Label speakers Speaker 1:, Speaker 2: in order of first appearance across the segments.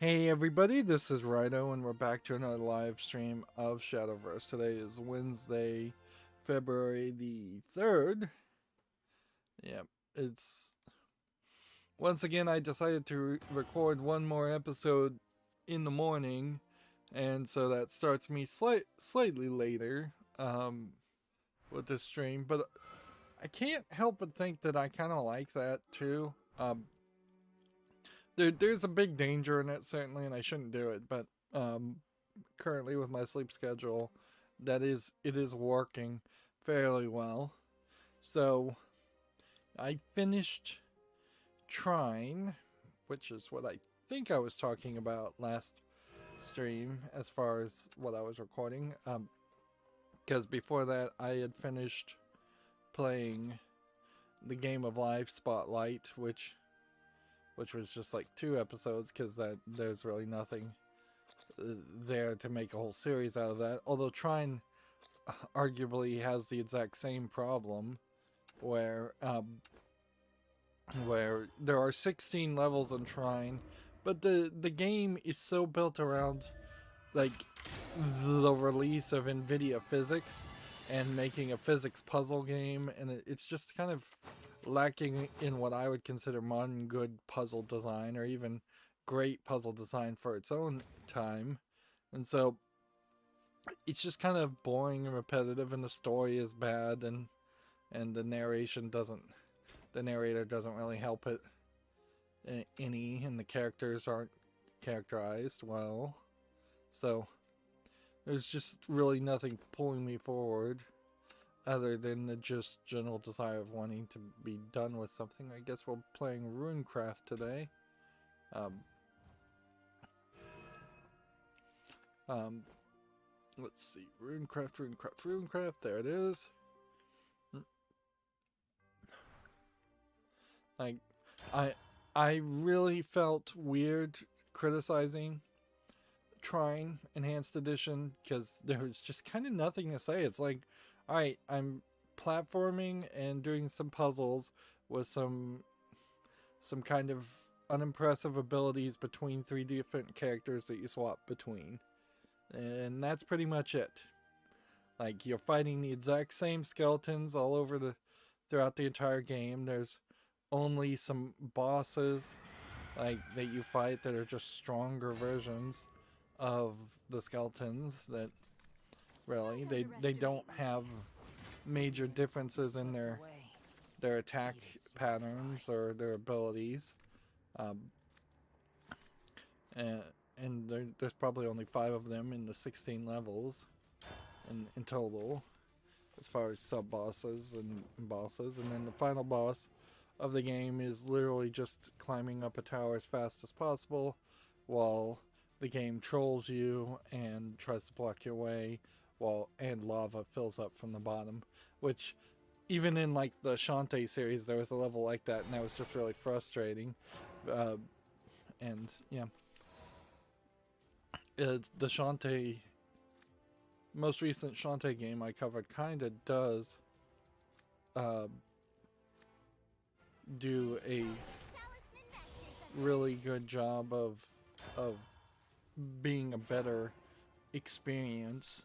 Speaker 1: Hey everybody, this is Rydo and we're back to another live stream of Shadowverse. Today is Wednesday, February the 3rd. Yep, it's... Once again, I decided to record one more episode in the morning, and so that starts me slightly later with this stream, but I can't help but think that I kind of like that too. There's a big danger in it, certainly, and I shouldn't do it, but currently with my sleep schedule, it is working fairly well. So I finished Trine, which is what I think I was talking about last stream as far as what I was recording. Because before that, I had finished playing the Game of Life Spotlight, which was just like 2 episodes, because there's really nothing there to make a whole series out of that. Although Trine arguably has the exact same problem, where there are 16 levels in Trine, but the game is so built around like the release of NVIDIA physics and making a physics puzzle game, and it's just kind of lacking in what I would consider modern good puzzle design, or even great puzzle design for its own time. And so it's just kind of boring and repetitive, and the story is bad, and the narrator doesn't really help it any, and the characters aren't characterized well. So there's just really nothing pulling me forward other than the just general desire of wanting to be done with something. I guess we're playing Runecraft today. Let's see, Runecraft, there it is. Like, I really felt weird criticizing Trine Enhanced Edition, because there was just kind of nothing to say. It's like, alright, I'm platforming and doing some puzzles with some kind of unimpressive abilities between 3 different characters that you swap between. And that's pretty much it. Like, you're fighting the exact same skeletons all over throughout the entire game. There's only some bosses like that you fight that are just stronger versions of the skeletons that really they don't have major differences in their attack patterns or their abilities. And there's probably only 5 of them in the 16 levels in total, as far as sub-bosses and bosses. And then the final boss of the game is literally just climbing up a tower as fast as possible while the game trolls you and tries to block your way, and lava fills up from the bottom. Which, even in like the Shantae series, there was a level like that, and that was just really frustrating. And yeah, the Shantae, most recent Shantae game I covered, kind of does do a really good job of being a better experience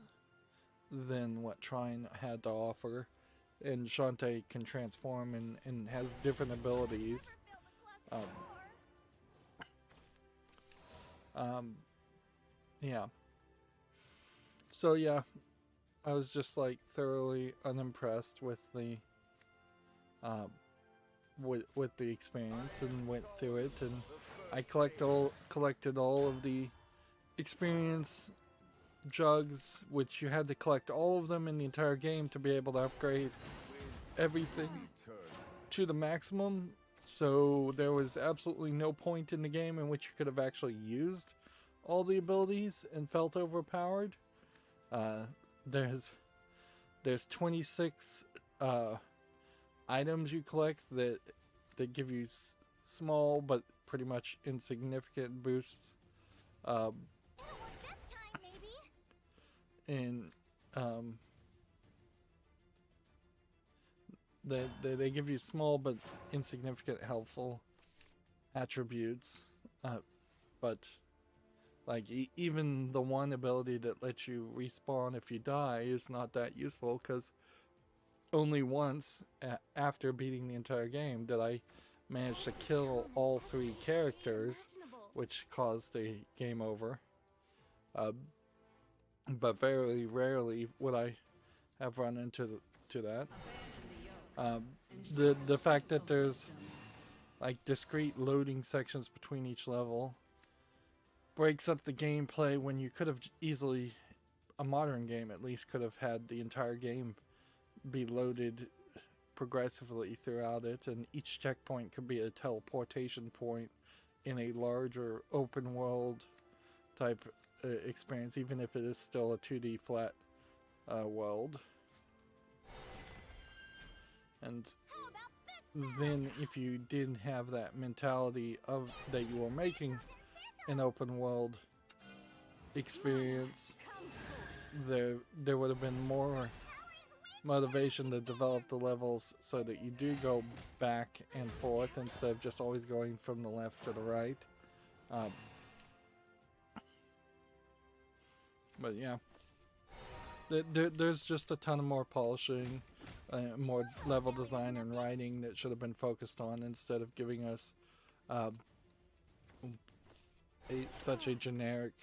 Speaker 1: than what Trine had to offer. And Shantae can transform and has different abilities. Yeah. So yeah, I was just like thoroughly unimpressed with the with the experience, and went through it, and I collected all of the experience jugs, which you had to collect all of them in the entire game to be able to upgrade everything to the maximum. So there was absolutely no point in the game in which you could have actually used all the abilities and felt overpowered. There's 26 items you collect that give you small but pretty much insignificant boosts. And they give you small but insignificant helpful attributes, but Like, even the one ability that lets you respawn if you die is not that useful, because only once after beating the entire game did I manage to kill all 3 characters, which caused a game over. But very rarely would I have run into that. The fact that there's like discrete loading sections between each level breaks up the gameplay, when you could have easily, a modern game at least, could have had the entire game be loaded progressively throughout it, and each checkpoint could be a teleportation point in a larger open world type experience, even if it is still a 2D flat world. And then if you didn't have that mentality of that you were making an open world experience, there would have been more motivation to develop the levels so that you do go back and forth instead of just always going from the left to the right. But yeah, there's just a ton of more polishing, more level design and writing that should have been focused on, instead of giving us such a generic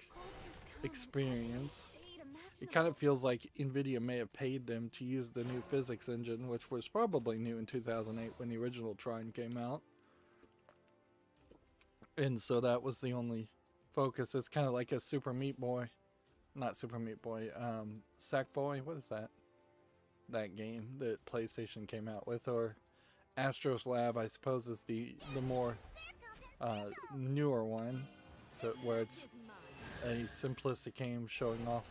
Speaker 1: experience. It kind of feels like Nvidia may have paid them to use the new physics engine, which was probably new in 2008 when the original Trine came out. And so that was the only focus. It's kind of like a Super Meat Boy. Not Super Meat Boy, Sackboy, what is that? That game that PlayStation came out with, or Astro's Lab, I suppose, is the more newer one, so where it's a simplistic game showing off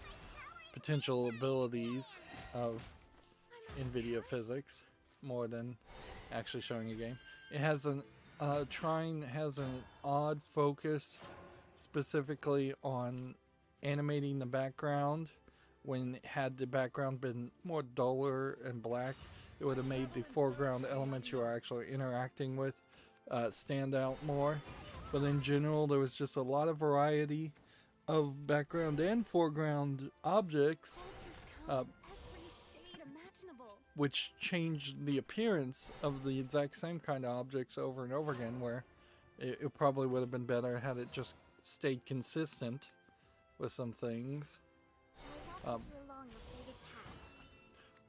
Speaker 1: potential abilities of Nvidia physics more than actually showing a game. It has Trine has an odd focus specifically on animating the background. When had the background been more duller and black, it would have made the foreground elements you are actually interacting with stand out more. But in general, there was just a lot of variety of background and foreground objects, which changed the appearance of the exact same kind of objects over and over again, where it probably would have been better had it just stayed consistent with some things.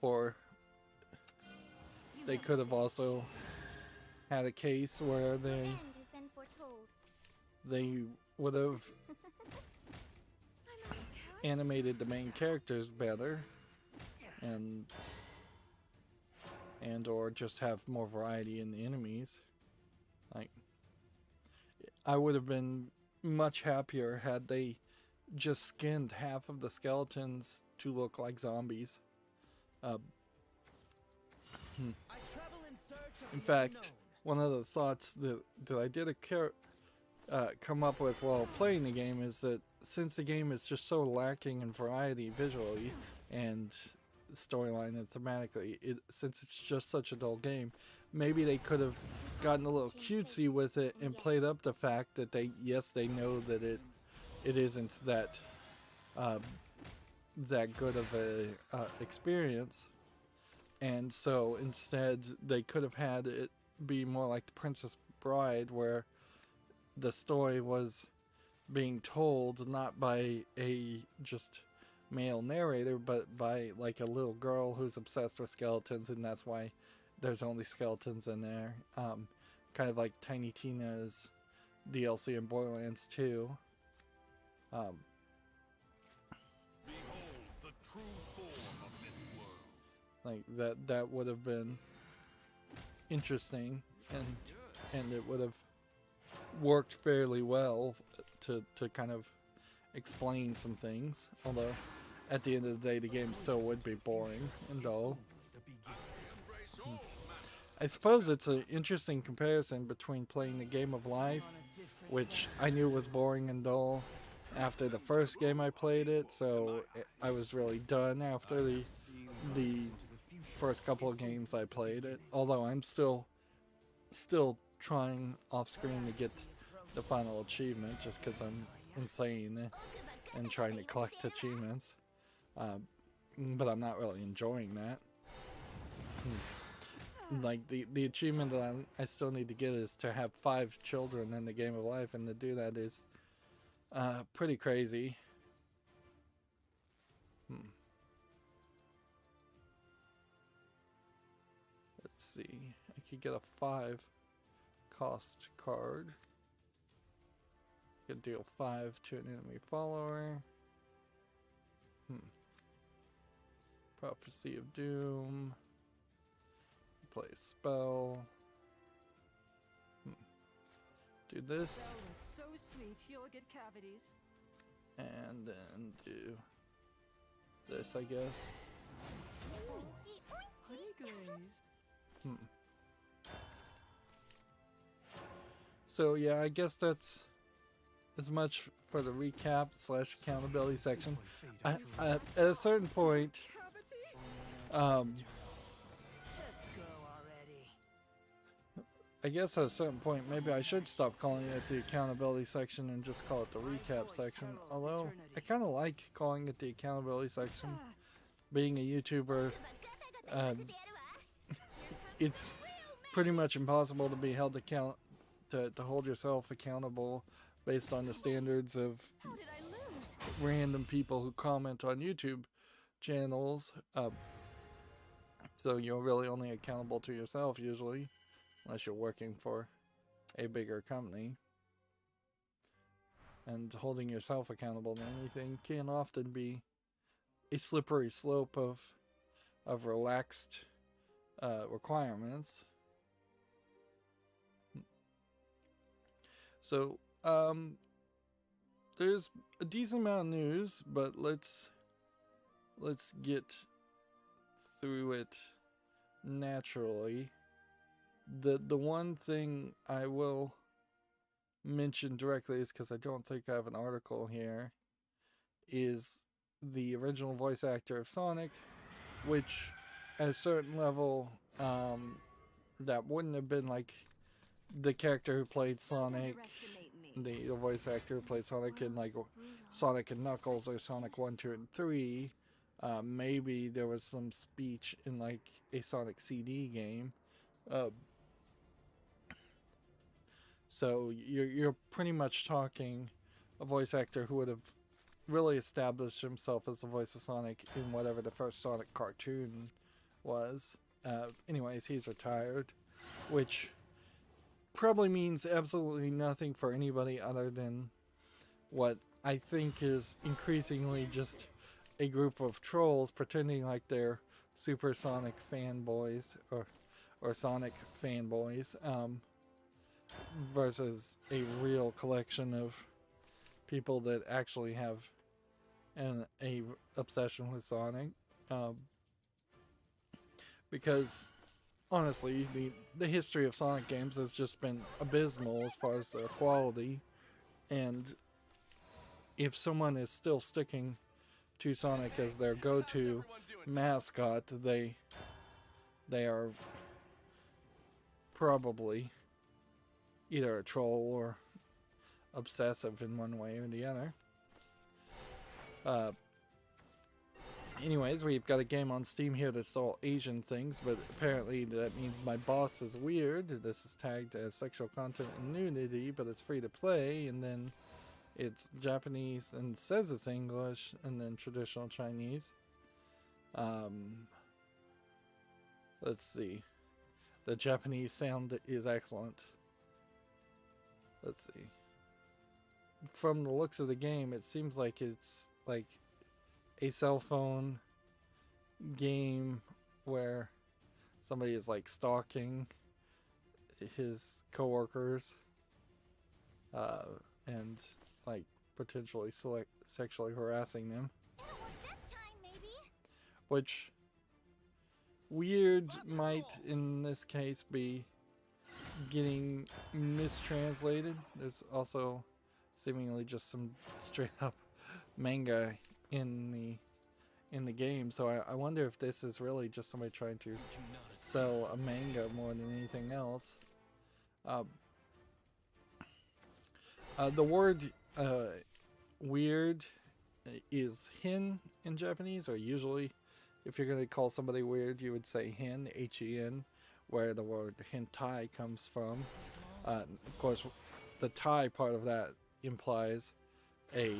Speaker 1: Or they could have also had a case where they would have animated the main characters better, and or just have more variety in the enemies. Like, I would have been much happier had they just skinned half of the skeletons to look like zombies. In fact, one of the thoughts that I did come up with while playing the game is that since the game is just so lacking in variety visually and storyline and thematically, since it's just such a dull game, maybe they could have gotten a little cutesy with it and played up the fact that they know that it isn't that good of a experience, and so instead they could have had it be more like The Princess Bride, where the story was being told not by a just male narrator, but by like a little girl who's obsessed with skeletons, and that's why there's only skeletons in there. Kind of like Tiny Tina's DLC in Borderlands 2. Behold the true form of this world. Like that would have been interesting, and it would have worked fairly well to kind of explain some things, although at the end of the day the game still would be boring and dull. I suppose it's an interesting comparison between playing the Game of Life, which I knew was boring and dull after the first game I played it, so I was really done after the first couple of games I played it, although I'm still trying off screen to get the final achievement, just because I'm insane and trying to collect achievements. But I'm not really enjoying that. Like the achievement that I still need to get is to have 5 children in the game of life, and to do that is pretty crazy. Let's see. I could get a 5 cost card. Could deal 5 to an enemy follower. Prophecy of Doom. Play a spell. Do this.
Speaker 2: So sweet, you'll get cavities.
Speaker 1: And then do this, I guess.
Speaker 2: Honey glazed.
Speaker 1: So yeah, I guess that's as much for the recap / accountability section. At a certain point, I guess at a certain point, maybe I should stop calling it the accountability section and just call it the recap section. Although, I kind of like calling it the accountability section. Being a YouTuber, it's pretty much impossible to be held to hold yourself accountable based on the standards of random people who comment on YouTube channels. So you're really only accountable to yourself usually, unless you're working for a bigger company. And holding yourself accountable to anything can often be a slippery slope of relaxed requirements. So there's a decent amount of news, but let's get through it naturally. The one thing I will mention directly is, because I don't think I have an article here, is the original voice actor of Sonic, which at a certain level that wouldn't have been like the character who played Sonic, the voice actor who played Sonic in like Sonic and Knuckles or Sonic 1, 2, and 3. Maybe there was some speech in like a Sonic CD game. So you're pretty much talking a voice actor who would have really established himself as the voice of Sonic in whatever the first Sonic cartoon was. Anyways, he's retired, which probably means absolutely nothing for anybody other than what I think is increasingly just a group of trolls pretending like they're Super Sonic fanboys or Sonic fanboys, versus a real collection of people that actually have a obsession with Sonic. Because honestly, the history of Sonic games has just been abysmal as far as their quality, and if someone is still sticking to Sonic as their go-to mascot, they are probably either a troll or obsessive in one way or the other. Anyways, we've got a game on Steam here that's all Asian things, but apparently that means my boss is weird. This is tagged as sexual content and nudity, but it's free to play, and then it's Japanese and says it's English, and then traditional Chinese. Let's see. The Japanese sound is excellent. Let's see. From the looks of the game, it seems like it's like a cell phone game where somebody is like stalking his coworkers and like potentially sexually harassing them. Which weird might in this case be getting mistranslated. There's also seemingly just some straight up manga in the game, so I wonder if this is really just somebody trying to sell a manga more than anything else. The word weird is hin in Japanese, or usually if you're going to call somebody weird, you would say hen, H-E-N, where the word hentai comes from. Of course, the tai part of that implies a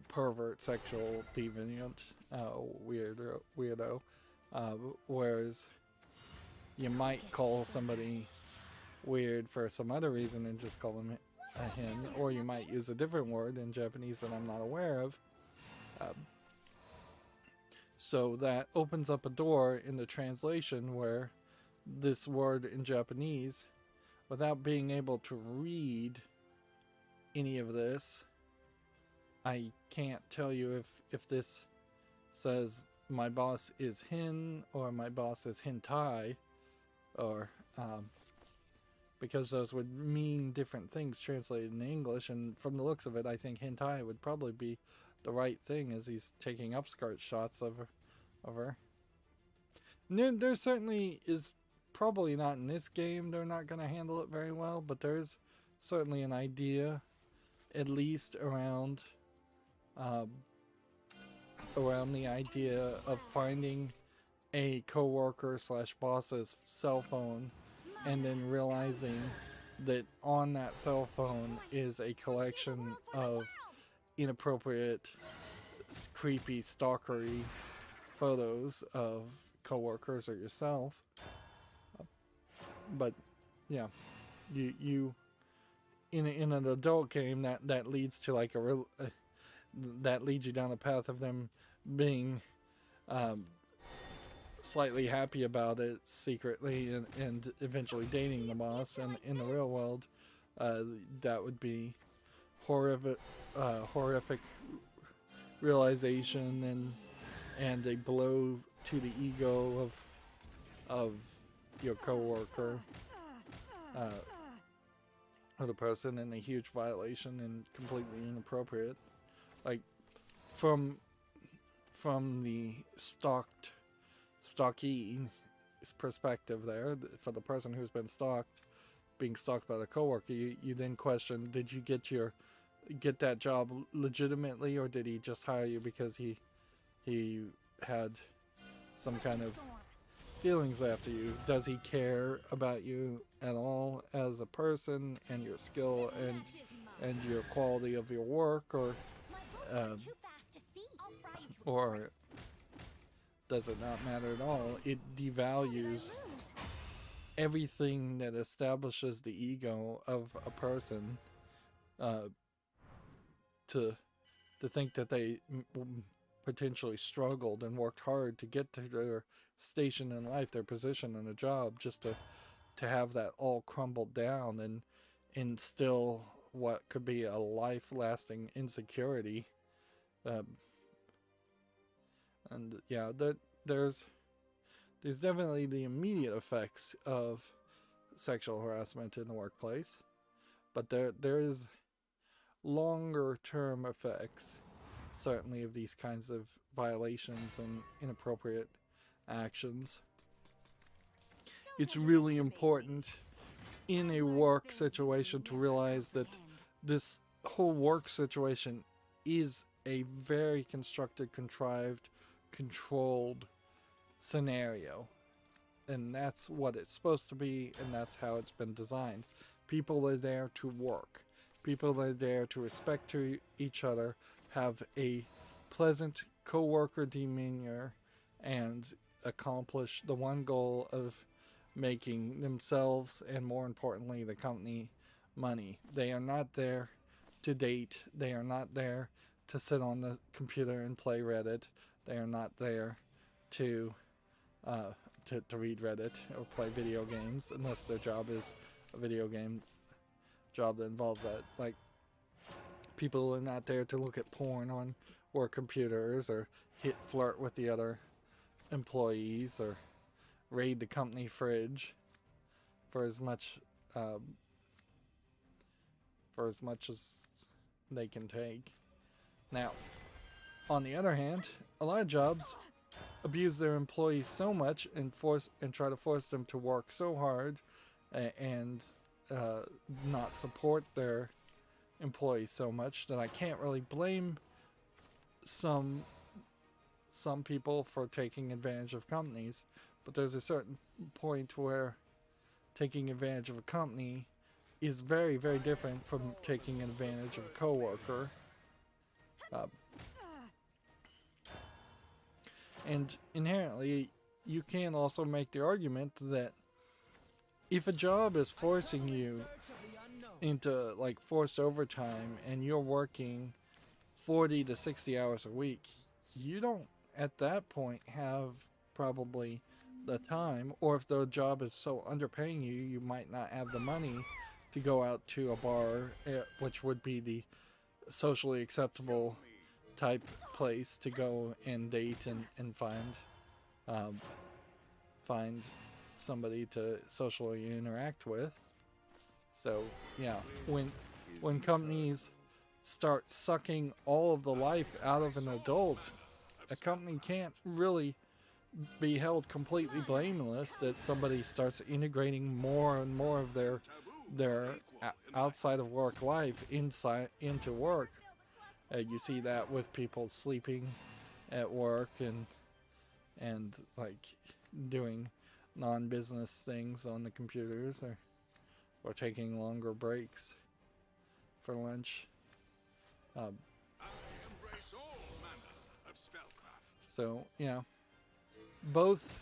Speaker 1: pervert, sexual deviant, weirdo. Whereas you might call somebody weird for some other reason and just call them a hen, or you might use a different word in Japanese that I'm not aware of. So that opens up a door in the translation where this word in Japanese, without being able to read any of this, I can't tell you if this says my boss is hen or my boss is hentai, or because those would mean different things translated in English, and from the looks of it, I think hentai would probably be the right thing, as he's taking upskirt shots of her. There certainly is, probably not in this game, they're not going to handle it very well, but there's certainly an idea, at least around the idea of finding a coworker / boss's cell phone, and then realizing that on that cell phone is a collection of inappropriate, creepy, stalkery photos of coworkers or yourself. But yeah, you in an adult game that leads to like a real that leads you down the path of them being slightly happy about it secretly, and eventually dating the boss. And in the real world, that would be horrific realization and a blow to the ego of your coworker, or the person, and a huge violation and completely inappropriate. Like from the stalkee perspective there, for the person who's been being stalked by the coworker, you then question, did you get that job legitimately, or did he just hire you because he had some kind of feelings after you? Does he care about you at all as a person, and your skill and your quality of your work, or does it not matter at all? It devalues everything that establishes the ego of a person, to think that they potentially struggled and worked hard to get to their station in life, their position in a job, just to have that all crumbled down and instill what could be a life-lasting insecurity. And yeah, there's definitely the immediate effects of sexual harassment in the workplace, but there is longer term effects, certainly, of these kinds of violations and inappropriate actions. It's really important in a work situation to realize that this whole work situation is a very constructed, contrived, controlled scenario, and that's what it's supposed to be, and that's how it's been designed. People are there to work. People are there to respect to each other, have a pleasant co-worker demeanor, and accomplish the one goal of making themselves, and more importantly the company, money. They are not there to date. They are not there to sit on the computer and play Reddit. They are not there to read Reddit or play video games, unless their job is a video game job that involves that. Like, people are not there to look at porn on work computers, or flirt with the other employees, or raid the company fridge for as much as they can take. Now, on the other hand, a lot of jobs abuse their employees so much and try to force them to work so hard and not support their employees so much that I can't really blame some people for taking advantage of companies, but there's a certain point where taking advantage of a company is very, very different from taking advantage of a coworker. And inherently, you can also make the argument that if a job is forcing you into like forced overtime and you're working 40 to 60 hours a week, you don't at that point have probably the time, or if the job is so underpaying you, you might not have the money to go out to a bar, which would be the socially acceptable type place to go and date and find somebody to socially interact with. So yeah, when companies start sucking all of the life out of an adult, a company can't really be held completely blameless that somebody starts integrating more and more of their outside of work life into work. You see that with people sleeping at work and like doing non-business things on the computers, or taking longer breaks for lunch. So yeah, both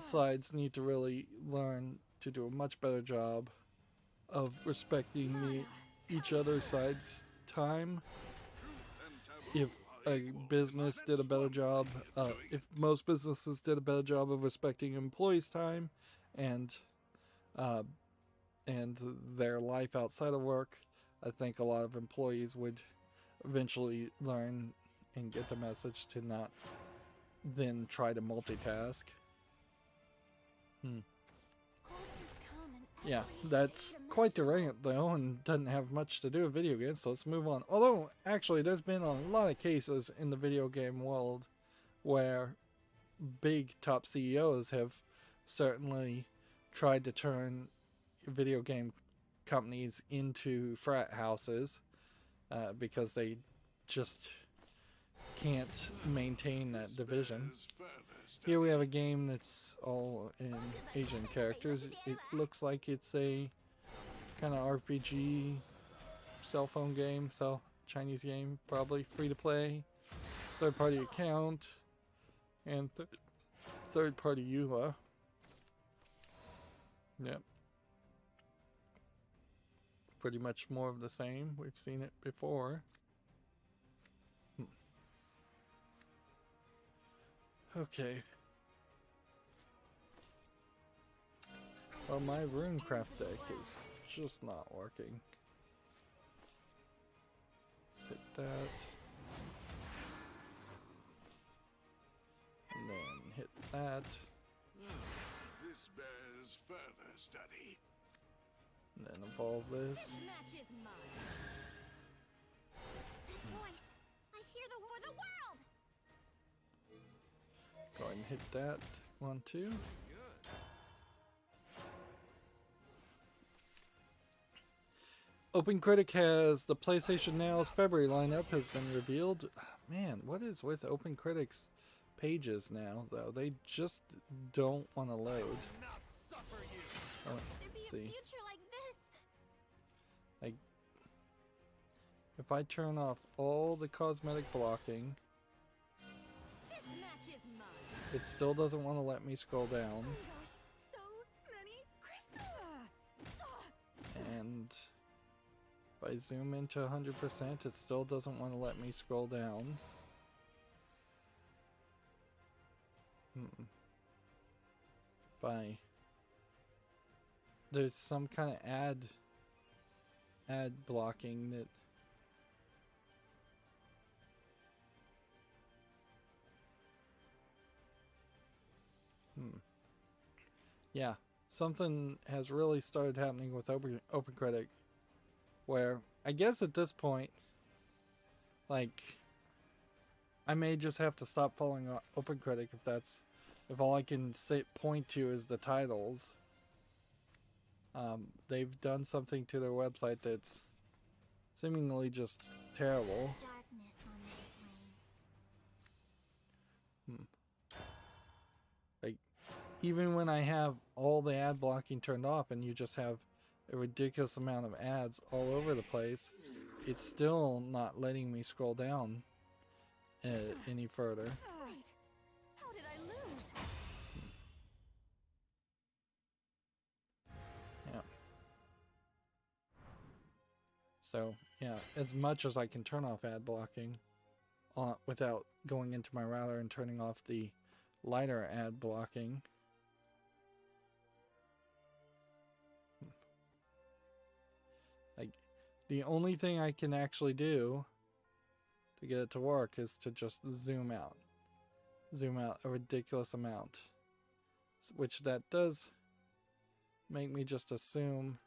Speaker 1: sides need to really learn to do a much better job of respecting each other's side's time. If a business did a better job, if most businesses did a better job of respecting employees' time and their life outside of work, I think a lot of employees would eventually learn and get the message to not then try to multitask. Yeah, that's quite the rant though, and doesn't have much to do with video games, so let's move on. Although, actually, there's been a lot of cases in the video game world where big top CEOs have certainly tried to turn video game companies into frat houses because they just can't maintain that division. Here we have a game that's all in Asian characters. It looks like it's a kind of RPG cell phone game, Chinese game, probably free to play, third party account, and third party EULA. Yep. Pretty much more of the same. We've seen it before. Okay. Well, my runecraft deck is just not working. Let's hit that. And then hit that.
Speaker 3: This bears further study.
Speaker 1: And then evolve this.
Speaker 4: This match is mine. That voice. I hear the war of the world.
Speaker 1: Go ahead and hit that one too. OpenCritic has the PlayStation Now's February lineup has been revealed. Man, what is with OpenCritic's pages now, though? They just don't want to load. Oh, let's see. Like, if I turn off all the cosmetic blocking, it still doesn't want to let me scroll down. And if I zoom into 100%, it still doesn't want to let me scroll down. There's some kind of ad blocking that yeah, something has really started happening with OpenCritic, where I guess at this point, like, I may just have to stop following OpenCritic if all I can point to is the titles. They've done something to their website that's seemingly just terrible.
Speaker 4: Darkness on this plane.
Speaker 1: Like, even when I have all the ad blocking turned off and you just have a ridiculous amount of ads all over the place, it's still not letting me scroll down any further.
Speaker 2: Wait, how did I lose?
Speaker 1: Yeah. So, yeah, as much as I can turn off ad blocking without going into my router and turning off the lighter ad blocking. Like, the only thing I can actually do to get it to work is to just zoom out. Zoom out a ridiculous amount. Which that does make me just assume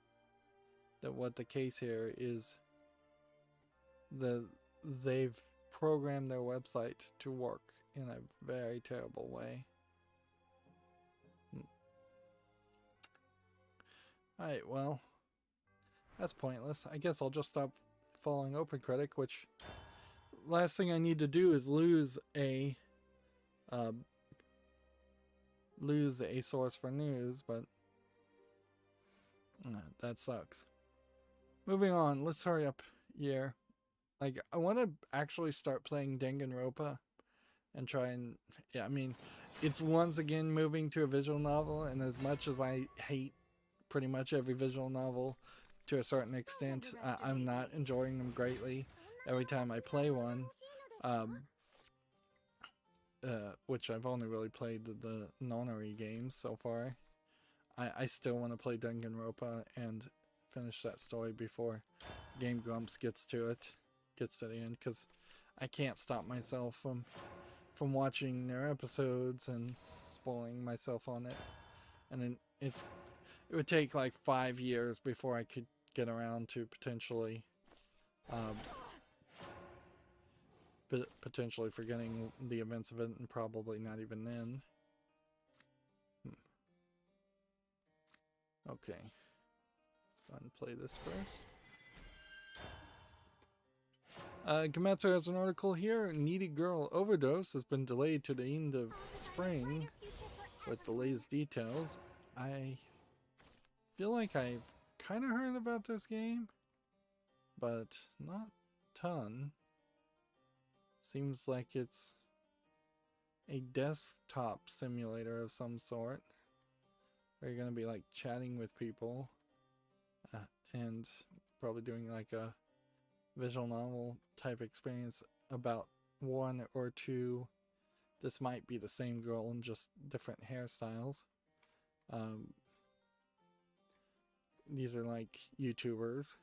Speaker 1: that what the case here is that they've programmed their website to work in a very terrible way. Alright, well, that's pointless. I guess I'll just stop following OpenCritic, which last thing I need to do is lose a source for news, but that sucks. Moving on, let's hurry up here. Like, I want to actually start playing Danganronpa and try and, yeah, I mean, it's once again moving to a visual novel, and as much as I hate pretty much every visual novel to a certain extent, I'm not enjoying them greatly every time I play one. Which I've only really played the nonary games so far. I still want to play Danganronpa and finish that story before Game Grumps gets to the end, because I can't stop myself from watching their episodes and spoiling myself on it. And then it would take like 5 years before I could get around to potentially forgetting the events of it, and probably not even then. Okay, let's go ahead and play this first. Gametsu has an article here. Needy girl overdose has been delayed to the end of spring with the latest details. I feel like I've kind of heard about this game, but not a ton. Seems like it's a desktop simulator of some sort, where you're going to be like chatting with people and probably doing like a visual novel type experience about one or two. This might be the same girl in just different hairstyles. These are like YouTubers,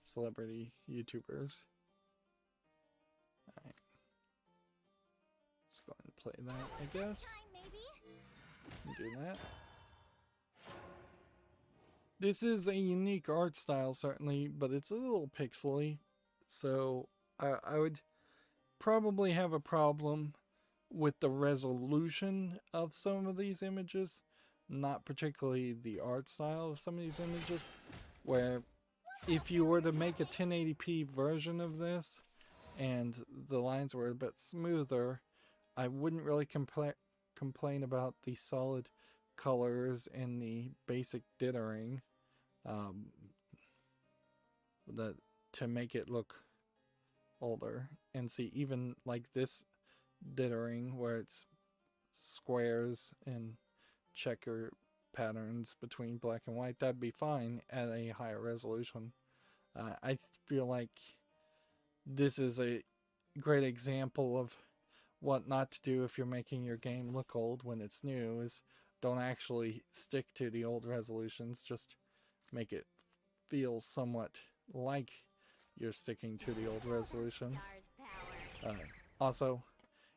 Speaker 1: celebrity YouTubers. Alright. Let's go ahead and play that, I guess. Do that. This is a unique art style, certainly, but it's a little pixely, so I would probably have a problem with the resolution of some of these images, not particularly the art style of some of these images, where if you were to make a 1080p version of this and the lines were a bit smoother, I wouldn't really complain about the solid colors and the basic dithering that to make it look older. And see, even like this dithering where it's squares and checker patterns between black and white, that'd be fine at a higher resolution. I feel like this is a great example of what not to do if you're making your game look old when it's new. Is don't actually stick to the old resolutions, just make it feel somewhat like you're sticking to the old resolutions. Also,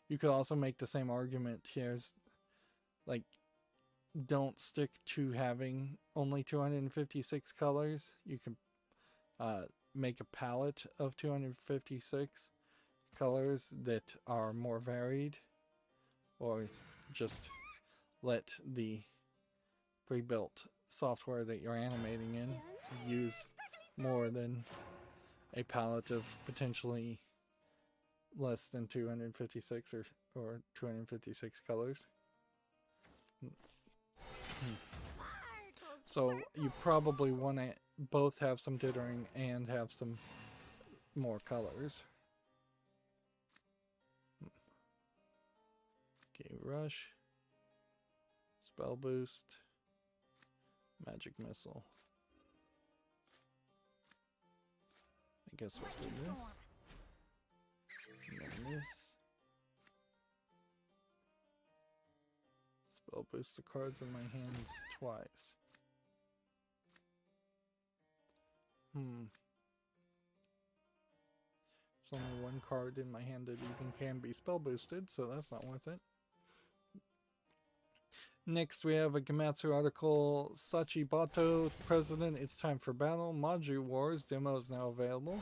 Speaker 1: you could also make the same argument here, like, don't stick to having only 256 colors. You can make a palette of 256 colors that are more varied, or just let the pre-built software that you're animating in use more than a palette of potentially less than 256 or 256 colors. So you probably want to both have some dithering and have some more colors. Okay, rush, spell boost, magic missile. I guess we'll do this. And then this. Spell boost the cards in my hands twice. There's only one card in my hand that even can be spell boosted, so that's not worth it. Next we have a Gematsu article, Sachi Bato, President, it's time for battle. Maju Wars demo is now available.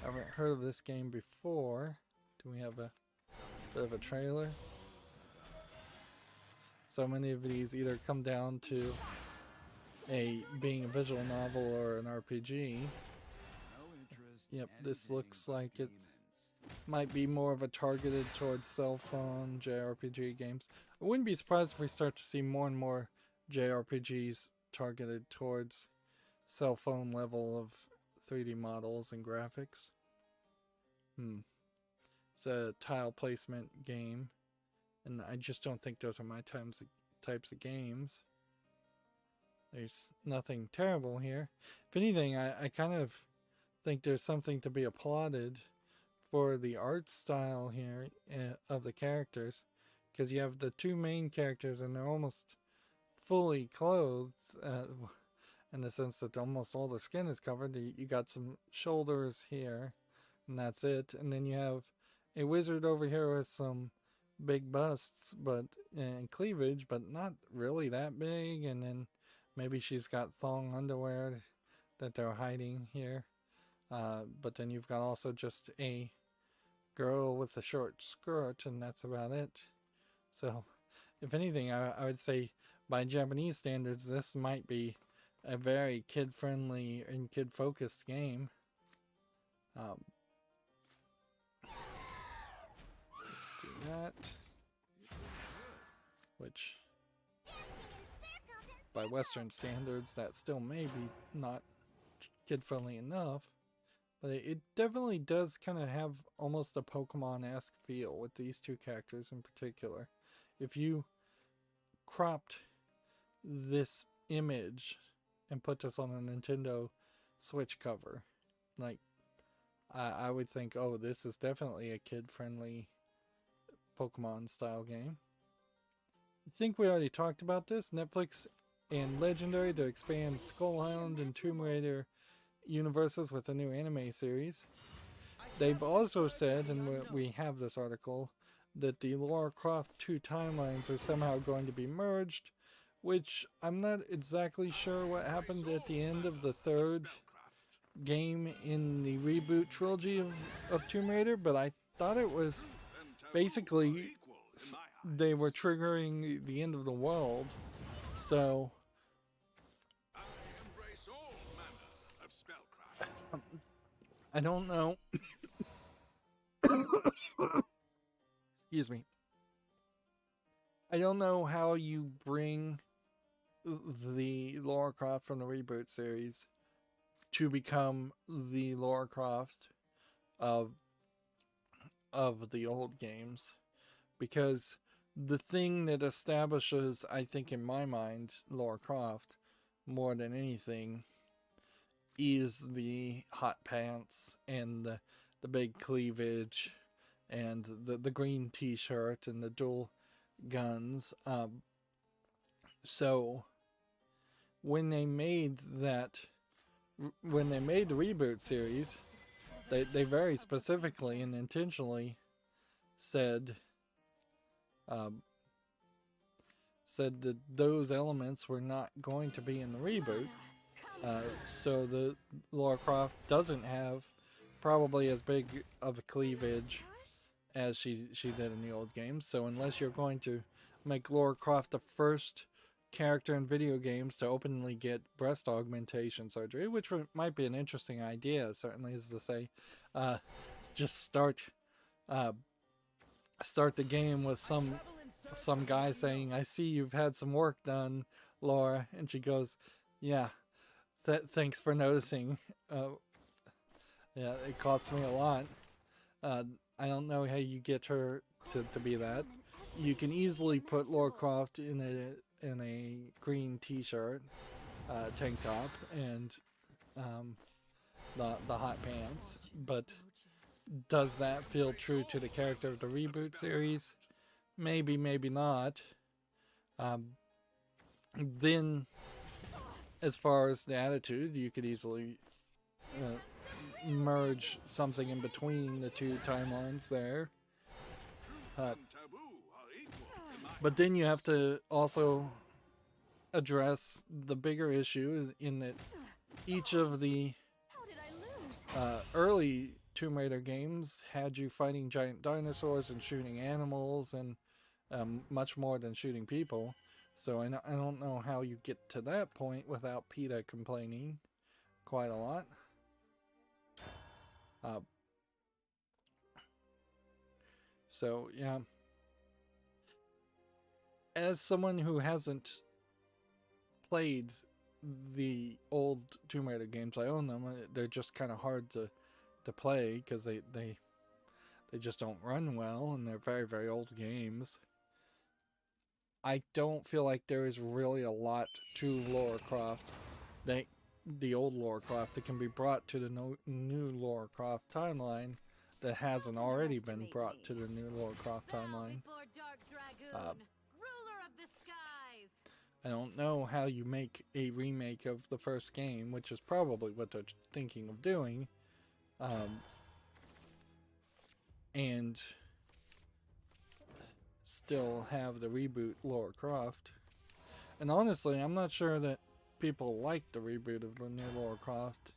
Speaker 1: I haven't heard of this game before. Do we have a bit of a trailer? So many of these either come down to being a visual novel or an RPG. Yep, this looks like it might be more of a targeted towards cell phone JRPG games. I wouldn't be surprised if we start to see more and more JRPGs targeted towards cell phone level of 3D models and graphics. It's a tile placement game, and I just don't think those are my types of games. There's nothing terrible here. If anything, I kind of think there's something to be applauded for the art style here of the characters, because you have the two main characters and they're almost fully clothed in the sense that almost all the skin is covered. You got some shoulders here and that's it, and then you have a wizard over here with some big busts and cleavage, but not really that big, and then maybe she's got thong underwear that they're hiding here. But then you've got also just a girl with a short skirt, and that's about it. So, if anything, I would say by Japanese standards, this might be a very kid-friendly and kid-focused game. Let's do that. Which, by Western standards, that still may be not kid-friendly enough. But it definitely does kind of have almost a Pokemon-esque feel with these two characters in particular. If you cropped this image and put this on a Nintendo Switch cover, like, I would think, oh, this is definitely a kid-friendly Pokemon-style game. I think we already talked about this. Netflix and Legendary to expand Skull Island and Tomb Raider universes with a new anime series. They've also said, and we have this article, that the Lara Croft 2 timelines are somehow going to be merged, which I'm not exactly sure what happened at the end of the third game in the reboot trilogy of Tomb Raider, but I thought it was basically they were triggering the end of the world. So I don't know. Excuse me. I don't know how you bring the Lara Croft from the reboot series to become the Lara Croft of the old games, because the thing that establishes, I think in my mind, Lara Croft more than anything is the hot pants and the big cleavage and the green t-shirt and the dual guns. So when they made the reboot series, they very specifically and intentionally said that those elements were not going to be in the reboot. So the Lara Croft doesn't have probably as big of a cleavage as she did in the old games. So unless you're going to make Lara Croft the first character in video games to openly get breast augmentation surgery, which might be an interesting idea. Certainly, is to say, uh, just start the game with some guy saying, "I see you've had some work done, Laura," and she goes, "Yeah, thanks for noticing. Yeah, it cost me a lot. I don't know how you get her to be that. You can easily put Laura Croft in a green T-shirt, tank top, and the hot pants, but does that feel true to the character of the reboot series? Maybe, maybe not. Then, as far as the attitude, you could easily merge something in between the two timelines there. But then you have to also address the bigger issue in that each of the early Tomb Raider games had you fighting giant dinosaurs and shooting animals and much more than shooting people. So I don't know how you get to that point without PETA complaining quite a lot. So yeah, as someone who hasn't played the old Tomb Raider games, I own them. They're just kind of hard to play because they just don't run well, and they're very, very old games. I don't feel like there is really a lot to Lara Croft, the old Lara Croft, that can be brought to the new Lara Croft timeline that hasn't already been brought to the new Lara Croft timeline. I don't know how you make a remake of the first game, which is probably what they're thinking of doing, and still have the reboot Lara Croft. And honestly, I'm not sure that people like the reboot of the new Lara Croft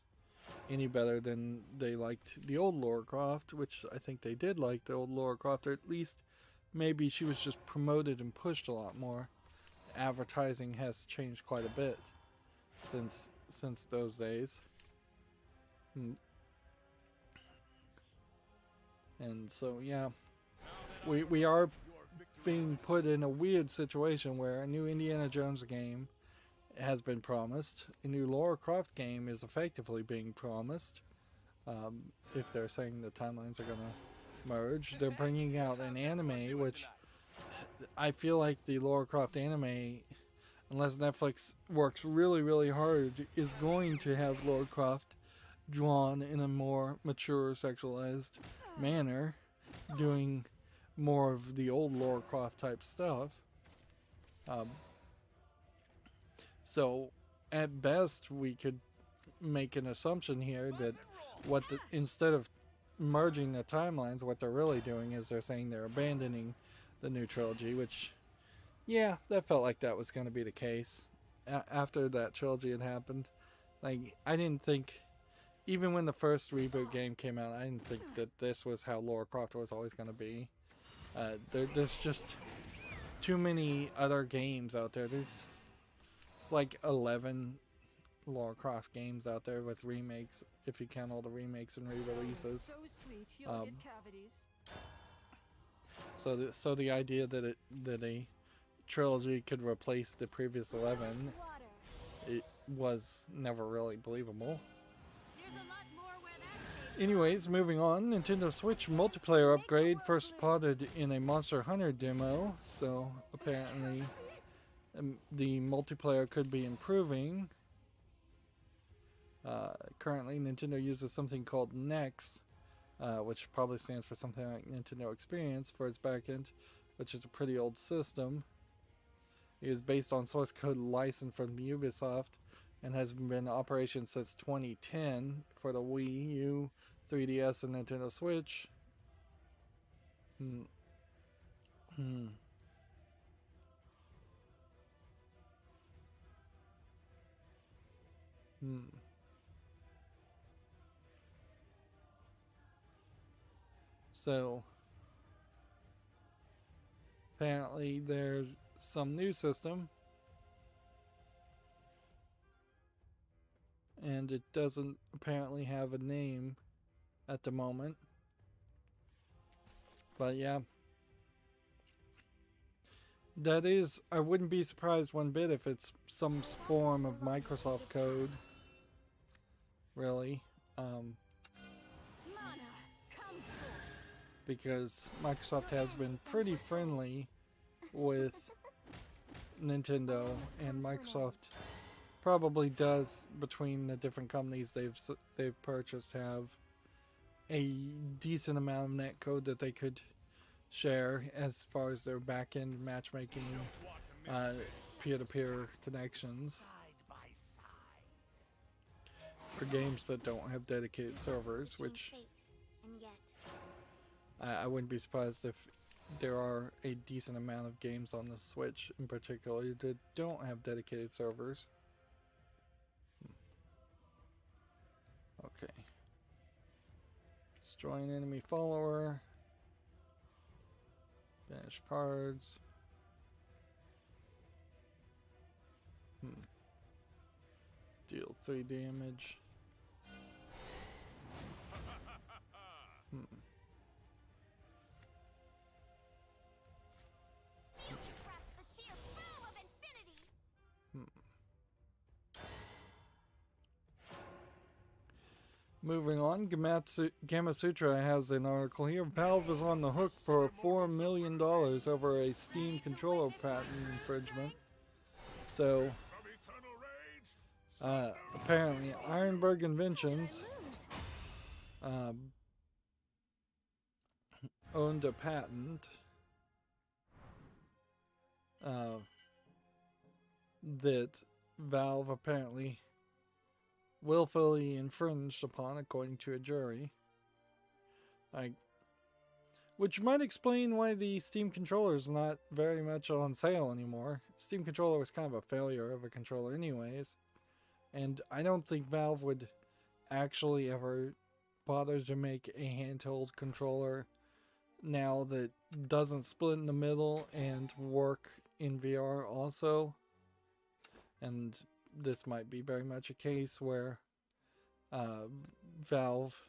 Speaker 1: any better than they liked the old Lara Croft, which I think they did like the old Lara Croft, or at least maybe she was just promoted and pushed a lot more. Advertising has changed quite a bit since those days. And so yeah, we are being put in a weird situation where a new Indiana Jones game has been promised. A new Lara Croft game is effectively being promised. If they're saying the timelines are gonna merge, they're bringing out an anime, which I feel like the Lara Croft anime, unless Netflix works really, really hard, is going to have Lara Croft drawn in a more mature, sexualized manner, doing more of the old Lara Croft type stuff. So, at best, we could make an assumption here that instead of merging the timelines, what they're really doing is they're saying they're abandoning the new trilogy, which, yeah, that felt like that was going to be the case after that trilogy had happened. Like, I didn't think, even when the first reboot game came out, I didn't think that this was how Lara Croft was always going to be. There's just too many other games out there. It's like 11 Lara Croft games out there with remakes, if you count all the remakes and re-releases.
Speaker 2: So sweet, he'll get cavities.
Speaker 1: So the idea that a trilogy could replace the previous 11, it was never really believable. Anyways, moving on, Nintendo Switch multiplayer upgrade first spotted in a Monster Hunter demo. So apparently, the multiplayer could be improving. Currently, Nintendo uses something called NEX, which probably stands for something like Nintendo Experience, for its backend, which is a pretty old system. It is based on source code licensed from Ubisoft and has been in operation since 2010 for the Wii U, 3DS, and Nintendo Switch. So, apparently there's some new system and it doesn't apparently have a name at the moment. But yeah, that is, I wouldn't be surprised one bit if it's some form of Microsoft code, really,
Speaker 4: Mana, come forth.
Speaker 1: because Microsoft has been pretty friendly with Nintendo, and Microsoft probably does, between the different companies they've purchased, have a decent amount of net code that they could share as far as their back-end matchmaking, peer-to-peer connections for games that don't have dedicated servers, which
Speaker 4: Fate, and yet
Speaker 1: I wouldn't be surprised if there are a decent amount of games on the Switch in particular that don't have dedicated servers. Okay. Destroy an enemy follower. Banish cards. Deal 3 damage.
Speaker 4: you grasp the sheer flow of infinity.
Speaker 1: Moving on, Gamasutra has an article here. Valve is on the hook for $4 million over a Steam controller patent infringement. So, apparently, Ironberg Inventions owned a patent that Valve apparently willfully infringed upon, according to a jury. Which might explain why the Steam controller is not very much on sale anymore. Steam controller was kind of a failure of a controller anyways, and I don't think Valve would actually ever bother to make a handheld controller now that doesn't split in the middle and work in VR also. And this might be very much a case where Valve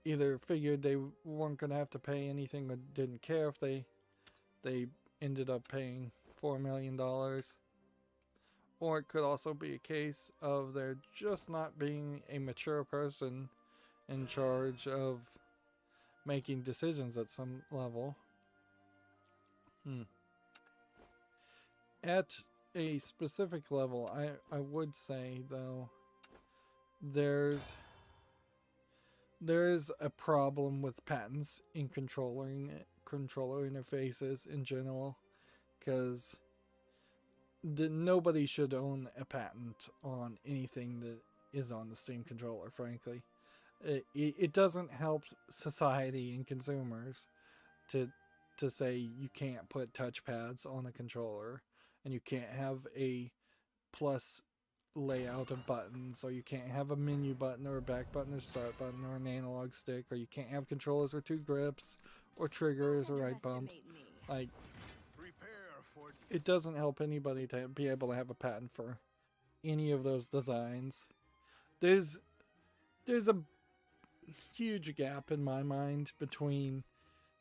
Speaker 1: either figured they weren't going to have to pay anything or didn't care if they ended up paying $4 million. Or it could also be a case of there just not being a mature person in charge of making decisions at some level. At a specific level, I would say, though, there's a problem with patents in controller interfaces in general, because nobody should own a patent on anything that is on the Steam controller, frankly. It doesn't help society and consumers to say you can't put touchpads on a controller, and you can't have a plus layout of buttons, or you can't have a menu button or a back button or start button or an analog stick, or you can't have controllers with 2 grips or triggers or right bumps. Like, it doesn't help anybody to be able to have a patent for any of those designs. There's a huge gap in my mind between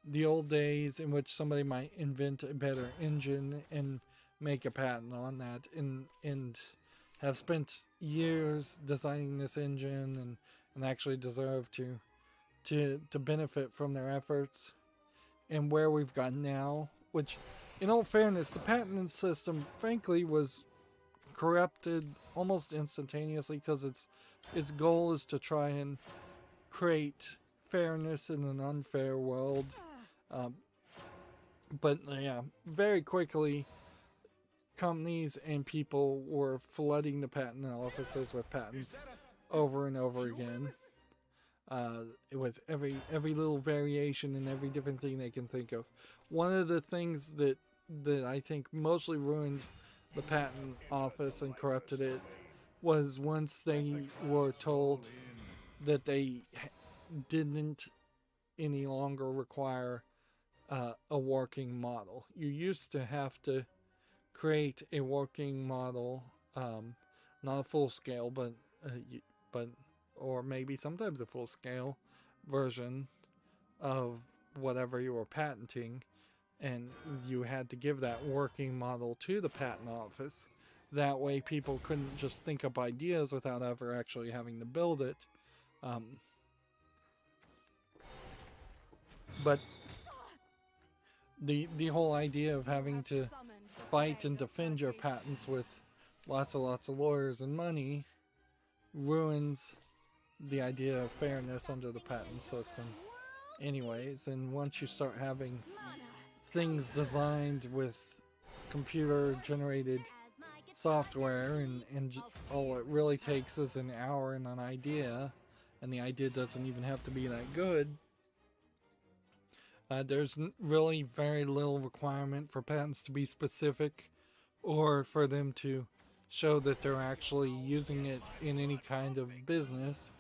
Speaker 1: the old days in which somebody might invent a better engine and make a patent on that and have spent years designing this engine and actually deserve to benefit from their efforts, and where we've gotten now, which, in all fairness, the patent system frankly was corrupted almost instantaneously, because its goal is to try and create fairness in an unfair world. But yeah, very quickly, companies and people were flooding the patent offices with patents over and over again, with every little variation and every different thing they can think of. One of the things that I think mostly ruined the patent office and corrupted it was once they were told that they didn't any longer require a working model. You used to have to create a working model, not a full scale, but but or maybe sometimes a full-scale version of whatever you were patenting, and you had to give that working model to the patent office. That way people couldn't just think up ideas without ever actually having to build it. But the whole idea of having to fight and defend your patents with lots of lawyers and money ruins the idea of fairness under the patent system anyways. And once you start having things designed with computer generated software and all it really takes is an hour and an idea, and the idea doesn't even have to be that good, there's really very little requirement for patents to be specific or for them to show that they're actually using it in any kind of business.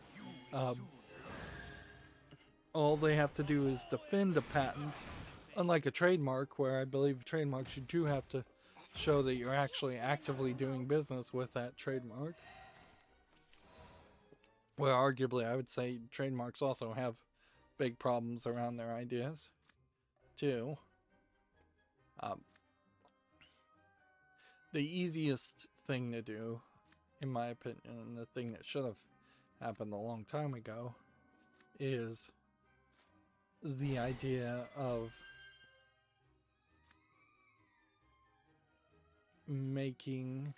Speaker 1: All they have to do is defend a patent, unlike a trademark, where I believe trademarks you do have to show that you're actually actively doing business with that trademark. Well, arguably, I would say trademarks also have big problems around their ideas, too. The easiest thing to do, in my opinion, and the thing that should have happened a long time ago, is the idea of making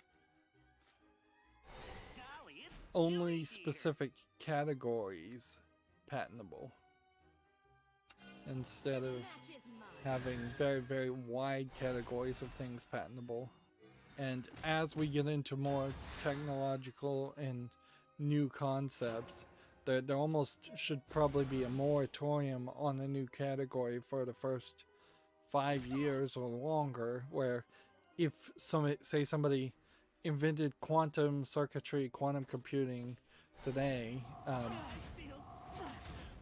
Speaker 1: only specific categories patentable, instead of having very wide categories of things patentable. And as we get into more technological and new concepts, there almost should probably be a moratorium on a new category for the first 5 years or longer, where if somebody invented quantum circuitry, quantum computing today,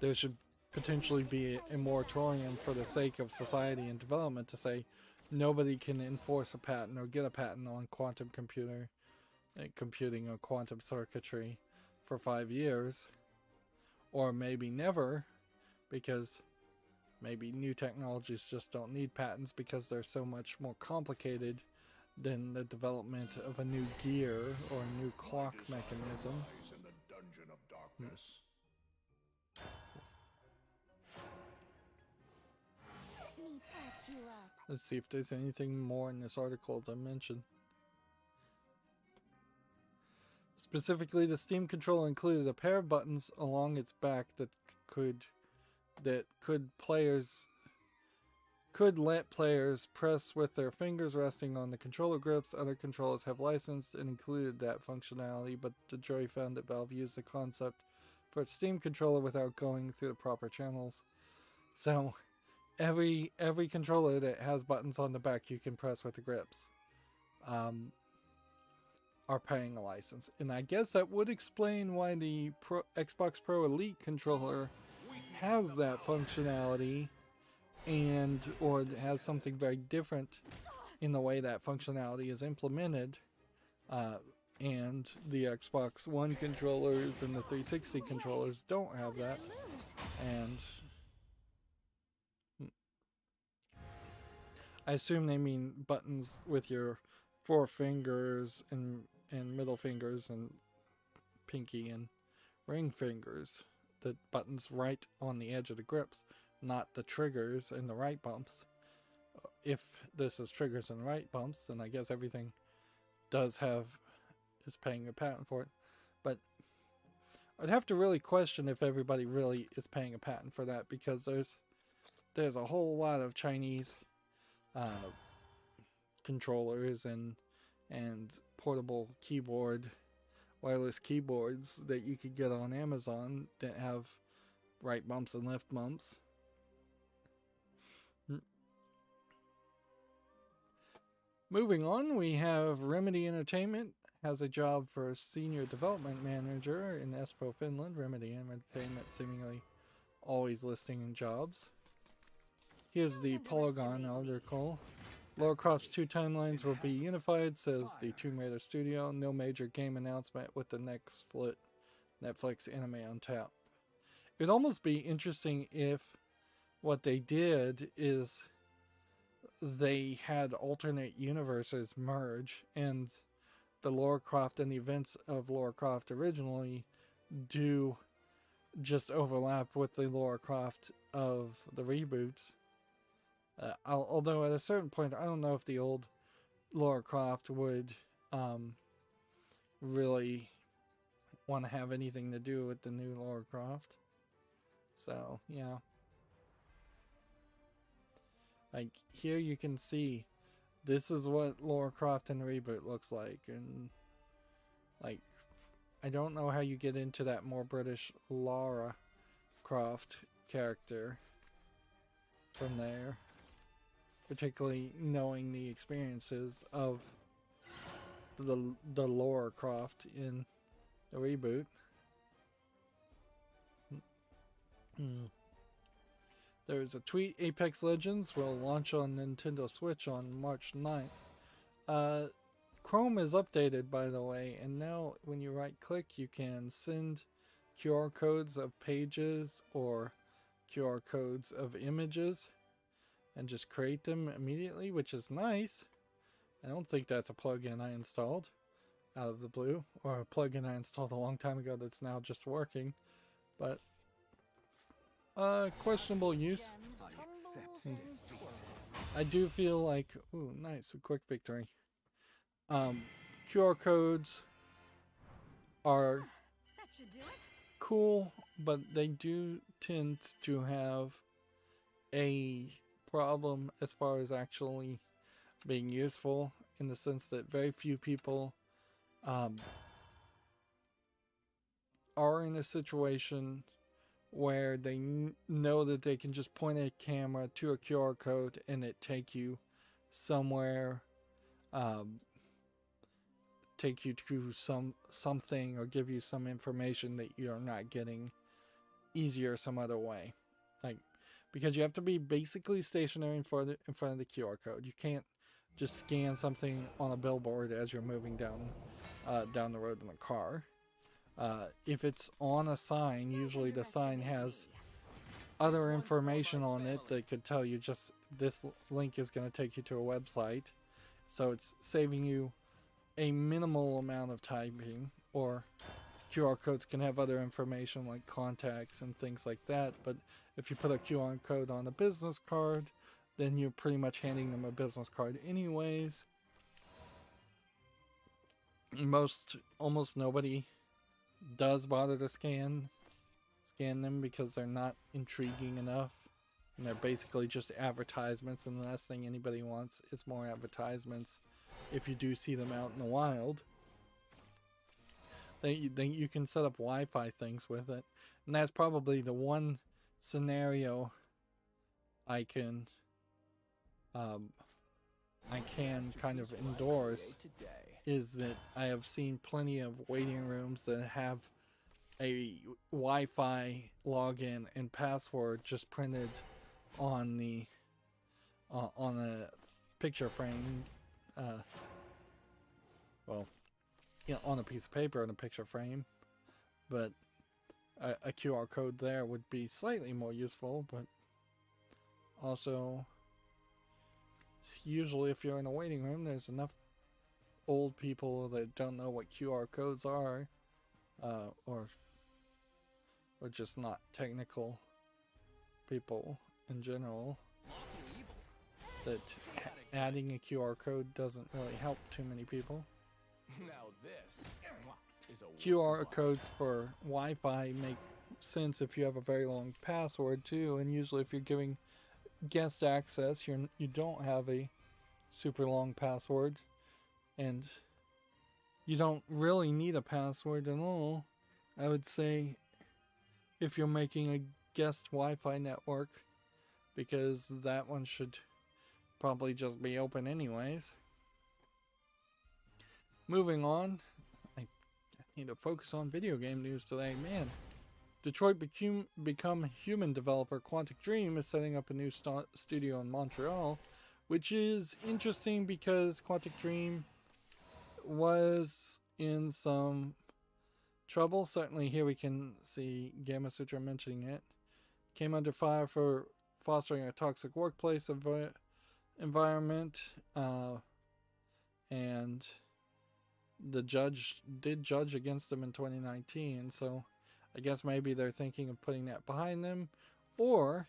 Speaker 1: there should potentially be a moratorium for the sake of society and development to say nobody can enforce a patent or get a patent on quantum computing or quantum circuitry for 5 years, or maybe never, because maybe new technologies just don't need patents because they're so much more complicated than the development of a new gear or a new clock mechanism.
Speaker 3: In the dungeon of darkness.
Speaker 4: Let me patch you up.
Speaker 1: Let's see if there's anything more in this article to mention. Specifically, the Steam controller included a pair of buttons along its back that could let players press with their fingers resting on the controller grips. Other controllers have licensed and included that functionality, but the jury found that Valve used the concept for its Steam controller without going through the proper channels. So every controller that has buttons on the back you can press with the grips are paying a license. And I guess that would explain why the Xbox Pro Elite controller has that functionality, or it has something very different in the way that functionality is implemented, and the Xbox One controllers and the 360 controllers don't have that. And I assume they mean buttons with your 4 fingers and middle fingers and pinky and ring fingers, the buttons right on the edge of the grips, not the triggers and the right bumps. If this is triggers and right bumps, then I guess everything is paying a patent for it. But I'd have to really question if everybody really is paying a patent for that, because there's a whole lot of Chinese controllers and portable wireless keyboards that you could get on Amazon that have right bumps and left bumps. Moving on, we have Remedy Entertainment has a job for senior development manager in Espoo, Finland. Remedy Entertainment seemingly always listing jobs. Here's the Polygon article. Lara Croft's 2 timelines will be unified, says the Tomb Raider studio. No major game announcement with the next split Netflix Anime on Tap. It'd almost be interesting if what they did is they had alternate universes merge, and the Lara Croft and the events of Lara Croft originally do just overlap with the Lara Croft of the reboots. Although at a certain point, I don't know if the old Lara Croft would really want to have anything to do with the new Lara Croft. So, yeah. Like, here you can see this is what Lara Croft in the reboot looks like. And, like, I don't know how you get into that more British Lara Croft character from there. Particularly knowing the experiences of the Lara Croft in the reboot. There's a tweet, Apex Legends will launch on Nintendo Switch on March 9th. Chrome is updated, by the way, and now when you right click you can send QR codes of pages or QR codes of images and just create them immediately, which is nice. I don't think that's a plugin I installed out of the blue, or a plugin I installed a long time ago that's now just working, but questionable use. I do feel like, ooh, nice, a quick victory. QR codes are cool, but they do tend to have a problem as far as actually being useful, in the sense that very few people are in a situation where they know that they can just point a camera to a QR code and it take you somewhere, take you to something, or give you some information that you're not getting easier some other way. Like, because you have to be basically stationary in front of the QR code. You can't just scan something on a billboard as you're moving down the road in a car. If it's on a sign, usually the sign has other information on it that could tell you just this link is going to take you to a website. So it's saving you a minimal amount of typing, or QR codes can have other information like contacts and things like that. But if you put a QR code on a business card, then you're pretty much handing them a business card anyways. Almost nobody does bother to scan them because they're not intriguing enough, and they're basically just advertisements, and the last thing anybody wants is more advertisements if you do see them out in the wild. Then you can set up Wi-Fi things with it, and that's probably the one scenario I can kind of endorse, is that I have seen plenty of waiting rooms that have a Wi-Fi login and password just printed on the on a picture frame, on a piece of paper in a picture frame, but a QR code there would be slightly more useful. But also, usually if you're in a waiting room, there's enough old people that don't know what QR codes are, or just not technical people in general, that adding a QR code doesn't really help too many people.
Speaker 5: Now this is a
Speaker 1: QR codes for Wi-Fi make sense if you have a very long password too, and usually if you're giving guest access, you don't have a super long password, and you don't really need a password at all. I would say if you're making a guest Wi-Fi network, because that one should probably just be open anyways. Moving on, I need to focus on video game news today. Man, Detroit Become Human developer Quantic Dream is setting up a new studio in Montreal, which is interesting because Quantic Dream was in some trouble. Certainly here we can see Gamma Sutra mentioning it. Came under fire for fostering a toxic workplace environment, and the judge did judge against them in 2019, so I guess maybe they're thinking of putting that behind them, or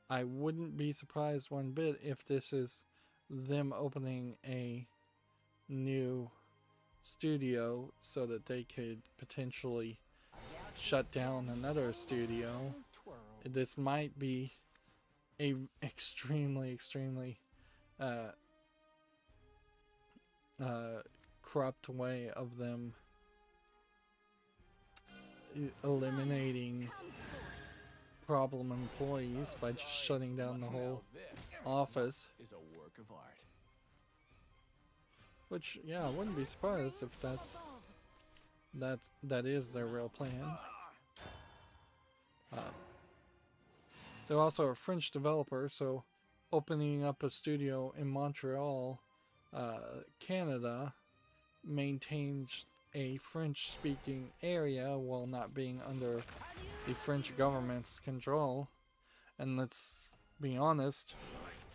Speaker 1: I wouldn't be surprised one bit if this is them opening a new studio so that they could potentially shut down another studio. This might be a extremely corrupt way of them eliminating problem employees by just shutting down the whole office.
Speaker 5: Is a work of art.
Speaker 1: Which, yeah, I wouldn't be surprised if that is their real plan. They're also a French developer, so opening up a studio in Montreal, Canada, maintains a French-speaking area while not being under the French government's control. And let's be honest,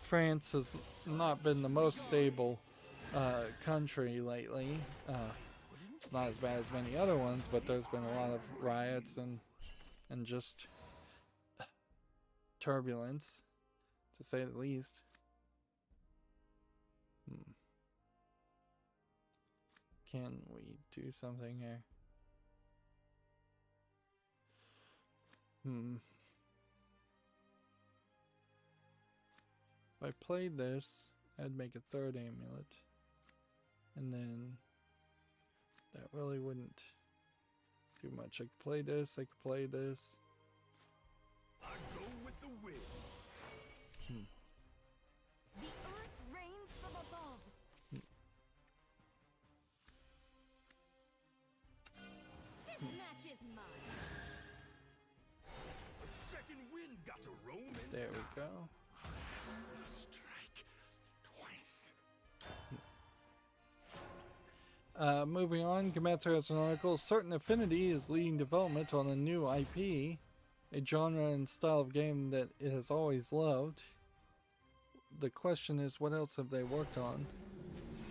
Speaker 1: France has not been the most stable country lately. It's not as bad as many other ones, but there's been a lot of riots and just turbulence, to say the least. Can we do something here? If I played this, I'd make a third amulet. And then that really wouldn't do much. I could play this, I could play this.
Speaker 3: I go with the wind.
Speaker 2: The earth rains from above.
Speaker 4: This match is mine.
Speaker 3: A second wind got to roam in
Speaker 1: There we
Speaker 3: style.
Speaker 1: go.
Speaker 3: Strike twice.
Speaker 1: Moving on, Gematsu has an article. Certain Affinity is leading development on a new IP, a genre and style of game that it has always loved. The question is, what else have they worked on?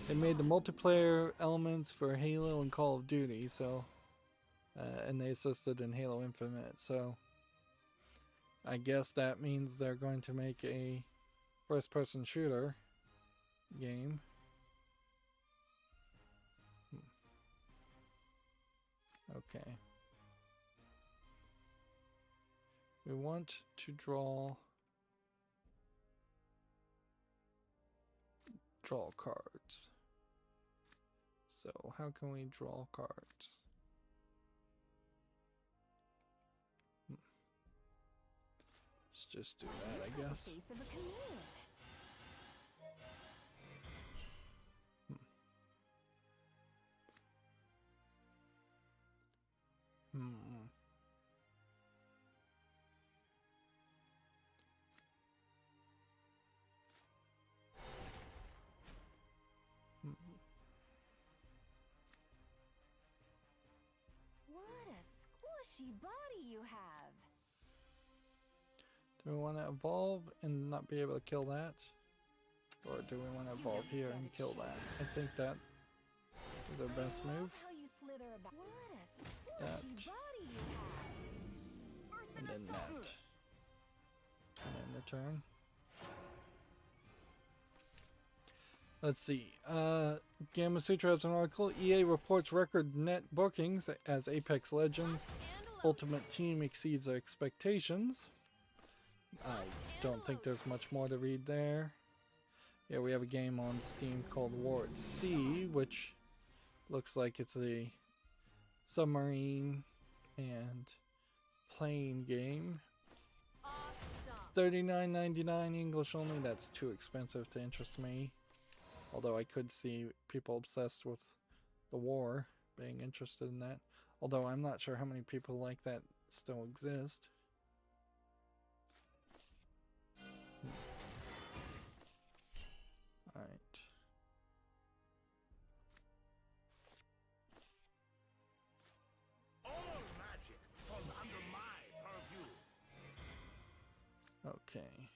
Speaker 1: They made the multiplayer elements for Halo and Call of Duty, so and they assisted in Halo Infinite, so I guess that means they're going to make a first-person shooter game. Okay. We want to draw cards. So how can we draw cards? Let's just do that, I guess.
Speaker 4: Face of a chameleon.
Speaker 2: What a squishy body you have.
Speaker 1: Do we want to evolve and not be able to kill that? Or do we want to evolve here and kill that? I think that is our best move.
Speaker 2: How you slither about. What a
Speaker 1: That.
Speaker 2: squishy body you have. Earth
Speaker 1: And then that. And then the turn. Let's see. Gamma Sutra has an article. EA reports record net bookings as Apex Legends Ultimate Team exceeds their expectations. I don't think there's much more to read there. Yeah, we have a game on Steam called War at Sea, which looks like it's a submarine and plane game. $39.99 English only. That's too expensive to interest me. Although I could see people obsessed with the war being interested in that. Although I'm not sure how many people like that still exist. Alright. Okay.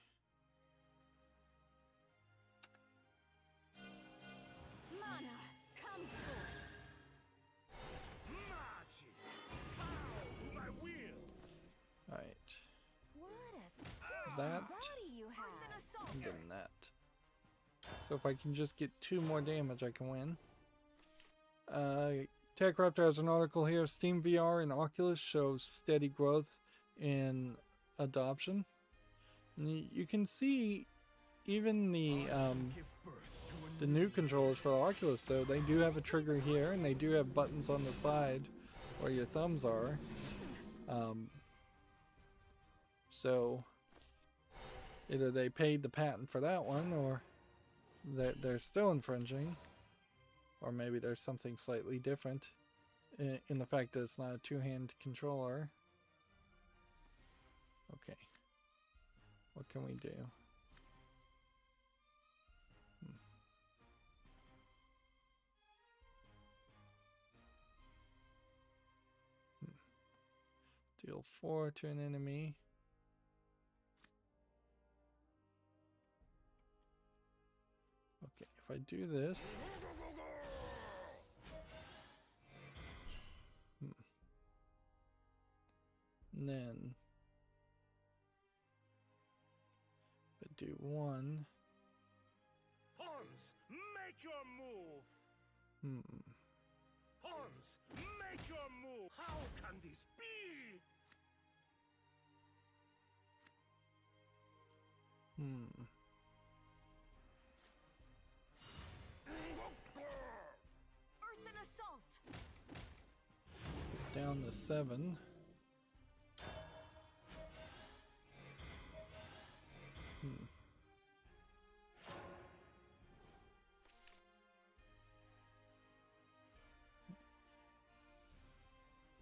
Speaker 2: Mana, come forth.
Speaker 3: Marching. Bow to my will.
Speaker 1: Alright.
Speaker 2: What a squishy
Speaker 1: That.
Speaker 2: body you have.
Speaker 1: I'm getting that. So if I can just get 2 more damage, I can win. Tech Raptor has an article here. Steam VR and Oculus shows steady growth in adoption. And you can see even the
Speaker 3: Give birth to a
Speaker 1: new controllers for the Oculus, though, they do have a trigger here, and they do have buttons on the side where your thumbs are. So either they paid the patent for that one, or they're still infringing, or maybe there's something slightly different in the fact that it's not a 2-hand controller. Okay, what can we do? Deal 4 to an enemy. Okay, if I do this, and then if I do 1,
Speaker 3: Pawns, make your move. Pawns, make your move. How can this be?
Speaker 2: Earth and assault.
Speaker 1: it's down to 7.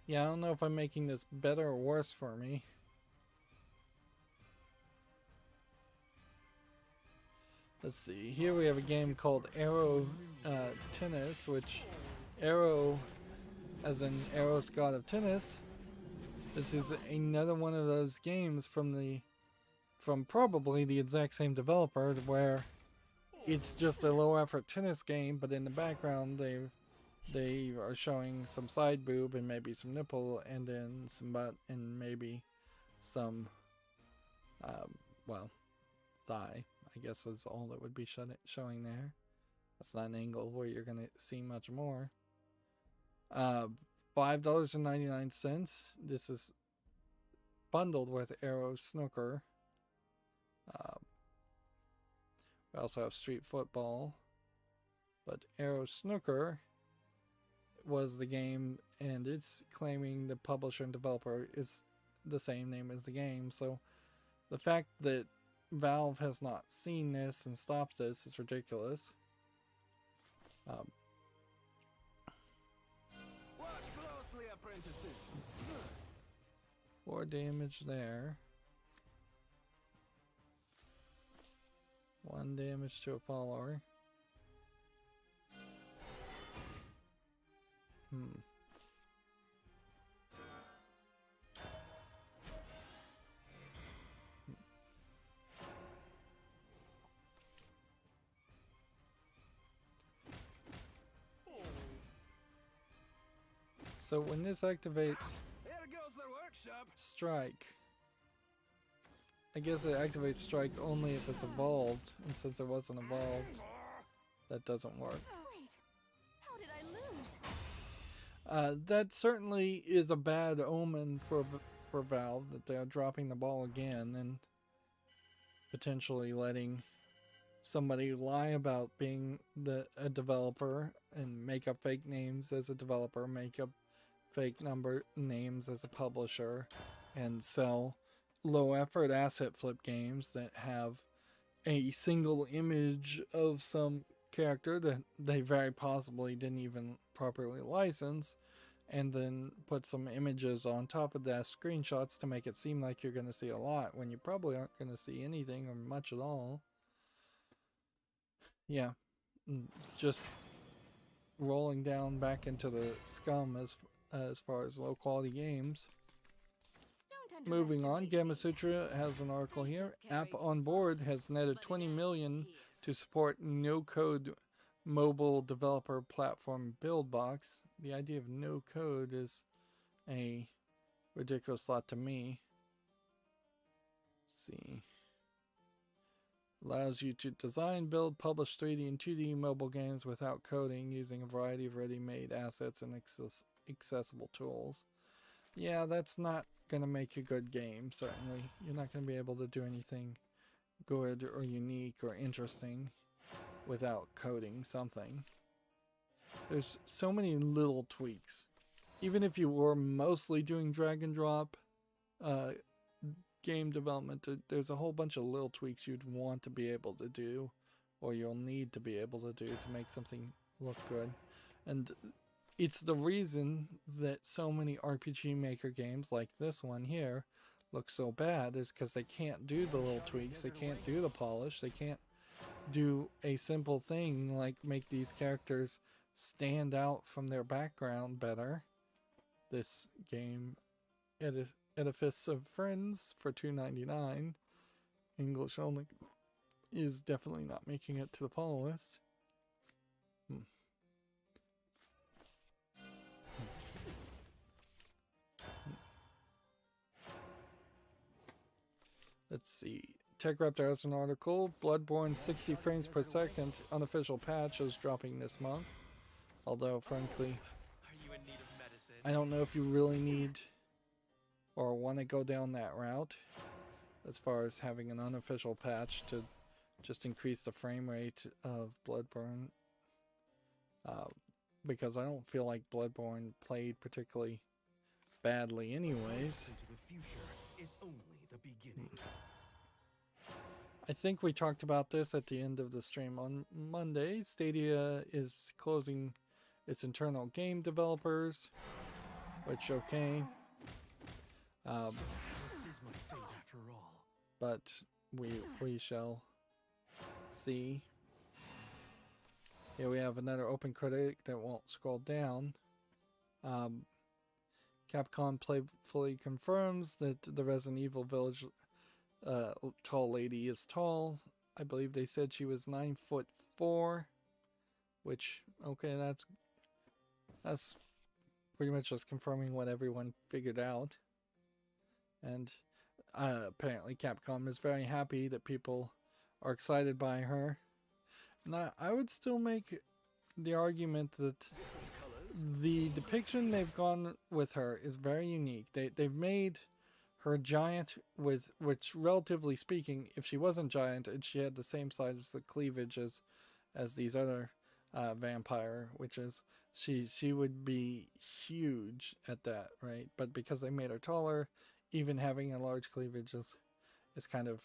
Speaker 1: Yeah, I don't know if I'm making this better or worse for me. Let's see. Here we have a game called Arrow Tennis, which Arrow, as in Arrow's God of Tennis. This is another one of those games from probably the exact same developer, where it's just a low effort tennis game, but in the background they are showing some side boob and maybe some nipple and then some butt and maybe some well, thigh, I guess is all that would be showing there. That's not an angle where you're gonna see much more. $5.99. This is bundled with Arrow Snooker. We also have Street Football, but Arrow Snooker was the game, and it's claiming the publisher and developer is the same name as the game. So the fact that Valve has not seen this and stopped this is ridiculous.
Speaker 5: Watch closely, apprentices.
Speaker 1: 4 damage there. 1 damage to a follower. So when this activates
Speaker 5: There goes the workshop.
Speaker 1: Strike, I guess it activates Strike only if it's evolved, and since it wasn't evolved, that doesn't work.
Speaker 2: Wait, how did I lose?
Speaker 1: That certainly is a bad omen for Valve, that they're dropping the ball again and potentially letting somebody lie about being a developer and make up fake names as a developer, make up fake names as a publisher, and sell low effort asset flip games that have a single image of some character that they very possibly didn't even properly license, and then put some images on top of that, screenshots, to make it seem like you're going to see a lot when you probably aren't going to see anything or much at all. Yeah, it's just rolling down back into the scum as far as low quality games.
Speaker 2: Don't
Speaker 1: moving on, Gamma Sutra has an article here. App on board has netted 20 million to support no-code mobile developer platform build box. The idea of no code is a ridiculous thought to me. Let's see. Allows you to design, build, publish 3D and 2D mobile games without coding using a variety of ready-made assets and accessible tools. Yeah, that's not going to make a good game, certainly. You're not going to be able to do anything good or unique or interesting without coding something. There's so many little tweaks. Even if you were mostly doing drag and drop game development, there's a whole bunch of little tweaks you'd want to be able to do, or you'll need to be able to do to make something look good. And it's the reason that so many RPG Maker games like this one here look so bad, is because they can't do the little tweaks, they can't do the polish, they can't do a simple thing like make these characters stand out from their background better. This game, Edifice of Friends for $2.99, English only, is definitely not making it to the follow list. Let's see. Tech Raptor has an article. Bloodborne 60 frames per second unofficial patch is dropping this month. Although, frankly, I don't know if you really need or want to go down that route as far as having an unofficial patch to just increase the frame rate of Bloodborne. Because I don't feel like Bloodborne played particularly badly anyways.
Speaker 3: The future is only the beginning.
Speaker 1: I think we talked about this at the end of the stream on Monday. Stadia is closing its internal game developers, which okay.
Speaker 3: This is my fate after all.
Speaker 1: But we shall see. Here we have another open critic that won't scroll down. Capcom playfully confirms that the Resident Evil Village tall lady is tall. I believe they said she was 9'4", which okay, that's pretty much just confirming what everyone figured out. And apparently Capcom is very happy that people are excited by her. And I would still make the argument that the depiction they've gone with her is very unique. They've made her giant, with which, relatively speaking, if she wasn't giant and she had the same size as the cleavage as these other vampire witches, she would be huge at that, right? But because they made her taller, even having a large cleavage is kind of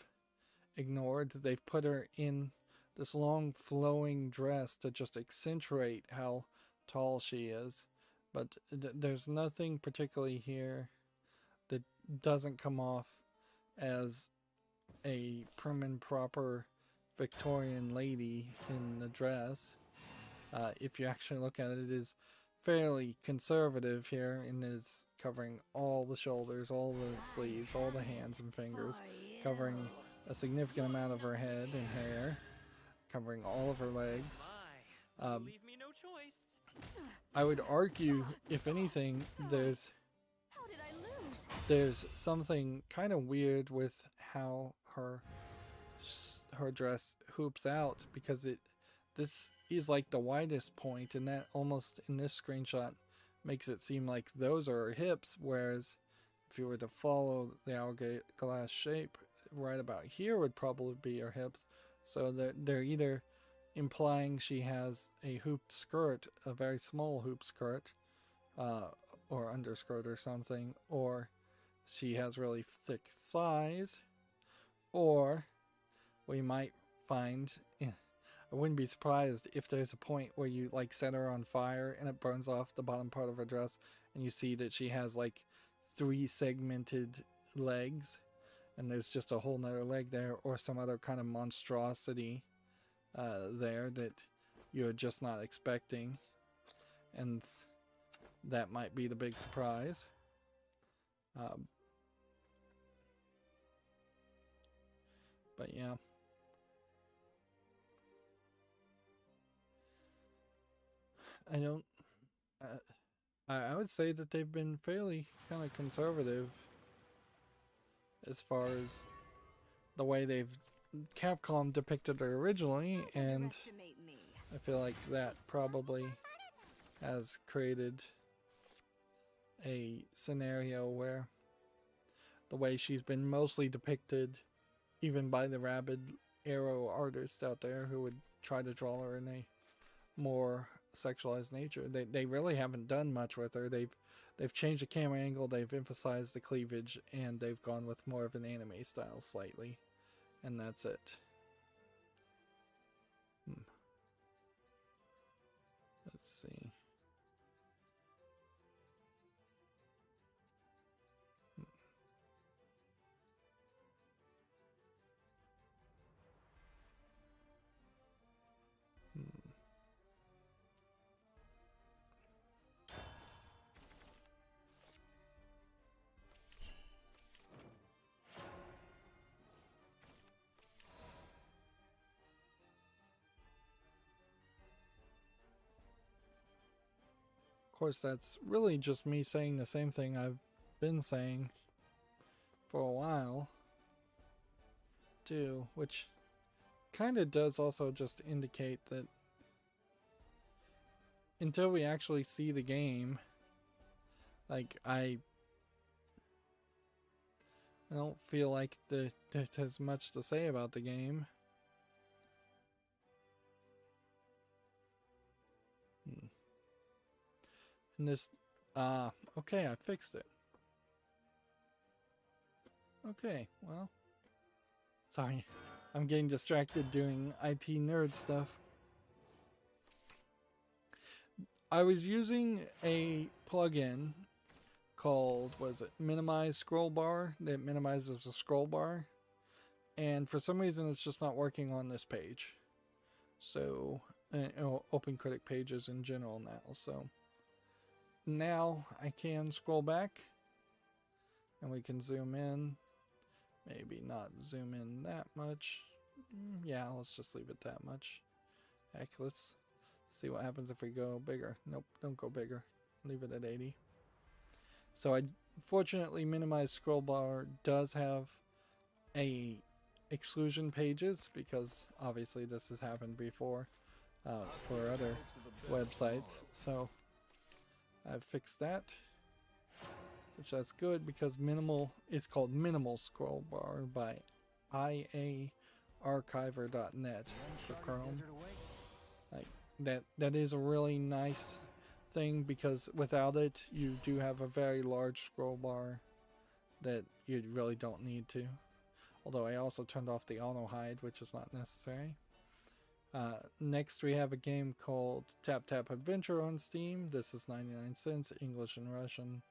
Speaker 1: ignored. They've put her in this long flowing dress to just accentuate how tall she is, but there's nothing particularly here that doesn't come off as a prim and proper Victorian lady in the dress. If you actually look at it, it is fairly conservative here, and is covering all the shoulders, all the sleeves, all the hands and fingers, covering a significant amount of her head and hair, covering all of her legs.
Speaker 6: Leave me no choice.
Speaker 1: I would argue, if anything, there's something kind of weird with how her dress hoops out, because this is like the widest point, and that almost in this screenshot makes it seem like those are her hips, whereas if you were to follow the hourglass shape, right about here would probably be her hips. So they're either implying she has a hooped skirt, a very small hoop skirt, or underskirt or something, or she has really thick thighs, or we might find, I wouldn't be surprised if there's a point where you like set her on fire and it burns off the bottom part of her dress and you see that she has like 3 segmented legs and there's just a whole nother leg there, or some other kind of monstrosity there that you're just not expecting, and that might be the big surprise. But yeah. I don't. I would say that they've been fairly kind of conservative as far as the way they've Capcom depicted it originally, and
Speaker 2: Underestimate me.
Speaker 1: I feel like that probably has created a scenario where the way she's been mostly depicted, even by the rabid arrow artists out there who would try to draw her in a more sexualized nature, they really haven't done much with her. They've changed the camera angle, they've emphasized the cleavage, and they've gone with more of an anime style slightly, and that's it. Let's see. Of course, that's really just me saying the same thing I've been saying for a while, too, which kind of does also just indicate that until we actually see the game, like, I don't feel like there's much to say about the game. And this, okay, I fixed it. Okay, well, sorry, I'm getting distracted doing IT nerd stuff. I was using a plugin called, was it Minimize Scroll Bar, that minimizes the scroll bar, and for some reason it's just not working on this page. So, Open Critic pages in general now, so now I can scroll back and we can zoom in. Maybe not zoom in that much. Yeah, let's just leave it that much. Heck, let's see what happens if we go bigger. Nope, don't go bigger. Leave it at 80. So fortunately, Minimize Scroll Bar does have a exclusion pages, because obviously this has happened before for other websites. So I've fixed that, which that's good, because it's called Minimal Scroll Bar by iaarchiver.net for Chrome. Like that is a really nice thing, because without it you do have a very large scroll bar that you really don't need to. Although I also turned off the auto hide, which is not necessary. Next we have a game called Tap Tap Adventure on Steam. This is 99 cents, English and Russian.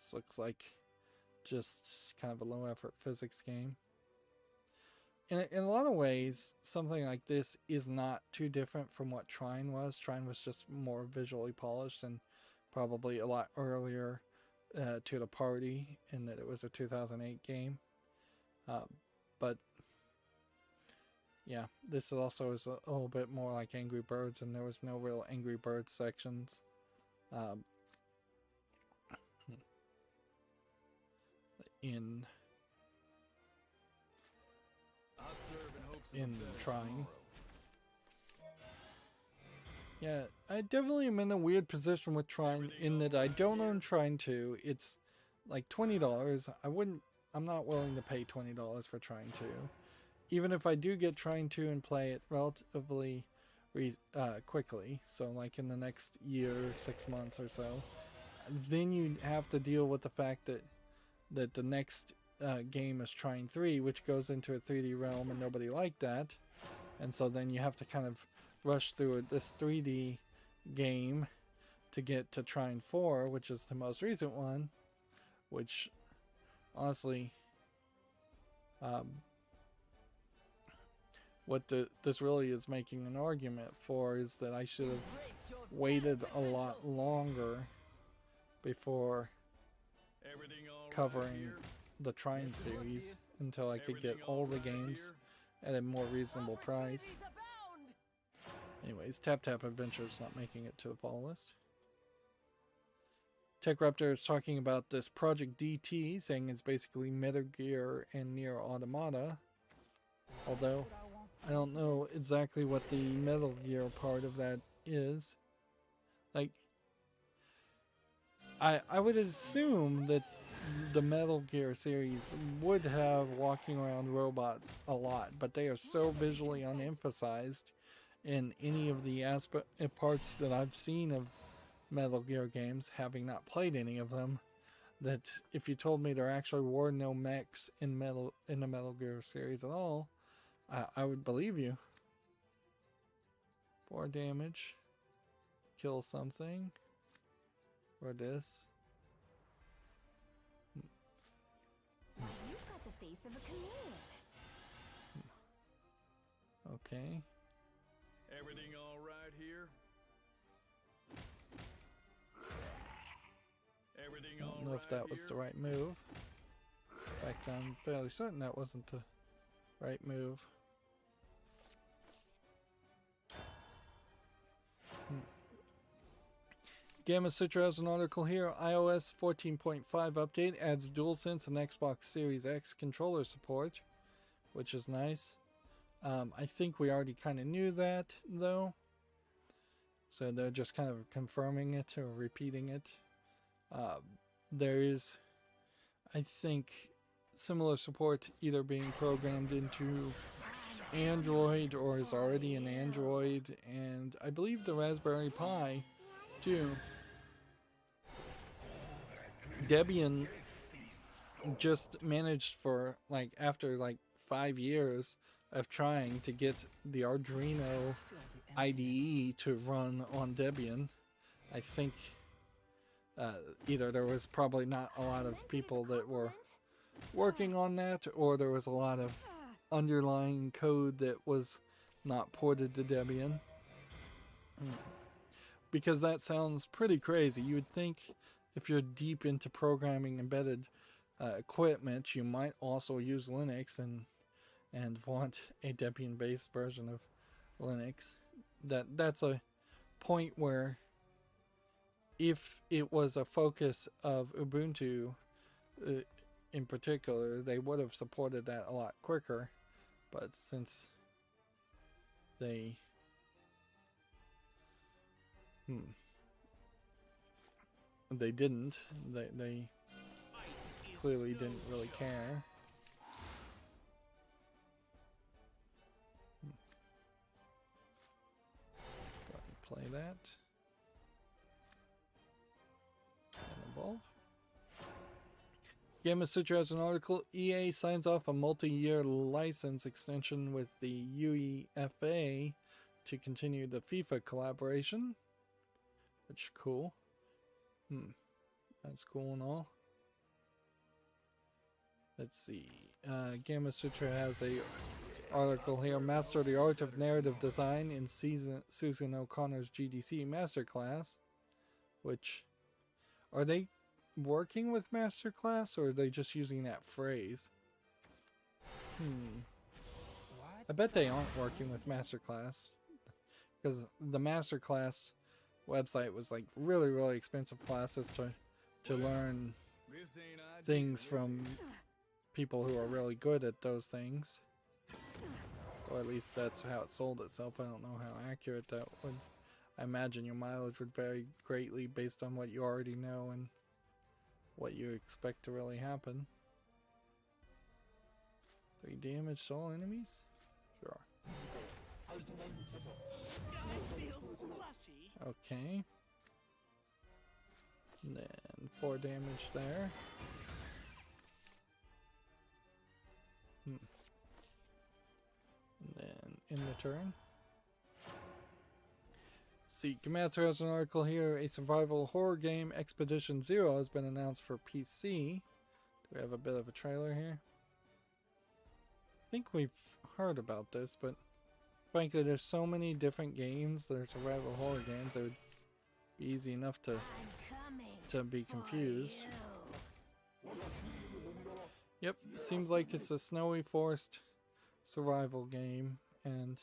Speaker 1: This looks like just kind of a low effort physics game. In a lot of ways, something like this is not too different from what Trine was. Trine was just more visually polished and probably a lot earlier to the party, in that it was a 2008 game. But yeah, this also is a little bit more like Angry Birds, and there was no real Angry Birds sections. In Trine. Yeah, I definitely am in a weird position with Trine, in that I don't own Trine 2. It's like $20. I'm not willing to pay $20 for Trine 2. Even if I do get Trine 2 and play it relatively quickly, so like in the next year, 6 months or so, then you have to deal with the fact that the next game is Trine 3, which goes into a 3D realm, and nobody liked that. And so then you have to kind of rush through this 3D game to get to Trine 4, which is the most recent one, which honestly, what this really is making an argument for is that I should have waited a lot longer before covering the Trine series until I could get all the games at a more reasonable price. Anyways, Tap Tap Adventure's not making it to the fall list. Tech Raptor is talking about this Project DT, saying it's basically Metal Gear and Nier Automata. Although, I don't know exactly what the Metal Gear part of that is. Like, I would assume that the Metal Gear series would have walking around robots a lot, but they are so visually unemphasized in any of the parts that I've seen of Metal Gear games, having not played any of them, that if you told me there actually were no mechs in the Metal Gear series at all, I would believe you. 4 damage. Kill something. Or this.
Speaker 2: You've got the face of a chameleon.
Speaker 1: Okay.
Speaker 5: Everything all right here? Everything
Speaker 1: I
Speaker 5: all
Speaker 1: don't know
Speaker 5: right
Speaker 1: if that was the right move. In fact, I'm fairly certain that wasn't the right move. Gamma Sutra has an article here. iOS 14.5 update adds DualSense and Xbox Series X controller support, which is nice. I think we already kind of knew that, though. So they're just kind of confirming it or repeating it. There is, I think, similar support either being programmed into Android or is already in Android, and I believe the Raspberry Pi, too. Debian just managed for, after 5 years of trying to get the Arduino IDE to run on Debian. I think either there was probably not a lot of people that were working on that, or there was a lot of underlying code that was not ported to Debian. Because that sounds pretty crazy. You would think if you're deep into programming embedded equipment, you might also use Linux and want a Debian-based version of Linux. That's a point where, if it was a focus of Ubuntu in particular, they would have supported that a lot quicker. But since they didn't, they clearly didn't really care. Go ahead and play that. Evolve. Gamma Sutra has an article. EA signs off a multi-year license extension with the UEFA to continue the FIFA collaboration. Which is cool. That's cool and all. Let's see. Gamma Sutra has a article here. Master the art of narrative design in Susan O'Connor's GDC Masterclass. Which, are they working with Masterclass, or are they just using that phrase? I bet they aren't working with Masterclass, because the Masterclass website was really, really expensive classes to learn things from people who are really good at those things. Or at least that's how it sold itself. I don't know how accurate that would. I imagine your mileage would vary greatly based on what you already know and what you expect to really happen. 3 damage to all enemies? Sure. Okay. And then 4 damage there. And then in the turn. See, Komatsu has an article here. A survival horror game, Expedition Zero, has been announced for PC. Do we have a bit of a trailer here? I think we've heard about this, but frankly, there's so many different games that are survival horror games, it would be easy enough to be confused. Yep, seems like it's a snowy forest survival game, and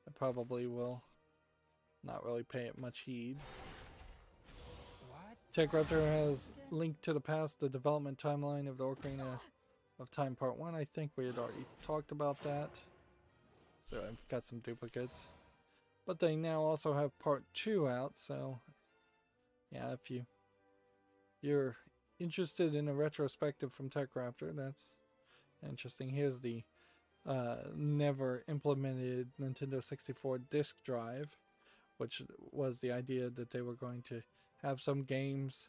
Speaker 1: I probably will not really pay it much heed. Tech Raptor has linked to the past the development timeline of the Ocarina of Time Part 1. I think we had already talked about that. So I've got some duplicates. But they now also have Part 2 out, so yeah, if you're interested in a retrospective from Tech Raptor, that's interesting. Here's the never implemented Nintendo 64 disk drive, which was the idea that they were going to have some games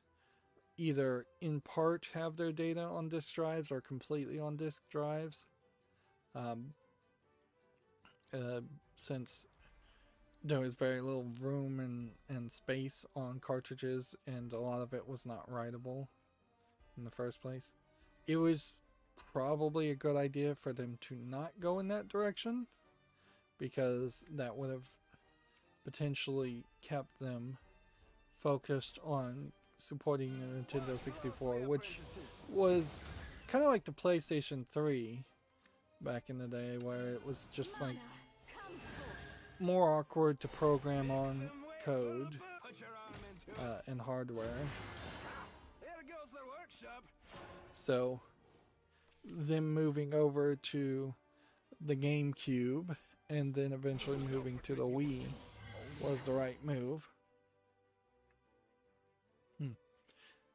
Speaker 1: either in part have their data on disk drives or completely on disk drives. Since there was very little room and space on cartridges, and a lot of it was not writable in the first place, it was probably a good idea for them to not go in that direction, because that would have potentially kept them focused on supporting the Nintendo 64, which was kind of like the PlayStation 3 back in the day, where it was just like more awkward to program on code and hardware. So them moving over to the GameCube and then eventually moving to the Wii was the right move.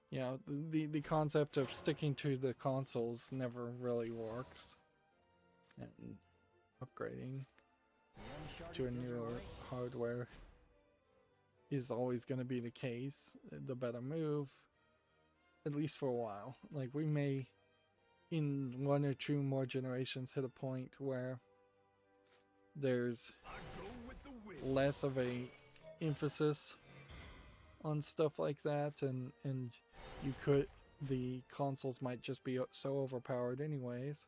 Speaker 1: You know, the concept of sticking to the consoles never really works, and upgrading to a newer hardware is always going to be the case, the better move, at least for a while. Like, we may in 1 or 2 more generations hit a point where there's less of a emphasis on stuff like that, and the consoles might just be so overpowered anyways.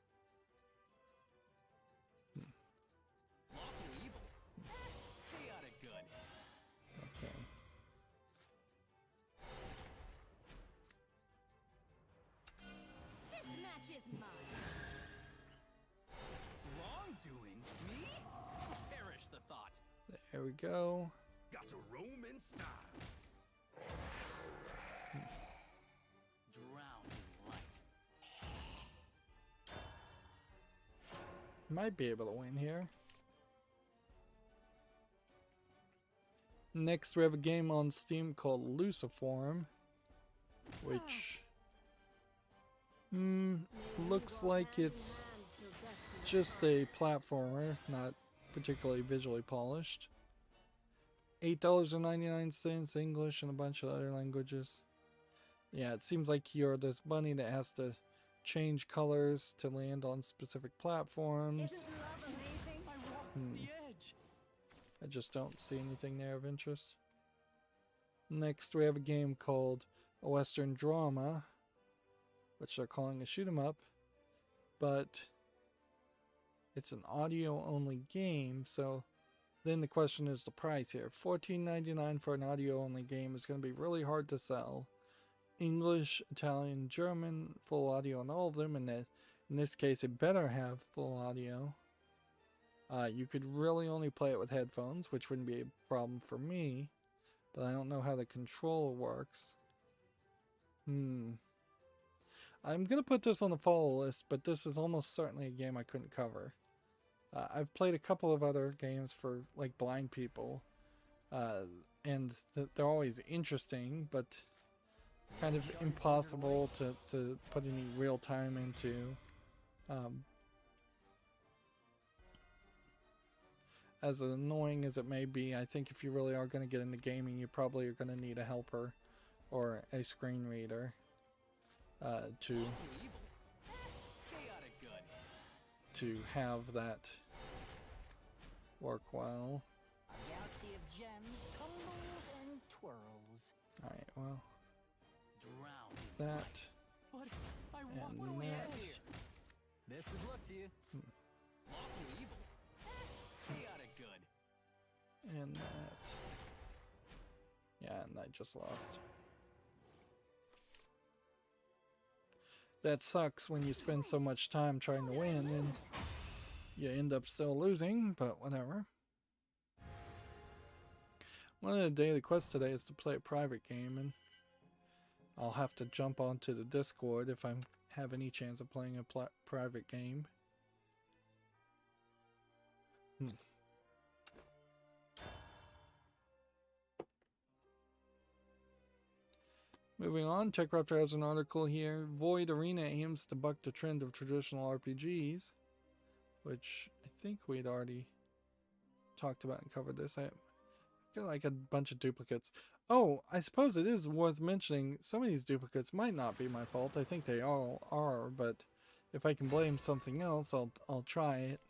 Speaker 1: Okay.
Speaker 4: This match is mine.
Speaker 6: Wrongdoing? Me? Perish the thought.
Speaker 1: There we go.
Speaker 3: Got to roam in style.
Speaker 6: Drown in light.
Speaker 1: Might be able to win here. Next, we have a game on Steam called Luciform, which looks like it's just a platformer, not particularly visually polished. $8.99, English and a bunch of other languages. Yeah, it seems like you're this bunny that has to change colors to land on specific platforms.
Speaker 4: Isn't love amazing?
Speaker 6: I walked the edge.
Speaker 1: I just don't see anything there of interest. Next, we have a game called A Western Drama, which they're calling a shoot 'em up, but it's an audio-only game, so then the question is the price here. $14.99 for an audio-only game is going to be really hard to sell. English, Italian, German, full audio on all of them, and in this case it better have full audio. You could really only play it with headphones, which wouldn't be a problem for me, but I don't know how the controller works. I'm gonna put this on the follow list, but this is almost certainly a game I couldn't cover. I've played a couple of other games for like blind people, and they're always interesting, but kind of impossible to put any real time into. As annoying as it may be, I think if you really are going to get into gaming, you probably are going to need a helper or a screen reader to have that work well.
Speaker 7: A galaxy of gems tumbles and twirls.
Speaker 1: Alright, well,
Speaker 6: Drown.
Speaker 1: that
Speaker 6: But I
Speaker 1: and
Speaker 6: what are we at
Speaker 1: that.
Speaker 6: here?
Speaker 7: Best of luck to you.
Speaker 6: Lawful evil. Chaotic good.
Speaker 1: And that. Yeah, and I just lost. That sucks when you spend so much time trying to win and you end up still losing, but whatever. One of the daily quests today is to play a private game, and I'll have to jump onto the Discord if I have any chance of playing a private game. Moving on, Raptor has an article here. Void Arena aims to buck the trend of traditional RPGs, which I think we'd already talked about and covered this. I got like a bunch of duplicates. Oh, I suppose it is worth mentioning some of these duplicates might not be my fault. I think they all are, but if I can blame something else, I'll try it.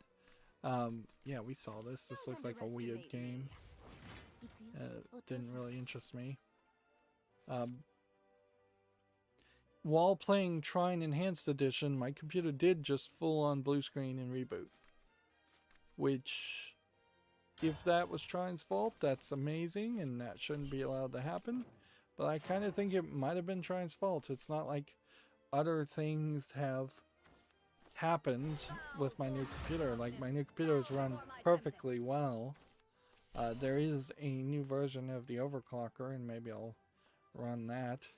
Speaker 1: Yeah, we saw this. This looks like a weird game. Didn't really interest me. While playing Trine Enhanced Edition, my computer did just full-on blue screen and reboot. Which, if that was Trine's fault, that's amazing, and that shouldn't be allowed to happen. But I kind of think it might have been Trine's fault. It's not like other things have happened with my new computer. Like, my new computer is run perfectly well. There is a new version of the overclocker, and maybe I'll run that.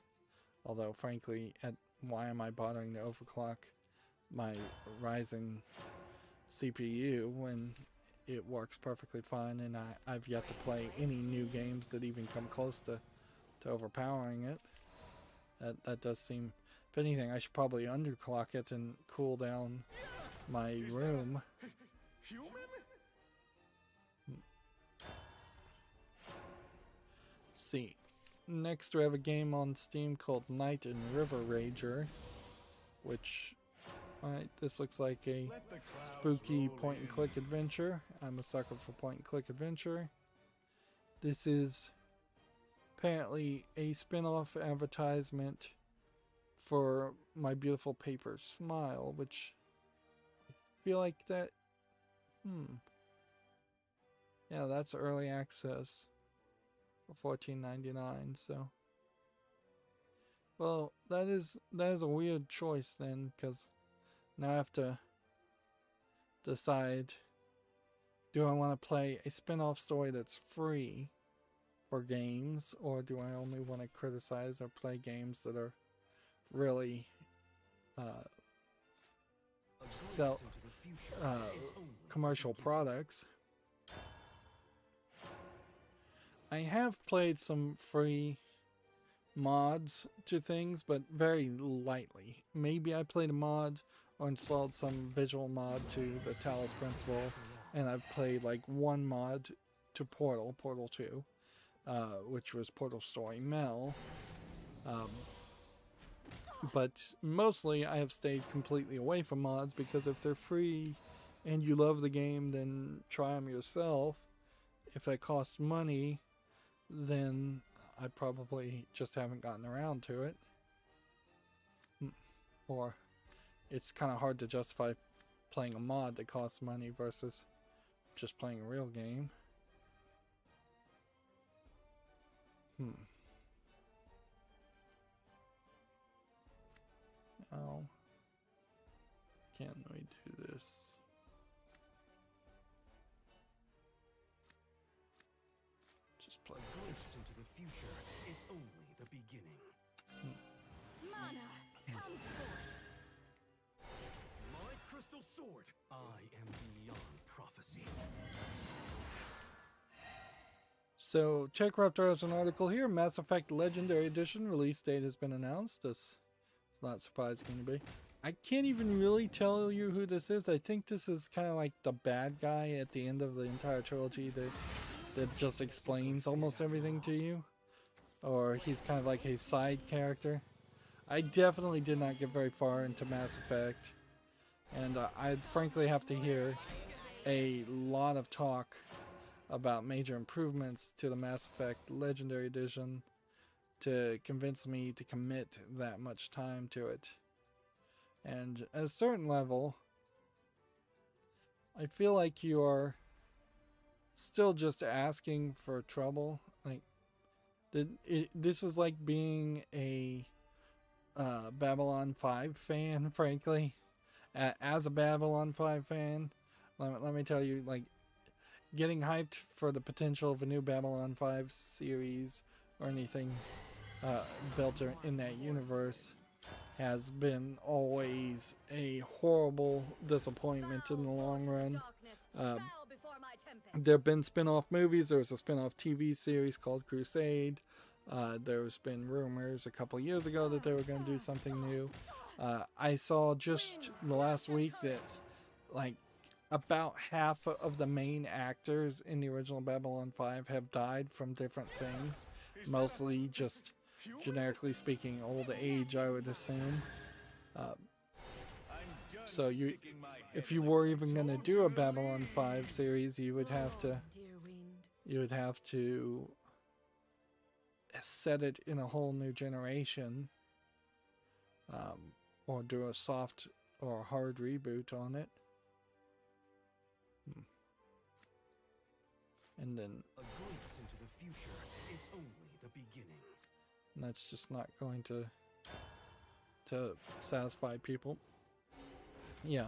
Speaker 1: Although, frankly, why am I bothering to overclock my Ryzen CPU when it works perfectly fine, and I've yet to play any new games that even come close to overpowering it. That does seem... If anything, I should probably underclock it and cool down my room.
Speaker 3: Human?
Speaker 1: See. Next we have a game on Steam called Night and River Rager, which, alright, this looks like a spooky point-and-click adventure. I'm a sucker for point-and-click adventure. This is apparently a spin-off advertisement for My Beautiful Paper Smile, which I feel like that, yeah, that's early access. $14.99, so well, that is a weird choice then, because now I have to decide, do I want to play a spin-off story that's free for games, or do I only want to criticize or play games that are really commercial products? I have played some free mods to things, but very lightly. Maybe I played a mod or installed some visual mod to the Talos Principle, and I've played like one mod to Portal 2, which was Portal Story Mel. But mostly I have stayed completely away from mods, because if they're free and you love the game, then try them yourself. If they cost money, then I probably just haven't gotten around to it. Or it's kind of hard to justify playing a mod that costs money versus just playing a real game. Oh. Can we do this? Just play.
Speaker 3: A glimpse into the future is only the beginning.
Speaker 2: Mana, come forth.
Speaker 3: My crystal sword. I am beyond prophecy.
Speaker 1: So, Raptor has an article here. Mass Effect Legendary Edition release date has been announced. This is not surprising to be. I can't even really tell you who this is. I think this is kind of like the bad guy at the end of the entire trilogy that just explains almost everything to you. Or he's kind of like a side character. I definitely did not get very far into Mass Effect. And I frankly have to hear a lot of talk about major improvements to the Mass Effect Legendary Edition to convince me to commit that much time to it. And at a certain level, I feel like you are still just asking for trouble. Like, this is like being a Babylon 5 fan, frankly. As a Babylon 5 fan, let me tell you, like, getting hyped for the potential of a new Babylon 5 series or anything built in that universe has been always a horrible disappointment in the long run. There have been spin-off movies. There was a spin-off TV series called Crusade. There's been rumors a couple years ago that they were going to do something new. I saw just the last week that, like, about half of the main actors in the original Babylon 5 have died from different things. Mostly just, generically speaking, old age, I would assume. So if you were even going to do a Babylon 5 series, you would have to set it in a whole new generation, or do a soft or hard reboot on it. And then
Speaker 3: A glimpse into the future is only the beginning.
Speaker 1: and that's just not going to satisfy people. Yeah.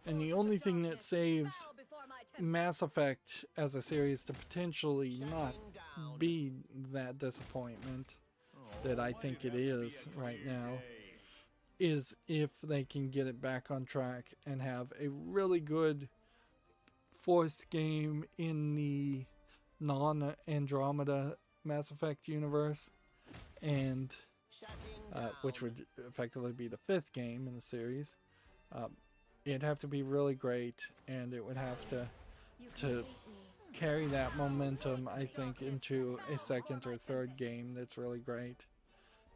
Speaker 1: And the only thing that saves Mass Effect as a series to potentially not be that disappointment that I think it is right now is if they can get it back on track and have a really good fourth game in the non-Andromeda Mass Effect universe, and which would effectively be the fifth game in the series. It'd have to be really great, and it would have to carry that momentum, I think, into a second or third game that's really great.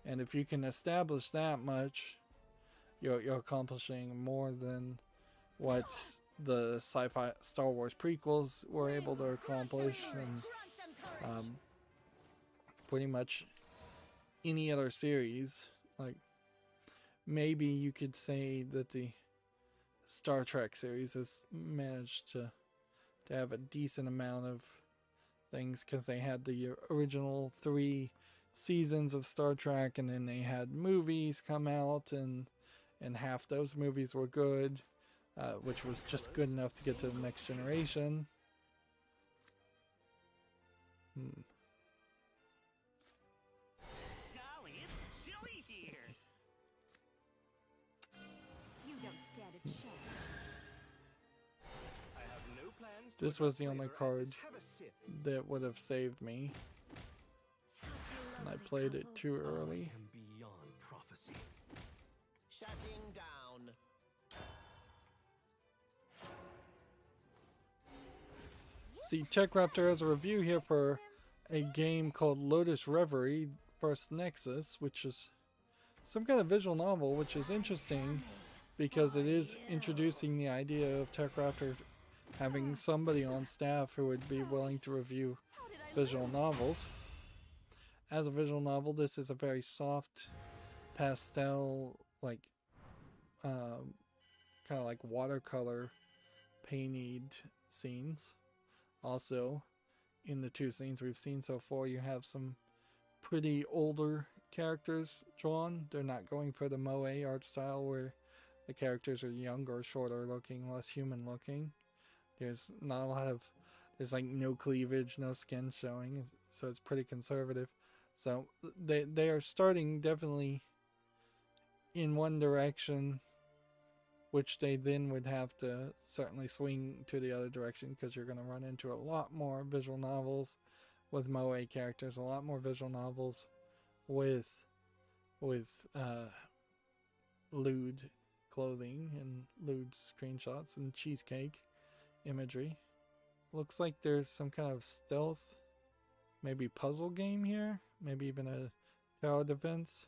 Speaker 1: And if you can establish that much, you're accomplishing more than what the sci-fi Star Wars prequels were able to accomplish, and pretty much any other series. Like, maybe you could say that the Star Trek series has managed to have a decent amount of things, because they had the original 3 seasons of Star Trek, and then they had movies come out, and half those movies were good, which was just good enough to get to the next generation.
Speaker 3: Golly, it's chilly here.
Speaker 2: You don't stand a chance.
Speaker 3: I have no plans to
Speaker 1: This was the
Speaker 3: become
Speaker 1: only
Speaker 3: flavor,
Speaker 1: card
Speaker 3: just have a sip.
Speaker 1: that would have saved me,
Speaker 2: Such a
Speaker 1: and I
Speaker 2: lovely
Speaker 1: played it
Speaker 2: couple.
Speaker 1: too early.
Speaker 3: I am beyond prophecy.
Speaker 6: Shutting down.
Speaker 1: See, Tech Raptor has a review here for a game called Lotus Reverie First Nexus, which is some kind of visual novel, which is interesting because it is introducing the idea of Tech Raptor having somebody on staff who would be willing to review visual novels. As a visual novel, this is a very soft pastel, like kind of like watercolor painted scenes. Also, in the 2 scenes we've seen so far, you have some pretty older characters drawn. They're not going for the Moe art style where the characters are younger, shorter looking, less human looking. There's not a lot of, there's like no cleavage, no skin showing, so it's pretty conservative. So they are starting definitely in one direction, which they then would have to certainly swing to the other direction, because you're going to run into a lot more visual novels with Moe characters, a lot more visual novels with lewd clothing and lewd screenshots and cheesecake imagery. Looks like there's some kind of stealth, maybe puzzle game here, maybe even a tower defense.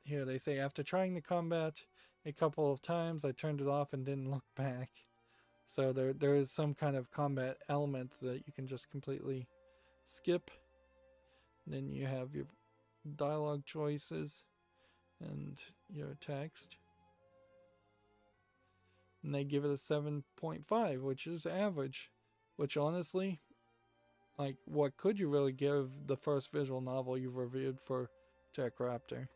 Speaker 1: Here they say, after trying the combat a couple of times, I turned it off and didn't look back. So there is some kind of combat element that you can just completely skip. And then you have your dialogue choices and your text. And they give it a 7.5, which is average. Which honestly, like, what could you really give the first visual novel you've reviewed for Tech Raptor?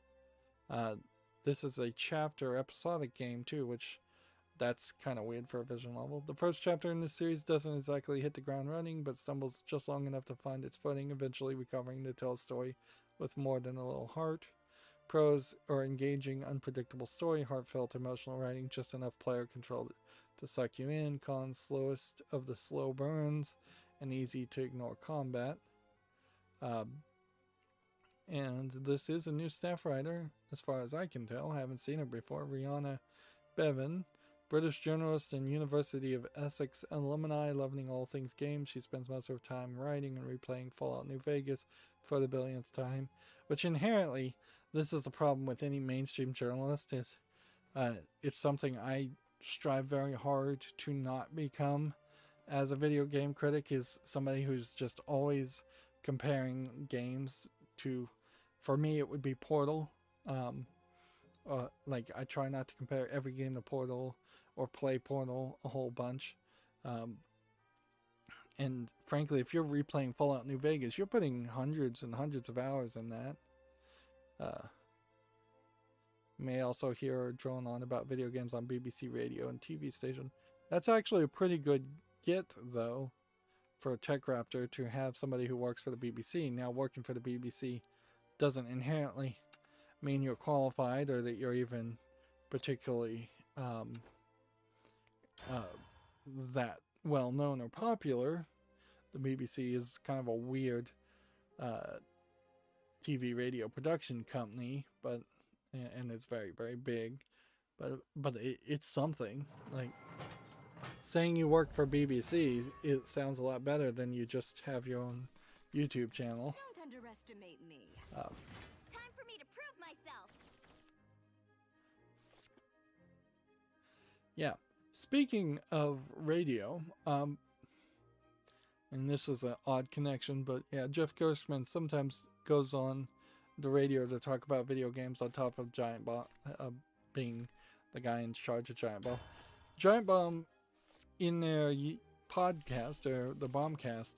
Speaker 1: This is a chapter episodic game too, which that's kind of weird for a vision novel. The first chapter in this series doesn't exactly hit the ground running, but stumbles just long enough to find its footing, eventually recovering to tell a story with more than a little heart. Prose or engaging, unpredictable story, heartfelt, emotional writing, just enough player control to suck you in. Cons, slowest of the slow burns, and easy to ignore combat. And this is a new staff writer, as far as I can tell. I haven't seen her before. Rihanna Bevan, British journalist and University of Essex alumni, loving all things games. She spends most of her time writing and replaying Fallout New Vegas for the billionth time, which inherently, this is the problem with any mainstream journalist, is it's something I strive very hard to not become as a video game critic, is somebody who's just always comparing games to, for me it would be Portal. Like, I try not to compare every game to Portal or play Portal a whole bunch. And frankly, if you're replaying Fallout New Vegas, you're putting hundreds and hundreds of hours in that. May also hear drone on about video games on BBC radio and TV station. That's actually a pretty good get, though, for a tech Raptor to have somebody who works for the BBC. Now, working for the BBC doesn't inherently mean you're qualified or that you're even particularly that well known or popular. The BBC is kind of a weird TV radio production company, but and it's very, very big, but it's something. Like, saying you work for BBC, it sounds a lot better than you just have your own YouTube channel.
Speaker 2: Don't underestimate me.
Speaker 4: Time for me to prove myself.
Speaker 1: Yeah. Speaking of radio, and this is an odd connection, but yeah, Jeff Gerstmann sometimes goes on the radio to talk about video games on top of Giant Bomb, being the guy in charge of Giant Bomb. Giant Bomb, in their podcast, or the Bombcast,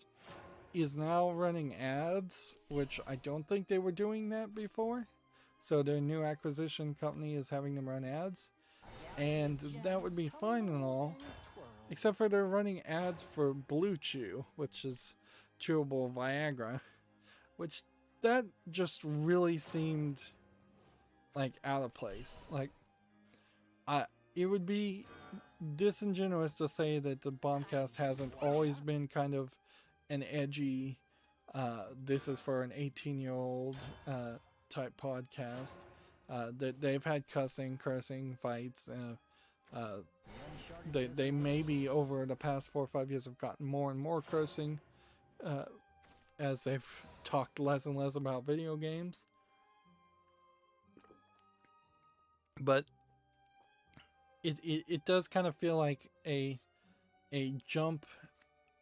Speaker 1: is now running ads, which I don't think they were doing that before. So their new acquisition company is having them run ads, and that would be fine and all, except for they're running ads for Blue Chew, which is chewable Viagra, which that just really seemed like out of place. Like, it would be disingenuous to say that the Bombcast hasn't always been kind of an edgy, this is for an 18-year-old type podcast. That they've had cursing, fights. They maybe over the past 4 or 5 years have gotten more and more cursing as they've talked less and less about video games. But it does kind of feel like a jump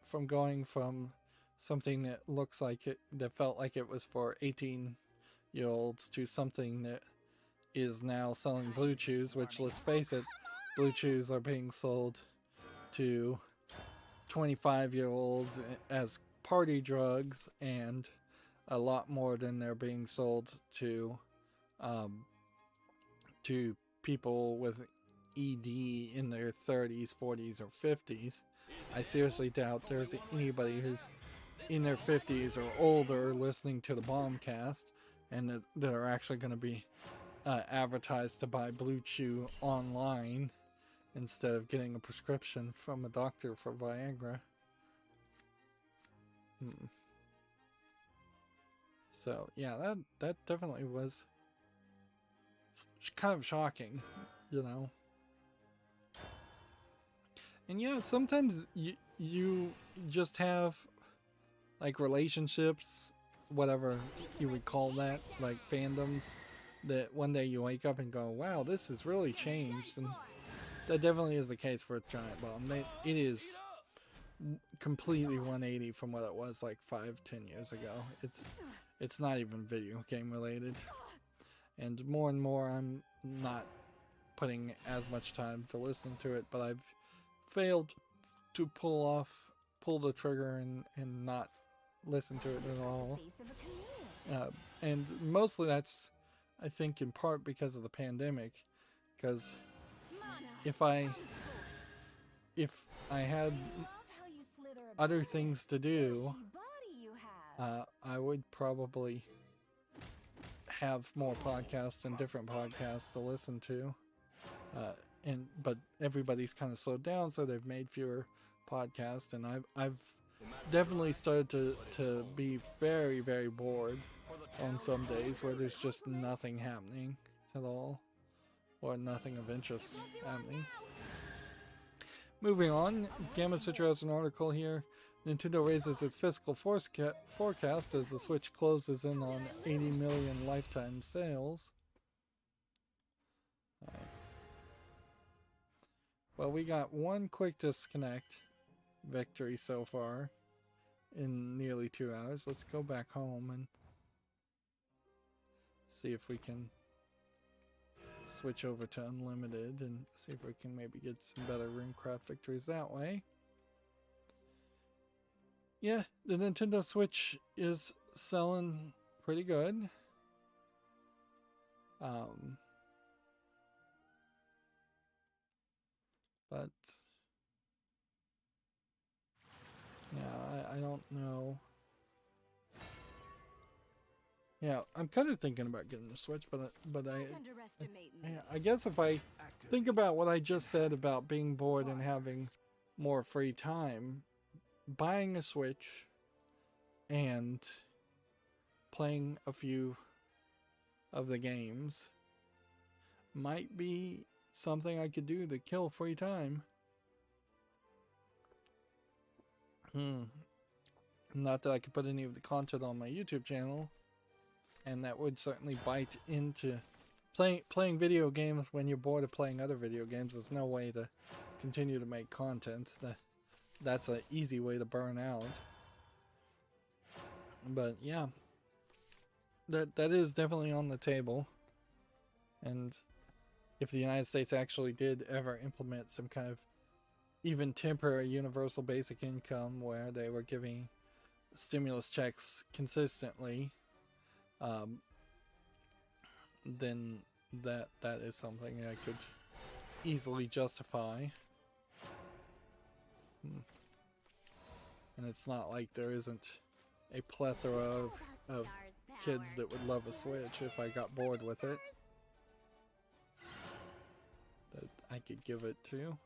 Speaker 1: from going from something that looks like it, that felt like it was for 18-year-olds, to something that is now selling Blue Chews, which, let's face it, Blue Chews are being sold to 25-year-olds as party drugs, and a lot more than they're being sold to people with ED in their 30s, 40s, or 50s. I seriously doubt there's anybody who's in their 50s or older listening to the Bombcast, and that are actually going to be advertised to buy Blue Chew online instead of getting a prescription from a doctor for Viagra. So yeah, that definitely was kind of shocking, you know. And yeah, sometimes you just have like relationships, whatever you would call that, like fandoms, that one day you wake up and go, wow, this has really changed. And that definitely is the case for Giant Bomb. It is completely 180 from what it was like 5-10 years ago. It's not even video game related, and more I'm not putting as much time to listen to it, but I've failed to pull the trigger and not listen to it at all. And mostly that's, I think, in part because of the pandemic, because if I if I had
Speaker 2: Love how you slither
Speaker 1: other
Speaker 2: about
Speaker 1: things
Speaker 2: that
Speaker 1: to do,
Speaker 2: squishy body you have.
Speaker 1: I would probably have more podcasts and different podcasts to listen to. But everybody's kind of slowed down, so they've made fewer podcasts, and I've definitely started to be very, very bored on some days where there's just nothing happening at all, or nothing of interest happening. Moving on, Gamma Sutra has an article here. Nintendo raises its fiscal forecast as the Switch closes in on 80 million lifetime sales. Well, we got one quick disconnect victory so far in nearly 2 hours. Let's go back home and see if we can switch over to unlimited and see if we can maybe get some better runecraft victories that way. Yeah, the Nintendo Switch is selling pretty good. But yeah, I don't know. Yeah, I'm kind of thinking about getting the Switch, but
Speaker 7: Don't underestimate me.
Speaker 1: I guess if I think about what I just said about being bored and having more free time, buying a Switch and playing a few of the games might be something I could do to kill free time. Not that I could put any of the content on my YouTube channel, and that would certainly bite into playing video games when you're bored of playing other video games. There's no way to continue to make content. That's an easy way to burn out. But yeah, that is definitely on the table. And if the United States actually did ever implement some kind of even temporary universal basic income where they were giving stimulus checks consistently, then that is something I could easily justify. And it's not like there isn't a plethora of kids that would love a Switch if I got bored with it, that I could give it to.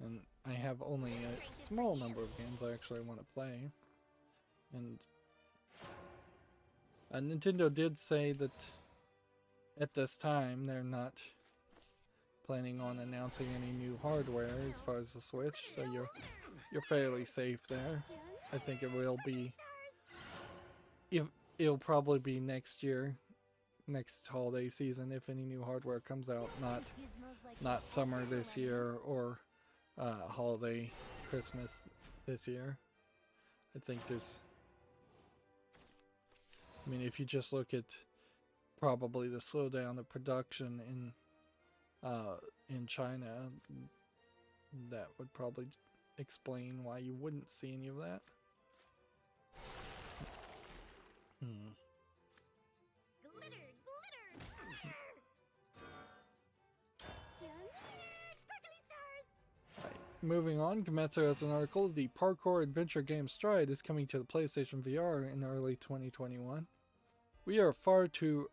Speaker 1: And I have only a small number of games I actually want to play. And Nintendo did say that at this time they're not planning on announcing any new hardware as far as the Switch, so you're fairly safe there. I think it will be. It'll probably be next year, next holiday season, if any new hardware comes out. Not summer this year or holiday Christmas this year. I think there's. I mean, if you just look at probably the slowdown of production in China, that would probably explain why you wouldn't see any of that.
Speaker 4: Glitter, glitter. Sparkly stars.
Speaker 1: Right. Moving on, Gemetsu has an article. The parkour adventure game Stride is coming to the PlayStation VR in early 2021. We are far too...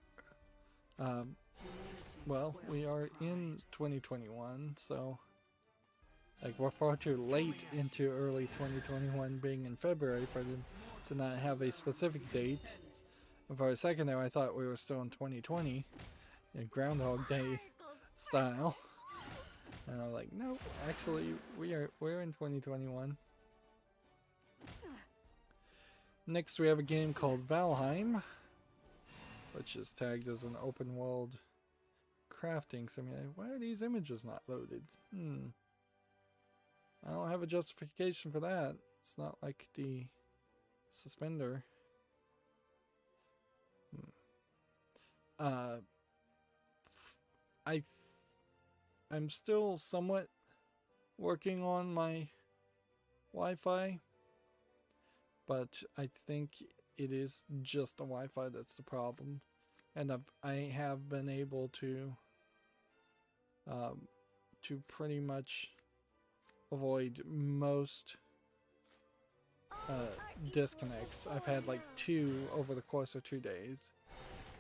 Speaker 1: well, we are in 2021, so... like, we're far too late into early 2021 being in February for them to not have a specific date. And for a second there, I thought we were still in 2020, in Groundhog Day style. And I'm like, no, actually, we're in 2021. Next, we have a game called Valheim, which is tagged as an open world crafting simulator. Why are these images not loaded? I don't have a justification for that. It's not like the suspender. I'm still somewhat working on my Wi-Fi, but I think it is just the Wi-Fi that's the problem, and I have been able to to pretty much avoid most disconnects. I've had like 2 over the course of 2 days,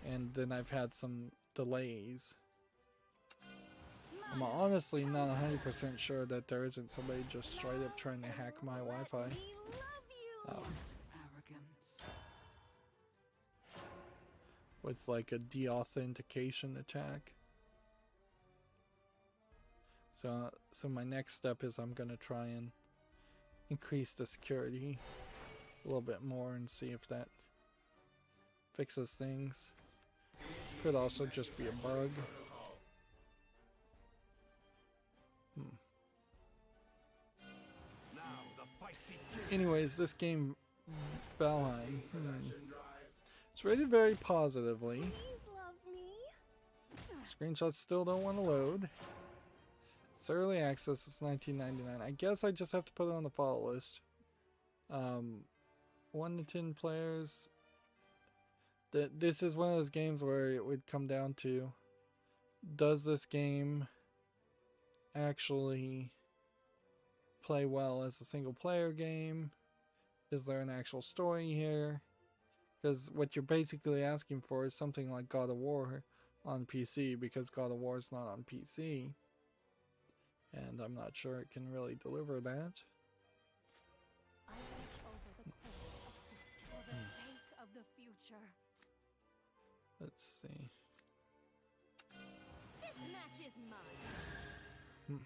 Speaker 1: and then I've had some delays. I'm honestly not 100% sure that there isn't somebody just straight up trying to hack my Wi-Fi. With like a deauthentication attack. So my next step is I'm gonna try and increase the security a little bit more and see if that fixes things. Could also just be a bug. Anyways, this game, Valheim, it's rated very positively.
Speaker 2: Please love me.
Speaker 1: Screenshots still don't want to load. It's early access, it's $19.99. I guess I just have to put it on the follow list. 1 to 10 players. This is one of those games where it would come down to, does this game actually play well as a single player game? Is there an actual story here? Because what you're basically asking for is something like God of War on PC, because God of War is not on PC. And I'm not sure it can really deliver that.
Speaker 7: I watch over the course of history for the sake of the future.
Speaker 1: Let's see.
Speaker 2: This match is mine.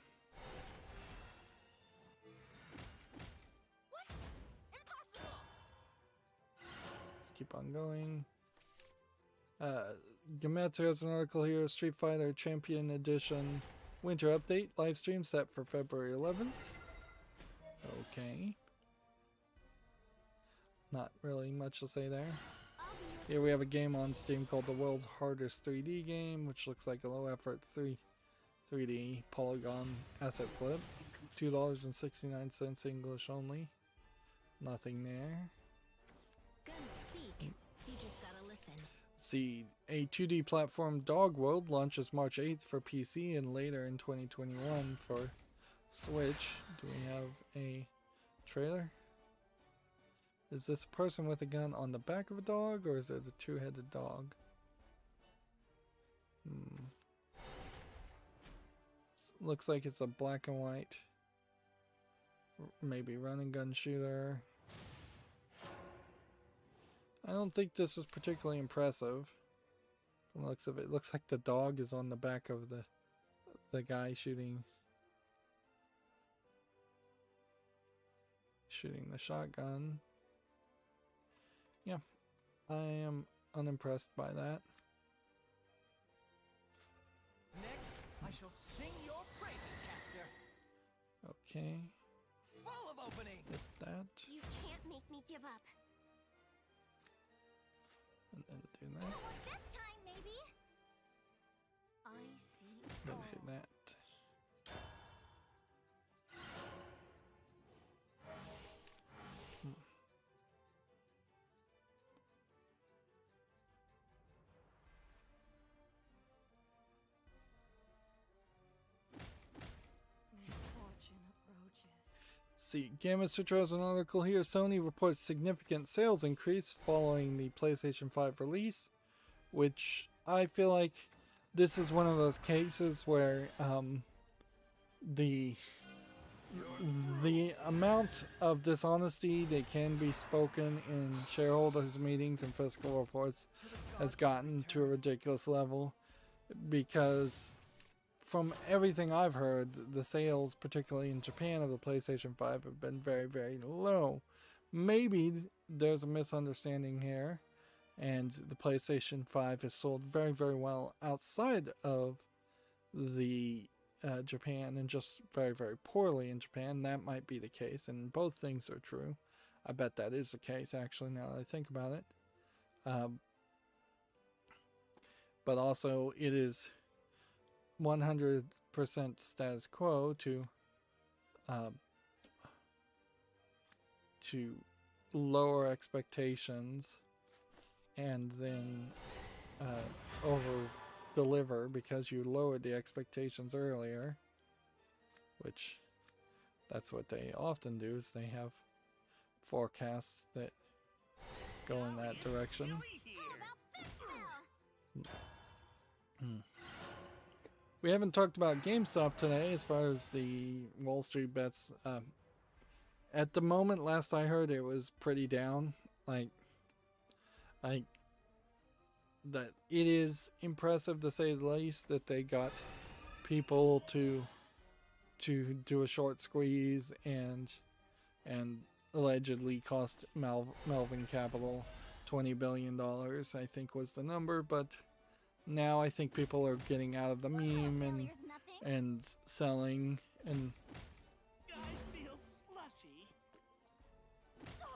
Speaker 4: What? Impossible!
Speaker 1: Let's keep on going. Gametsu has an article here. Street Fighter Champion Edition Winter Update livestream set for February 11th. Okay. Not really much to say there. Here we have a game on Steam called The World's Hardest 3D Game, which looks like a low effort 3D polygon asset flip. $2.69 English only. Nothing there.
Speaker 2: Gonna speak. You just gotta listen.
Speaker 1: See, a 2D platform Dog World launches March 8th for PC and later in 2021 for Switch. Do we have a trailer? Is this a person with a gun on the back of a dog, or is it a 2-headed dog? Looks like it's a black and white, maybe run and gun shooter. I don't think this is particularly impressive. From the looks of it, looks like the dog is on the back of the guy shooting the shotgun. Yeah, I am unimpressed by that.
Speaker 6: Next, I shall sing your praises, caster.
Speaker 1: Okay,
Speaker 6: Full of opening.
Speaker 1: is that,
Speaker 4: You can't make me give up.
Speaker 1: and then do
Speaker 4: It'll
Speaker 1: that,
Speaker 4: work this time, maybe.
Speaker 2: I see.
Speaker 1: then hit that.
Speaker 7: Misfortune approaches.
Speaker 1: See, Gamma Sutra has an article here. Sony reports significant sales increase following the PlayStation 5 release, which I feel like this is one of those cases where the amount of dishonesty that can be spoken in shareholders meetings and fiscal reports has gotten to a ridiculous level, because from everything I've heard, the sales, particularly in Japan, of the PlayStation 5 have been very, very low. Maybe there's a misunderstanding here, and the PlayStation 5 has sold very, very well outside of the Japan, and just very, very poorly in Japan. That might be the case, and both things are true. I bet that is the case, actually, now that I think about it. But also, it is 100% status quo to lower expectations and then over deliver because you lowered the expectations earlier. which that's what they often do, is they have forecasts that go in that direction. We haven't talked about GameStop today as far as the Wall Street bets. At the moment, last I heard, it was pretty down. Like that it is impressive to say the least that they got people to do a short squeeze and allegedly cost Melvin Capital $20 billion, I think was the number, but now I think people are getting out of the meme and selling and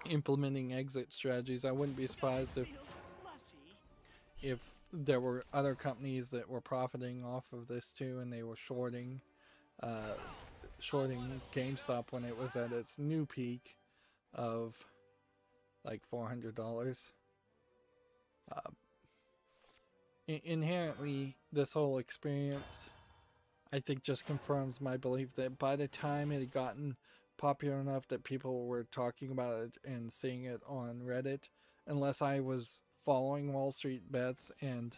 Speaker 1: implementing exit strategies. I wouldn't be surprised if there were other companies that were profiting off of this too, and they were shorting GameStop when it was at its new peak of like $400. Inherently, this whole experience, I think, just confirms my belief that by the time it had gotten popular enough that people were talking about it and seeing it on Reddit, unless I was following Wall Street Bets and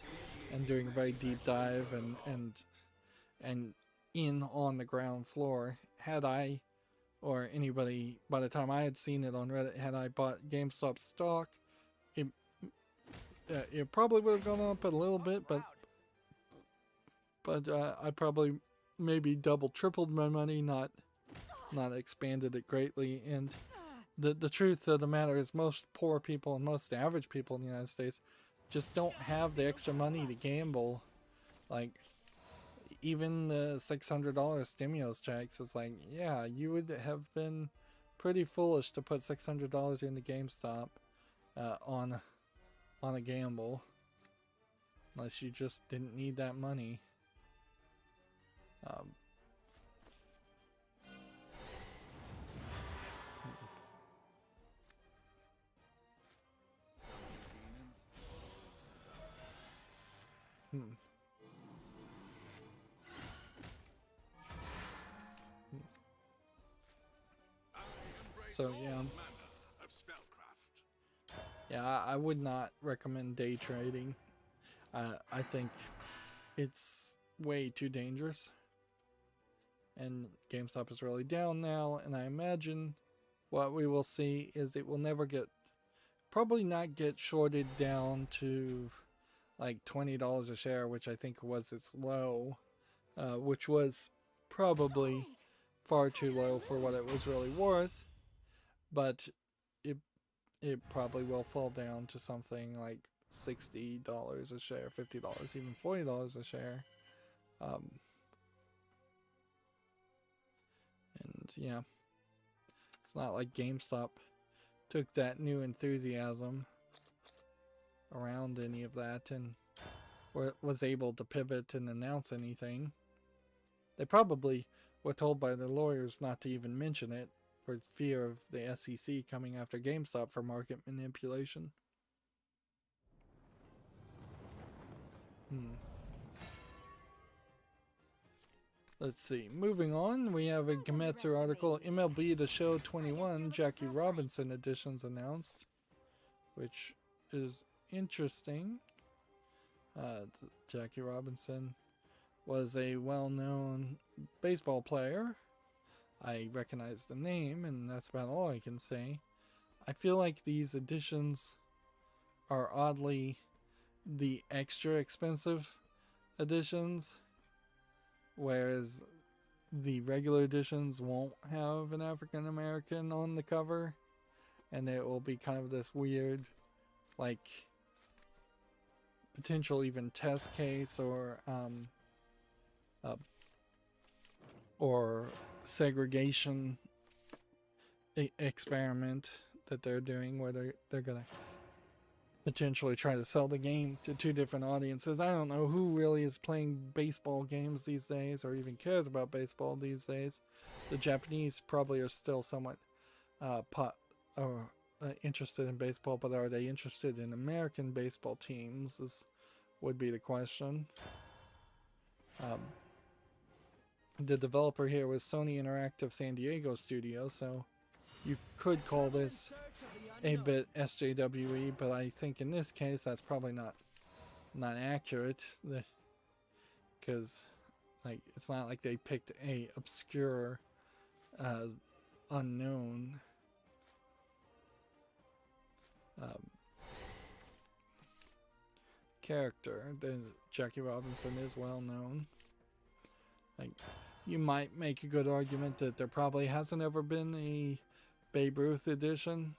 Speaker 1: doing a very deep dive and in on the ground floor, had I or anybody, by the time I had seen it on Reddit, had I bought GameStop stock, it probably would have gone up a little bit, but I probably maybe double, tripled my money, not expanded it greatly. And the truth of the matter is, most poor people and most average people in the United States just don't have the extra money to gamble. Like, even the $600 stimulus checks, is like, yeah, you would have been pretty foolish to put $600 into GameStop on a gamble, unless you just didn't need that money. So yeah, I would not recommend day trading. I think it's way too dangerous, and GameStop is really down now, and I imagine what we will see is it will never probably not get shorted down to like $20 a share, which I think was its low, which was probably far too low for what it was really worth, but it probably will fall down to something like $60 a share, $50, even $40 a share. And yeah, it's not like GameStop took that new enthusiasm around any of that and was able to pivot and announce anything. They probably were told by their lawyers not to even mention it for fear of the SEC coming after GameStop for market manipulation. Let's see. Moving on, we have a Gemetsu article. MLB The Show 21 Jackie Robinson editions announced, which is interesting. Jackie Robinson was a well-known baseball player. I recognize the name, and that's about all I can say. I feel like these editions are oddly the extra expensive editions, whereas the regular editions won't have an African American on the cover, and it will be kind of this weird, like, potential even test case or segregation experiment that they're doing, where they're gonna potentially try to sell the game to two different audiences. I don't know who really is playing baseball games these days or even cares about baseball these days. The Japanese probably are still somewhat interested in baseball, but are they interested in American baseball teams would be the question. the developer here was Sony Interactive San Diego Studio, so you could call this a bit SJWE, but I think in this case that's probably not accurate, because like it's not like they picked a obscure unknown character. The Jackie Robinson is well known. Like, you might make a good argument that there probably hasn't ever been a Babe Ruth edition,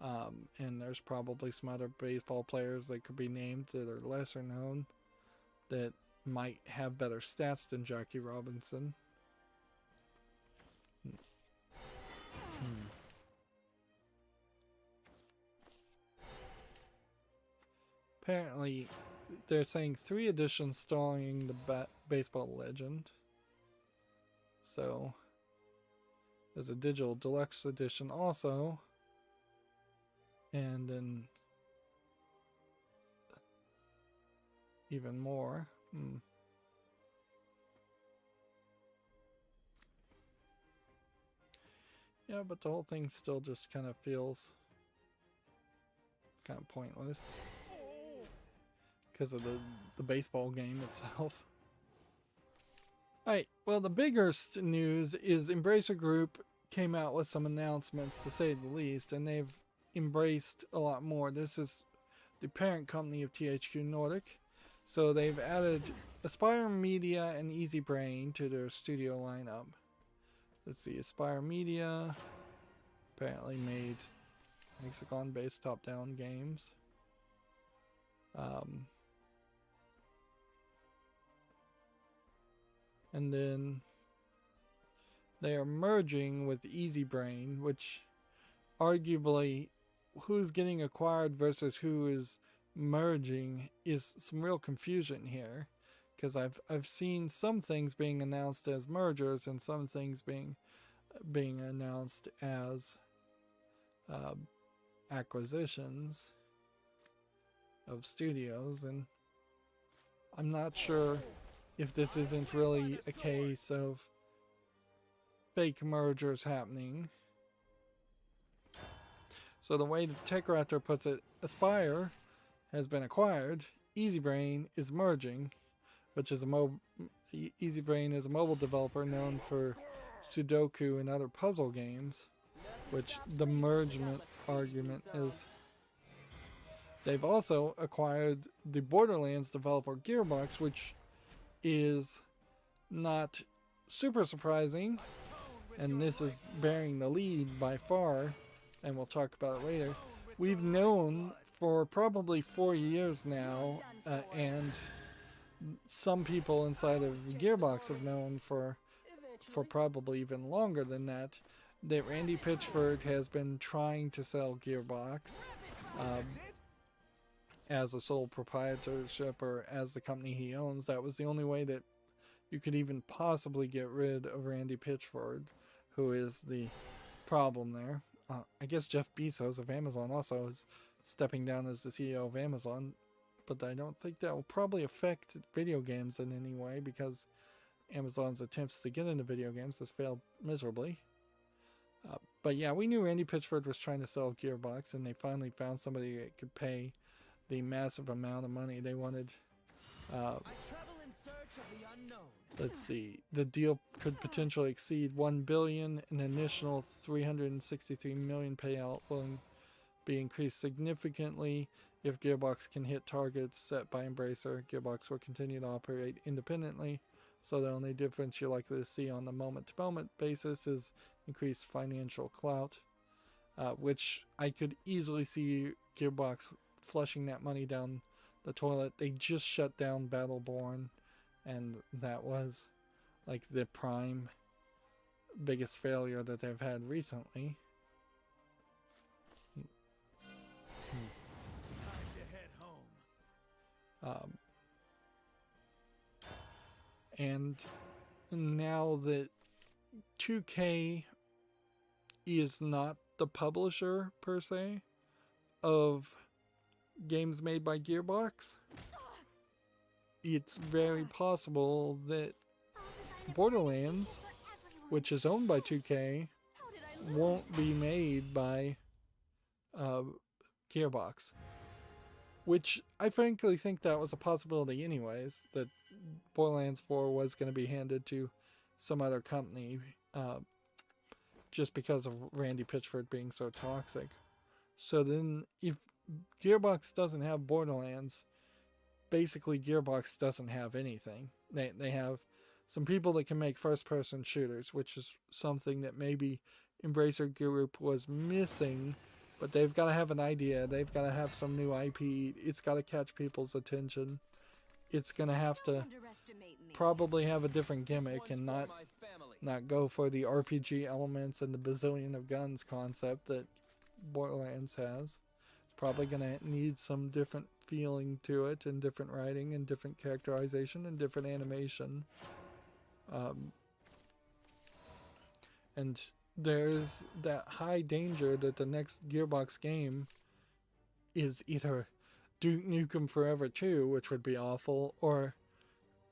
Speaker 1: and there's probably some other baseball players that could be named that are lesser known that might have better stats than Jackie Robinson. Apparently, they're saying 3 editions starring the baseball legend. So, there's a digital deluxe edition also. And then even more. Yeah, but the whole thing still just kind of feels kind of pointless because of the baseball game itself. Alright, well, the biggest news is Embracer Group came out with some announcements, to say the least, and they've embraced a lot more. This is the parent company of THQ Nordic, so they've added Aspire Media and Easy Brain to their studio lineup. Let's see, Aspire Media apparently made Hexagon-based top-down games. And then they are merging with Easy Brain, which arguably who's getting acquired versus who is merging is some real confusion here, because I've seen some things being announced as mergers and some things being announced as acquisitions of studios, and I'm not sure if this isn't really a case of fake mergers happening. So the way the Tech Raptor puts it, Aspire has been acquired, Easy Brain is merging, which is Easy Brain is a mobile developer known for Sudoku and other puzzle games, which the mergement argument is. They've also acquired the Borderlands developer Gearbox, which is not super surprising, and this is bearing the lead by far, and we'll talk about it later. We've known for probably 4 years now, and some people inside of Gearbox have known for probably even longer than that Randy Pitchford has been trying to sell Gearbox as a sole proprietorship, or as the company he owns. That was the only way that you could even possibly get rid of Randy Pitchford, who is the problem there. I guess Jeff Bezos of Amazon also is stepping down as the CEO of Amazon, but I don't think that will probably affect video games in any way, because Amazon's attempts to get into video games has failed miserably. But yeah, we knew Randy Pitchford was trying to sell Gearbox, and they finally found somebody that could pay the massive amount of money they wanted. Let's see, the deal could potentially exceed $1 billion. An initial $363 million payout will be increased significantly if Gearbox can hit targets set by Embracer. Gearbox will continue to operate independently, so the only difference you're likely to see on the moment-to-moment basis is increased financial clout, which I could easily see Gearbox flushing that money down the toilet. They just shut down Battleborn, and that was like the prime biggest failure that they've had recently.
Speaker 6: Time to head home.
Speaker 1: And now that 2K is not the publisher per se of games made by Gearbox, it's very possible that Borderlands, which is owned by 2K, won't be made by Gearbox. Which I frankly think that was a possibility anyways, that Borderlands 4 was going to be handed to some other company just because of Randy Pitchford being so toxic. So then if Gearbox doesn't have Borderlands, basically Gearbox doesn't have anything. They have some people that can make first-person shooters, which is something that maybe Embracer Group was missing, but they've got to have an idea. They've got to have some new IP. It's got to catch people's attention. It's going to have to probably have a different gimmick and not go for the RPG elements and the bazillion of guns concept that Borderlands has. It's probably going to need some different feeling to it, and different writing, and different characterization, and different animation. And there's that high danger that the next Gearbox game is either Duke Nukem Forever 2, which would be awful, or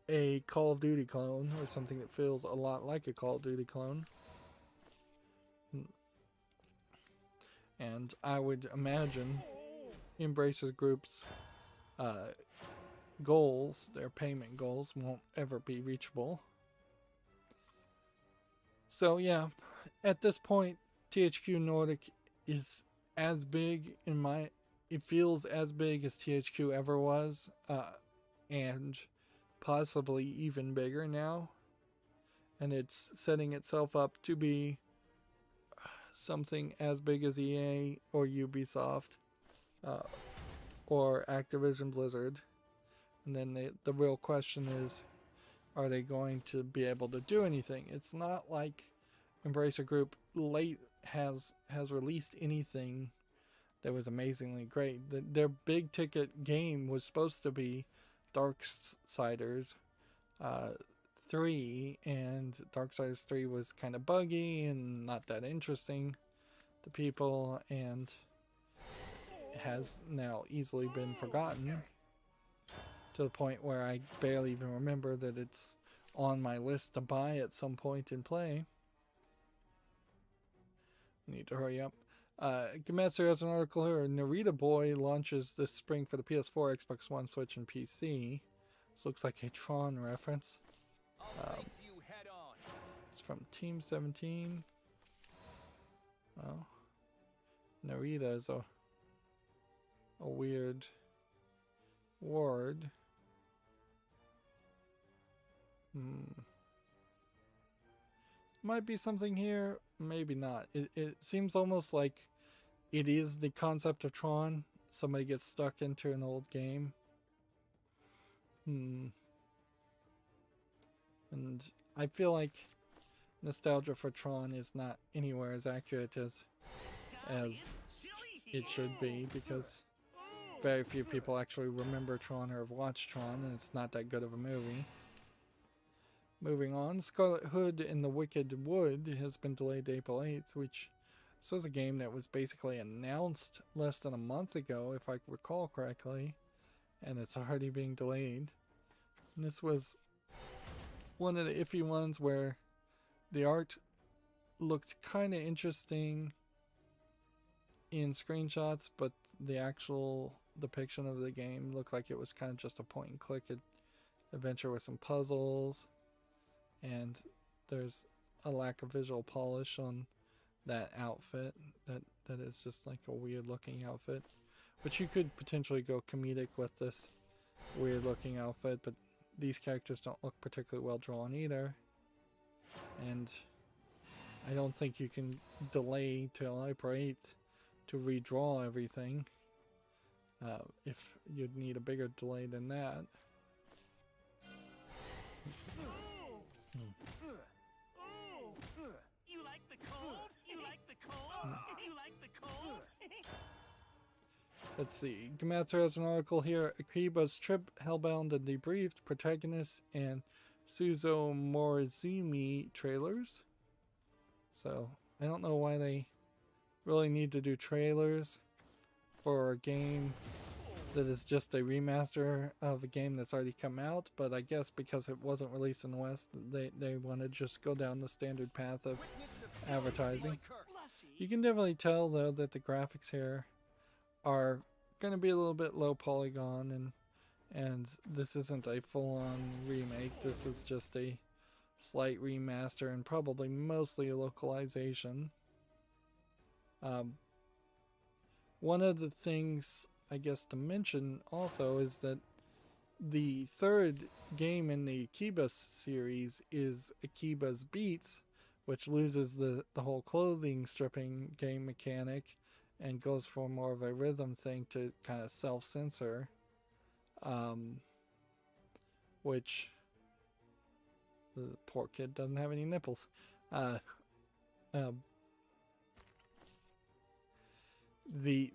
Speaker 1: a Call of Duty clone, or something that feels a lot like a Call of Duty clone. And I would imagine Embracer Group's goals, their payment goals, won't ever be reachable. So yeah, at this point, THQ Nordic is as big it feels as big as THQ ever was, and possibly even bigger now. And it's setting itself up to be something as big as EA or Ubisoft, or Activision Blizzard. And then the real question is, are they going to be able to do anything? It's not like Embracer Group late has released anything that was amazingly great. Their big ticket game was supposed to be Darksiders 3, and Darksiders 3 was kind of buggy and not that interesting to people, and has now easily been forgotten to the point where I barely even remember that it's on my list to buy at some point and play. Need to hurry up. Gematsu has an article here. Narita Boy launches this spring for the PS4, Xbox One, Switch, and PC. This looks like a Tron reference. It's from Team 17. Well, Narita is a weird word. Might be something here, maybe not. It seems almost like it is the concept of Tron. Somebody gets stuck into an old game. And I feel like nostalgia for Tron is not anywhere as accurate as it should be, because very few people actually remember Tron or have watched Tron, and it's not that good of a movie. Moving on, Scarlet Hood and the Wicked Wood has been delayed to April 8th, which this was a game that was basically announced less than a month ago, if I recall correctly, and it's already being delayed. And this was one of the iffy ones where the art looked kind of interesting in screenshots, but the actual depiction of the game looked like it was kind of just a point and click adventure with some puzzles. And there's a lack of visual polish on that outfit. That is just like a weird looking outfit. But you could potentially go comedic with this weird looking outfit, but these characters don't look particularly well drawn either. And I don't think you can delay till April 8th to redraw everything. If you'd need a bigger delay than that.
Speaker 3: You like the cold? You like the cold? You like the cold?
Speaker 1: Let's see. Gematsu has an article here. Akiba's Trip, Hellbound, and Debriefed, Protagonist, and Suzo Morizumi trailers. So, I don't know why they really need to do trailers for a game that it's just a remaster of a game that's already come out, but I guess because it wasn't released in the West, they want to just go down the standard path of advertising. You can definitely tell though that the graphics here are going to be a little bit low polygon, and this isn't a full-on remake. This is just a slight remaster and probably mostly a localization. One of the things I guess to mention also is that the third game in the Akiba series is Akiba's Beats, which loses the whole clothing stripping game mechanic and goes for more of a rhythm thing to kind of self-censor, which the poor kid doesn't have any nipples. The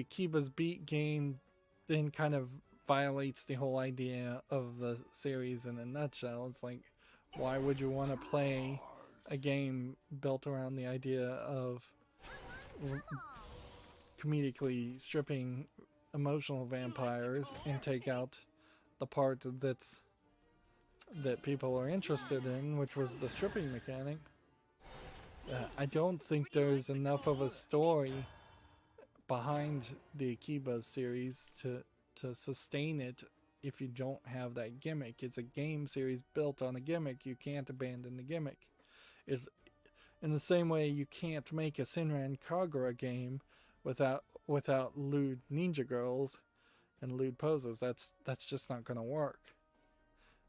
Speaker 1: Akiba's Beat game then kind of violates the whole idea of the series in a nutshell. It's like, why would you want to play a game built around the idea of comedically stripping emotional vampires and take out the part that people are interested in, which was the stripping mechanic? I don't think there's enough of a story behind the Akiba series to sustain it if you don't have that gimmick. It's a game series built on a gimmick. You can't abandon the gimmick. It's in the same way you can't make a Senran Kagura game without lewd ninja girls and lewd poses. That's just not going to work.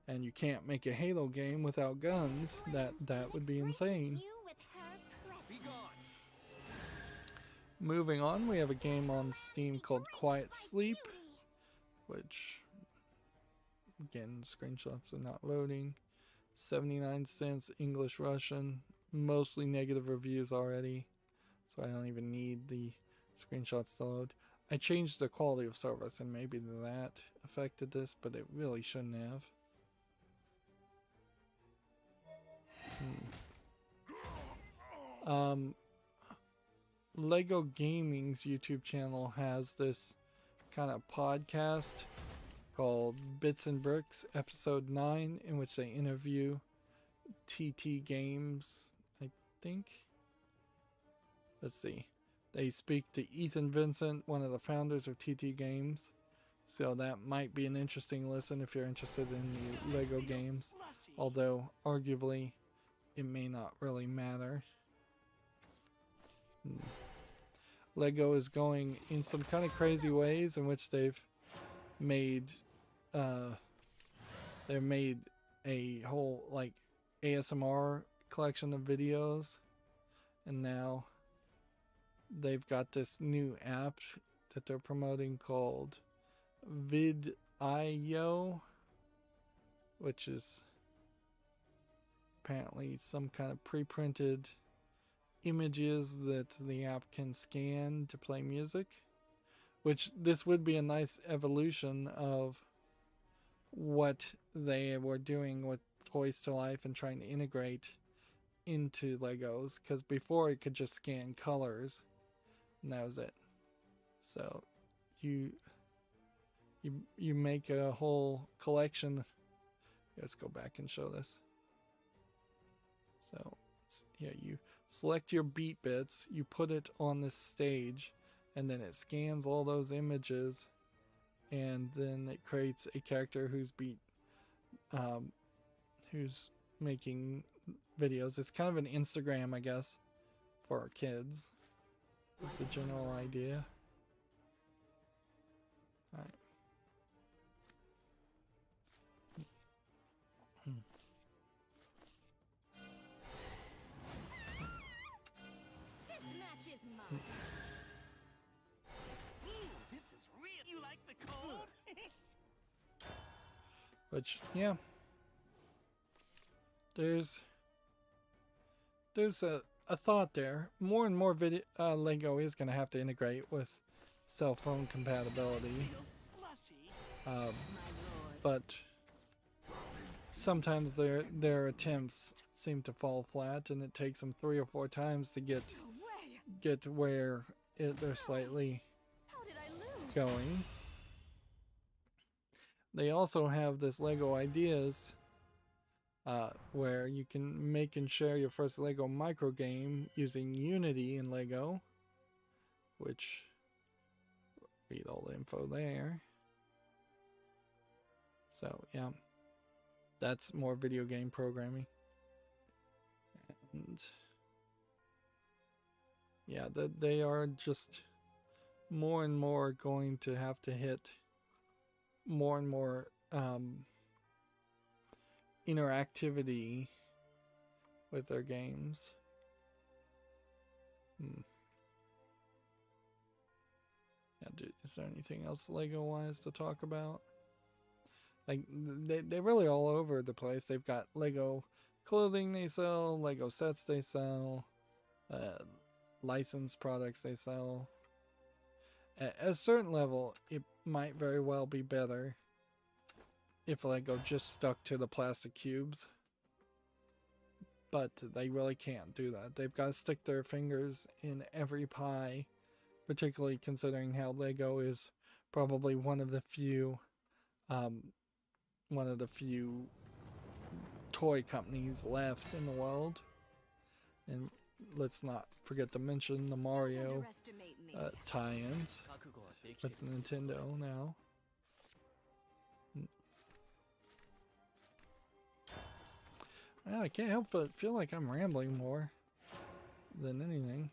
Speaker 1: And you can't make a Halo game without guns. That would be insane. Moving on, we have a game on Steam called Quiet Sleep, which, again, screenshots are not loading. 79 cents, English, Russian, mostly negative reviews already, so I don't even need the screenshots to load. I changed the quality of service, and maybe that affected this, but it really shouldn't have. Lego Gaming's YouTube channel has this kind of podcast called Bits and Bricks Episode 9, in which they interview TT Games, I think. Let's see. They speak to Ethan Vincent, one of the founders of TT Games. So that might be an interesting listen if you're interested in the Lego games. Although, arguably, it may not really matter. Lego is going in some kind of crazy ways in which they've made a whole like ASMR collection of videos, and now they've got this new app that they're promoting called Vid.io, which is apparently some kind of pre-printed images that the app can scan to play music, which this would be a nice evolution of what they were doing with Toys to Life and trying to integrate into Legos, because before it could just scan colors and that was it. So you make a whole collection. Let's go back and show this. So yeah, you select your beat bits, you put it on this stage, and then it scans all those images, and then it creates a character who's making videos. It's kind of an Instagram, I guess, for our kids. That's the general idea. All right. Which, yeah, there's a thought there. More and more Lego is going to have to integrate with cell phone compatibility, but sometimes their attempts seem to fall flat, and it takes them 3 or 4 times to get to where they're slightly going. They also have this Lego Ideas where you can make and share your first Lego micro game using Unity in Lego, which read all the info there. So yeah, that's more video game programming. And yeah, they are just more and more going to have to hit more and more interactivity with their games. Yeah, is there anything else Lego wise to talk about? Like they're really all over the place. They've got Lego clothing they sell, Lego sets they sell, licensed products they sell. At a certain level, it might very well be better if Lego just stuck to the plastic cubes. But they really can't do that. They've got to stick their fingers in every pie, particularly considering how Lego is probably one of the few toy companies left in the world. And let's not forget to mention the Mario tie-ins with Nintendo now. Well, I can't help but feel like I'm rambling more than anything.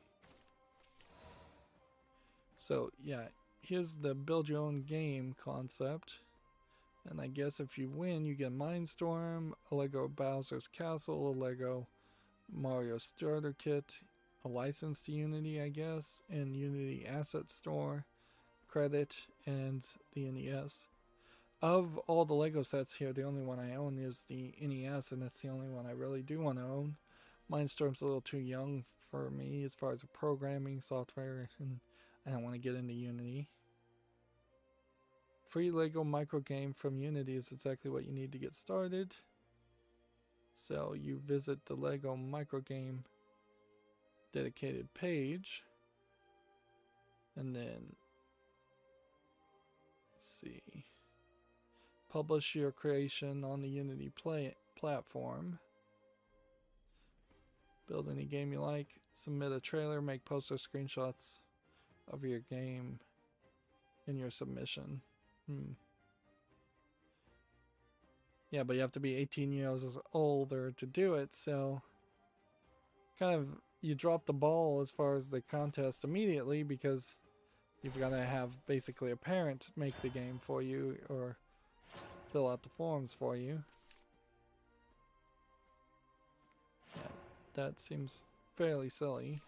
Speaker 1: So yeah, here's the build your own game concept. And I guess if you win, you get Mindstorm, a Lego Bowser's Castle, a Lego Mario Starter Kit, a license to Unity, I guess, and Unity Asset Store credit, and the NES. Of all the Lego sets here, the only one I own is the NES, and it's the only one I really do want to own. Mindstorm's a little too young for me as far as programming software, and I don't want to get into Unity. Free Lego micro game from Unity is exactly what you need to get started. So you visit the Lego micro game dedicated page, and then let's see, publish your creation on the Unity platform, build any game you like, submit a trailer, make poster screenshots of your game in your submission. Yeah, but you have to be 18 years older to do it, so kind of you drop the ball as far as the contest immediately, because you've got to have basically a parent make the game for you or fill out the forms for you. Yeah, that seems fairly silly.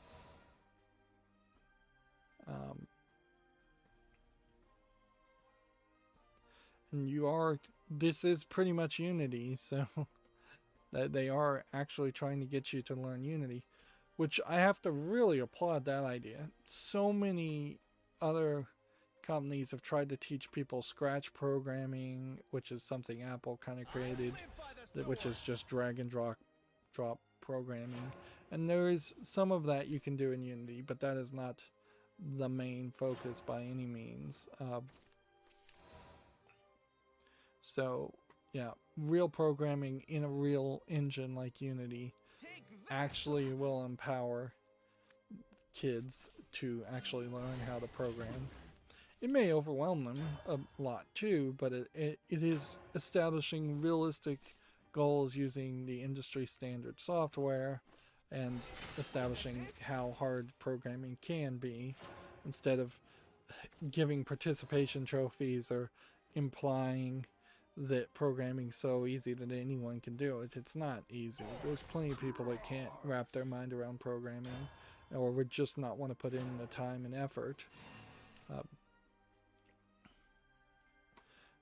Speaker 1: And this is pretty much Unity, so that they are actually trying to get you to learn Unity, which I have to really applaud that idea. So many other companies have tried to teach people Scratch programming, which is something Apple kind of created, which is just drag and drop programming. And there is some of that you can do in Unity, but that is not the main focus by any means. So yeah, real programming in a real engine like Unity actually will empower kids to actually learn how to program. It may overwhelm them a lot too, but it is establishing realistic goals using the industry standard software and establishing how hard programming can be, instead of giving participation trophies or implying that programming's so easy that anyone can do it. It's not easy. There's plenty of people that can't wrap their mind around programming, or would just not want to put in the time and effort.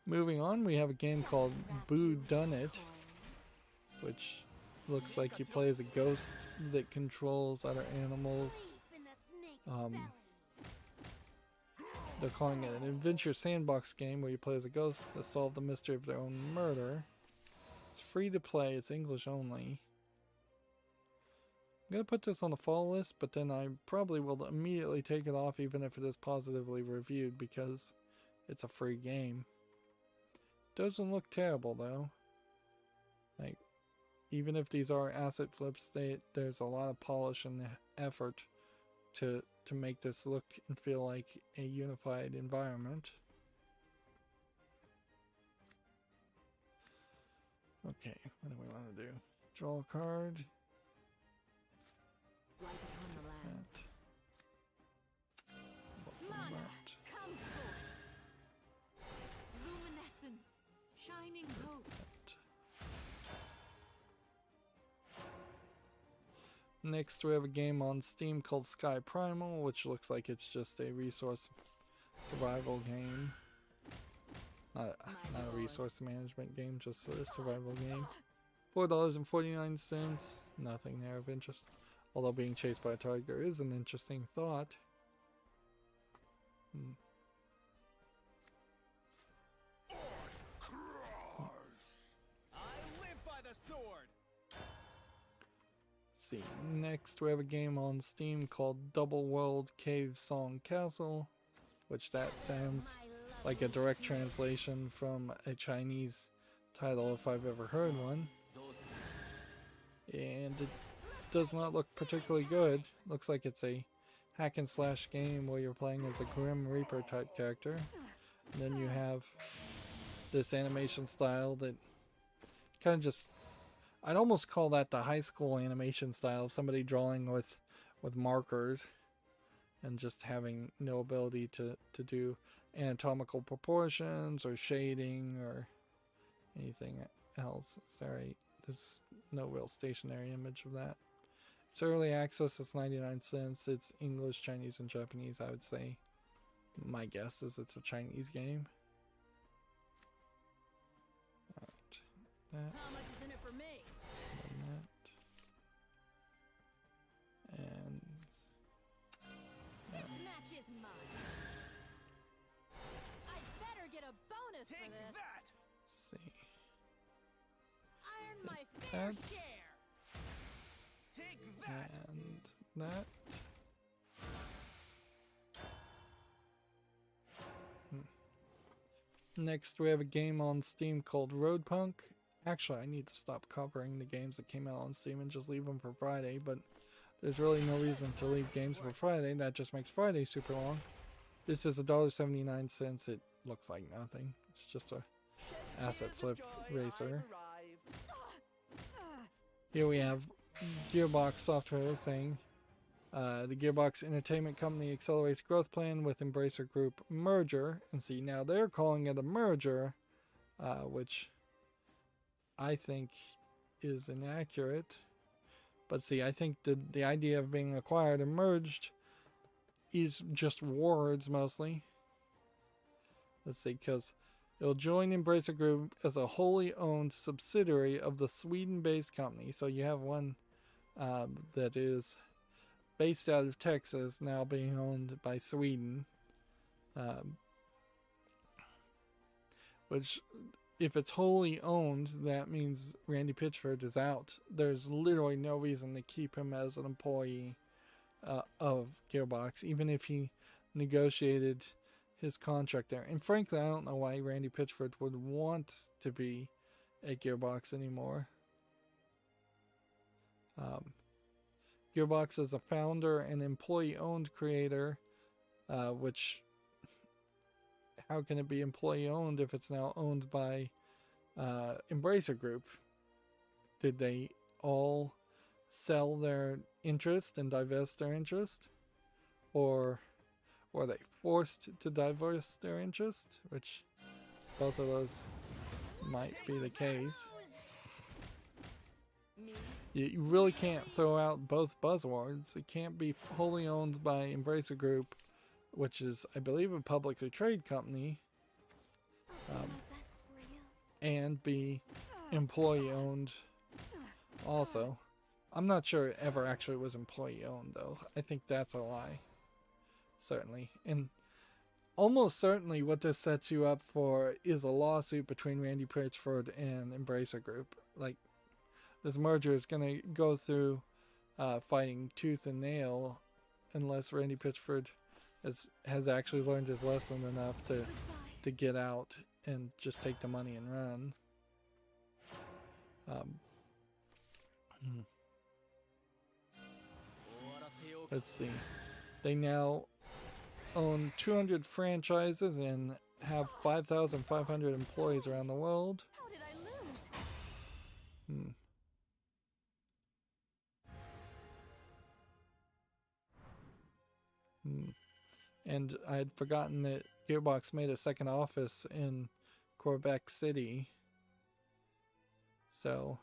Speaker 1: Moving on, we have a game called Boo Done It, which looks like you play as a ghost that controls other animals. They're calling it an adventure sandbox game where you play as a ghost to solve the mystery of their own murder. It's free to play, it's English only. I'm going to put this on the fall list, but then I probably will immediately take it off even if it is positively reviewed, because it's a free game. Doesn't look terrible though. Like, even if these are asset flips, there's a lot of polish and effort to make this look and feel like a unified environment. Okay, what do we want to do? Draw a card.
Speaker 2: Light upon the land.
Speaker 7: Mana,
Speaker 1: That.
Speaker 7: come forth. Luminescence, shining hope.
Speaker 1: Next, we have a game on Steam called Sky Primal, which looks like it's just a resource survival game. Not a resource management game, just a survival game. $4.49. Nothing there of interest. Although being chased by a tiger is an interesting thought.
Speaker 6: I live by the sword.
Speaker 1: Let's see. Next, we have a game on Steam called Double World Cave Song Castle, which that sounds like a direct translation from a Chinese title if I've ever heard one. And it does not look particularly good. Looks like it's a hack and slash game where you're playing as a Grim Reaper type character. And then you have this animation style that kind of just, I'd almost call that the high school animation style of somebody drawing with markers and just having no ability to do anatomical proportions or shading or anything else. There's no real stationary image of that. It's early access, it's 99 cents. It's English, Chinese, and Japanese, I would say. My guess is it's a Chinese game. Alright, that,
Speaker 7: How much is in it for me?
Speaker 1: and that. And
Speaker 2: This match is mine.
Speaker 7: I better get a bonus for
Speaker 3: Take
Speaker 7: this.
Speaker 3: that!
Speaker 1: let's see.
Speaker 7: I earned my fair
Speaker 1: That.
Speaker 7: share.
Speaker 3: Take that!
Speaker 1: And that. Next, we have a game on Steam called Road Punk. Actually, I need to stop covering the games that came out on Steam and just leave them for Friday, but there's really no reason to leave games for Friday. That just makes Friday super long. This is $1.79. It looks like nothing. It's just a asset flip racer. Here we have Gearbox Software saying the Gearbox Entertainment Company accelerates growth plan with Embracer Group merger. And see, now they're calling it a merger, which I think is inaccurate. But see, I think the idea of being acquired and merged is just words mostly. Let's see, because it'll join Embracer Group as a wholly owned subsidiary of the Sweden-based company. So you have one that is based out of Texas, now being owned by Sweden. Which, if it's wholly owned, that means Randy Pitchford is out. There's literally no reason to keep him as an employee of Gearbox, even if he negotiated his contract there. And frankly, I don't know why Randy Pitchford would want to be at Gearbox anymore. Gearbox is a founder and employee-owned creator, which, how can it be employee-owned if it's now owned by Embracer Group? Did they all sell their interest and divest their interest? Or were they forced to divest their interest? Which, both of those might be the case. You really can't throw out both buzzwords. It can't be wholly owned by Embracer Group, which is, I believe, a publicly traded company, and be employee owned also. I'm not sure it ever actually was employee owned, though. I think that's a lie. Certainly. And almost certainly what this sets you up for is a lawsuit between Randy Pitchford and Embracer Group. Like, this merger is going to go through fighting tooth and nail unless Randy Pitchford has actually learned his lesson enough to to get out and just take the money and run. Let's see. They now own 200 franchises and have 5,500 employees around the world.
Speaker 2: How did I lose?
Speaker 1: And I had forgotten that Gearbox made a second office in Quebec City. So,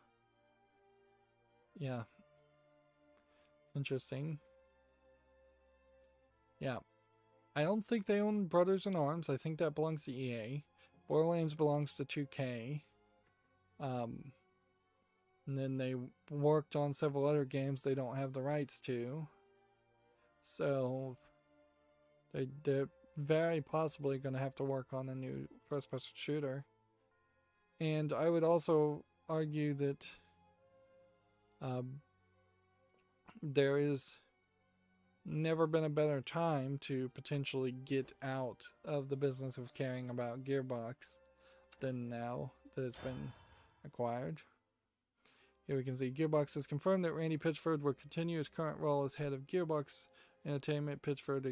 Speaker 1: yeah. Interesting. Yeah. I don't think they own Brothers in Arms. I think that belongs to EA. Borderlands belongs to 2K. And then they worked on several other games they don't have the rights to. So they're very possibly going to have to work on a new first-person shooter. And I would also argue that there is never been a better time to potentially get out of the business of caring about Gearbox than now that it's been acquired. Here we can see Gearbox has confirmed that Randy Pitchford will continue his current role as head of Gearbox Entertainment. Pitchford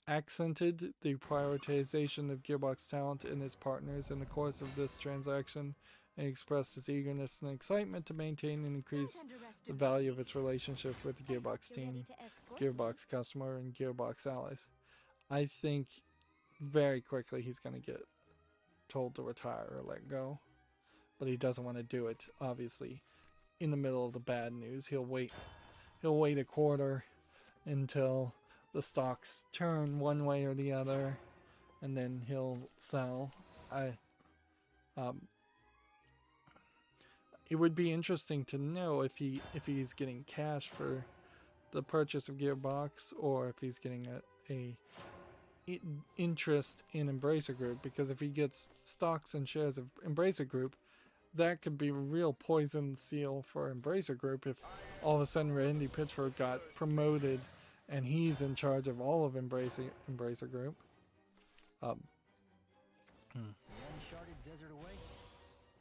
Speaker 1: accented the prioritization of Gearbox talent and its partners in the course of this transaction, and expressed his eagerness and excitement to maintain and increase the value of its relationship with the Gearbox team, Gearbox customer, and Gearbox allies. I think very quickly he's going to get told to retire or let go, but he doesn't want to do it, obviously. In the middle of the bad news, he'll wait a quarter until the stocks turn one way or the other, and then he'll sell. It would be interesting to know if he's getting cash for the purchase of Gearbox, or if he's getting a interest in Embracer Group, because if he gets stocks and shares of Embracer Group, that could be a real poison seal for Embracer Group if all of a sudden Randy Pitchford got promoted and he's in charge of all of Embracer Group.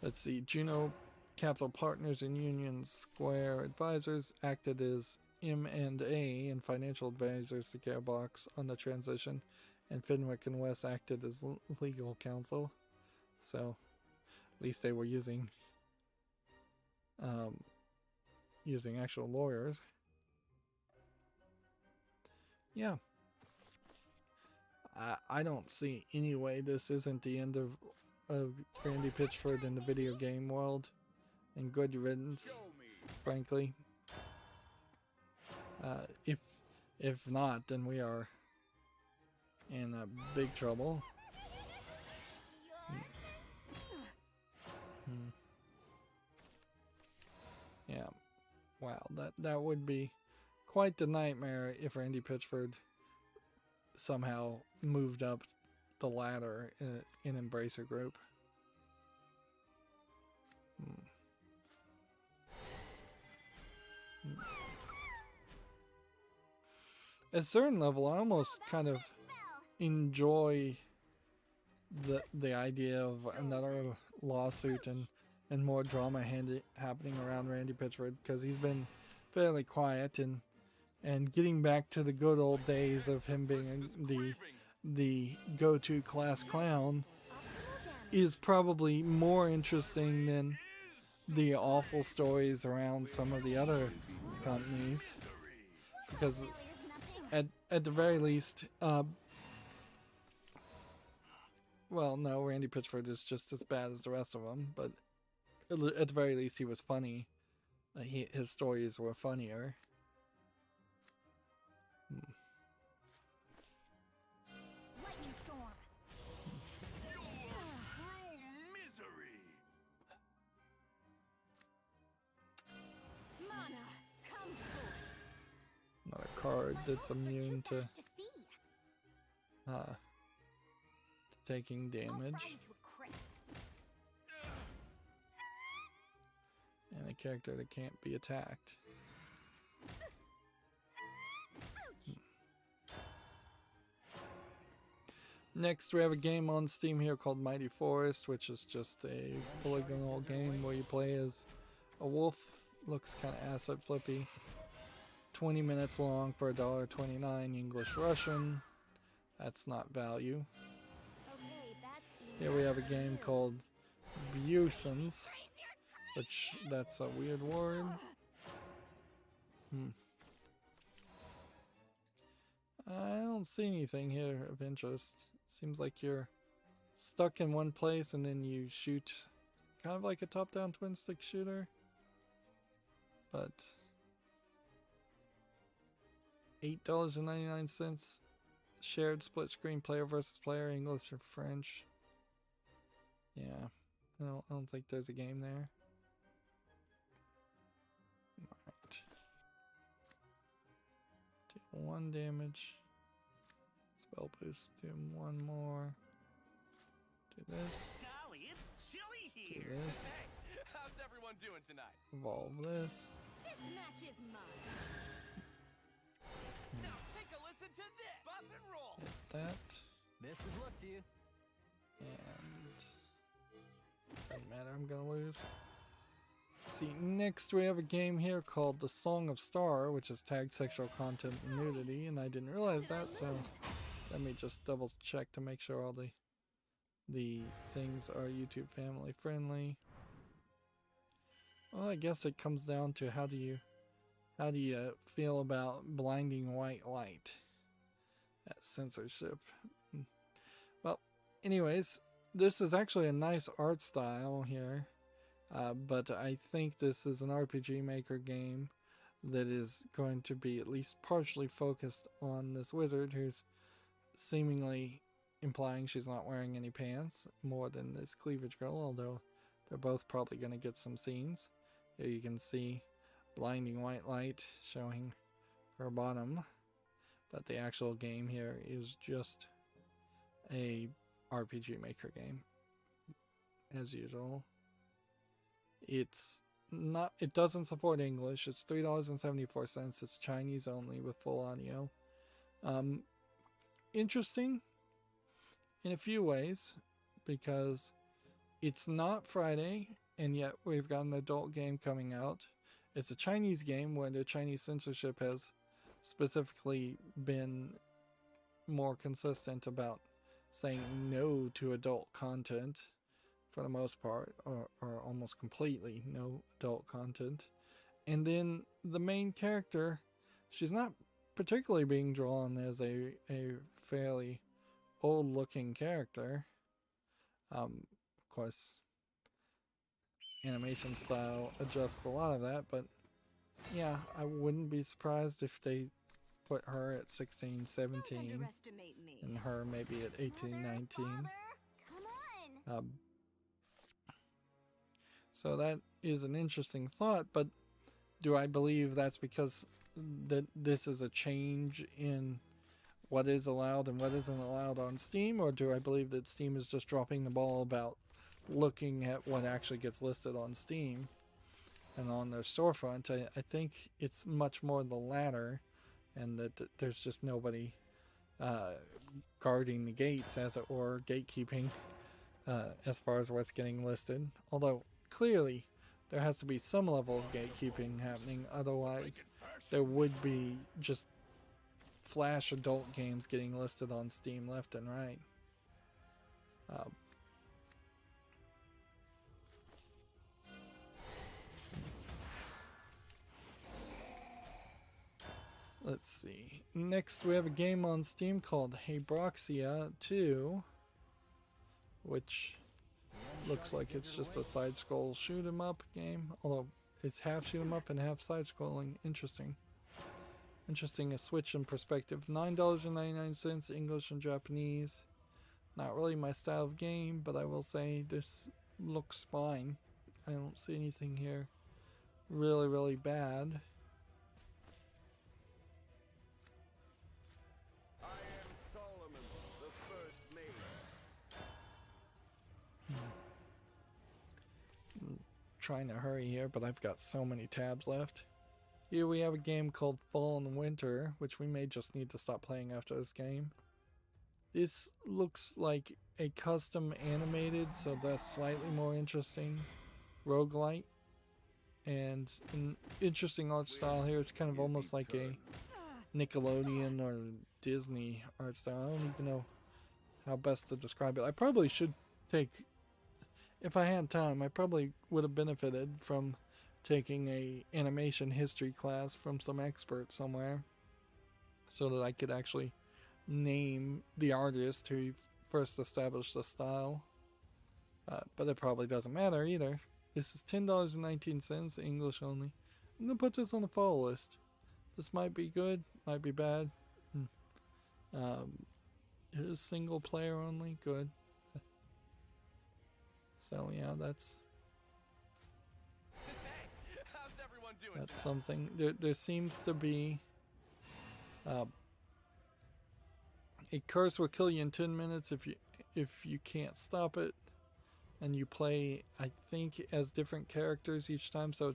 Speaker 1: Let's see. Juno Capital Partners and Union Square Advisors acted as M&A and financial advisors to Gearbox on the transition, and Fenwick and West acted as legal counsel. So at least they were using actual lawyers. Yeah. I don't see any way this isn't the end of Randy Pitchford in the video game world. And good riddance, frankly. If not, then we are in big trouble. Yeah. Wow, that would be quite the nightmare if Randy Pitchford somehow moved up the ladder in Embracer Group. At a certain level, I almost kind of enjoy the idea of another lawsuit and more drama happening around Randy Pitchford, because he's been fairly quiet, and getting back to the good old days of him being the go-to class clown is probably more interesting than the awful stories around some of the other companies, because at the very least, well, no, Randy Pitchford is just as bad as the rest of them, but at the very least he was funny. His stories were funnier.
Speaker 2: Lightning storm.
Speaker 3: Misery.
Speaker 2: Mana, come forth.
Speaker 1: Another card that's immune to taking damage. And a character that can't be attacked. Next, we have a game on Steam here called Mighty Forest, which is just a polygonal game where you play as a wolf. Looks kind of asset flippy. 20 minutes long for $1.29 English Russian. That's not value.
Speaker 2: Okay, that's
Speaker 1: Here we have a game called Busens, which that's a weird word. I don't see anything here of interest. Seems like you're stuck in one place and then you shoot, kind of like a top-down twin-stick shooter. But $8.99 shared split screen player versus player, English or French. Yeah, I don't think there's a game there. Alright. Do 1 damage. Spell boost, do 1 more. Do this.
Speaker 6: Golly, it's chilly
Speaker 1: Do
Speaker 6: here.
Speaker 1: this.
Speaker 6: Hey, how's everyone doing tonight?
Speaker 1: Evolve this.
Speaker 2: this match is mine.
Speaker 6: Now take a listen to this. Bop and roll.
Speaker 1: Hit that.
Speaker 6: Best of luck to you.
Speaker 1: And doesn't matter, I'm gonna lose. See, next we have a game here called The Song of Star, which is tagged sexual content and nudity, and I didn't realize that, so let me just double check to make sure all the things are YouTube family friendly. Well, I guess it comes down to how do you feel about blinding white light? That censorship. Well, anyways, this is actually a nice art style here, but I think this is an RPG Maker game that is going to be at least partially focused on this wizard who's seemingly implying she's not wearing any pants more than this cleavage girl, although they're both probably going to get some scenes. Here you can see blinding white light showing her bottom, but the actual game here is just a RPG Maker game as usual. It doesn't support English. It's $3.74. It's Chinese only with full audio. Interesting in a few ways because it's not Friday and yet we've got an adult game coming out. It's a Chinese game where the Chinese censorship has specifically been more consistent about saying no to adult content for the most part, or almost completely no adult content. And then the main character, she's not particularly being drawn as a fairly old looking character. Of course, animation style adjusts a lot of that, but yeah, I wouldn't be surprised if they put her at 16,
Speaker 2: Don't
Speaker 1: 17
Speaker 2: underestimate me.
Speaker 1: and her maybe at 18, 19.
Speaker 4: Come on.
Speaker 1: So that is an interesting thought, but do I believe that's because that this is a change in what is allowed and what isn't allowed on Steam, or do I believe that Steam is just dropping the ball about looking at what actually gets listed on Steam and on their storefront? I think it's much more the latter, and that there's just nobody guarding the gates, as it were, gatekeeping as far as what's getting listed. Although clearly there has to be some level of gatekeeping happening, otherwise there would be just flash adult games getting listed on Steam left and right. Let's see. Next we have a game on Steam called Hebroxia 2, which looks like it's just a side-scroll shoot 'em up game, although it's half shoot 'em up and half side-scrolling. Interesting. A switch in perspective. $9.99 English and Japanese. Not really my style of game, but I will say this looks fine. I don't see anything here really bad.
Speaker 3: I am Solomon, the first mate.
Speaker 1: Trying to hurry here, but I've got so many tabs left. Here we have a game called Fall and Winter, which we may just need to stop playing after this game. This looks like a custom animated, so that's slightly more interesting roguelite. And an interesting art style here. It's kind of almost like a Nickelodeon or Disney art style. I don't even know how best to describe it. I probably should take, if I had time, I probably would have benefited from taking a animation history class from some expert somewhere so that I could actually name the artist who first established the style. But it probably doesn't matter either. This is $10.19, English only. I'm going to put this on the fall list. This might be good, might be bad. It is single player only, good. So yeah, that's
Speaker 6: How's everyone doing?
Speaker 1: something. There seems to be a curse will kill you in 10 minutes if you can't stop it, and you play, I think, as different characters each time. So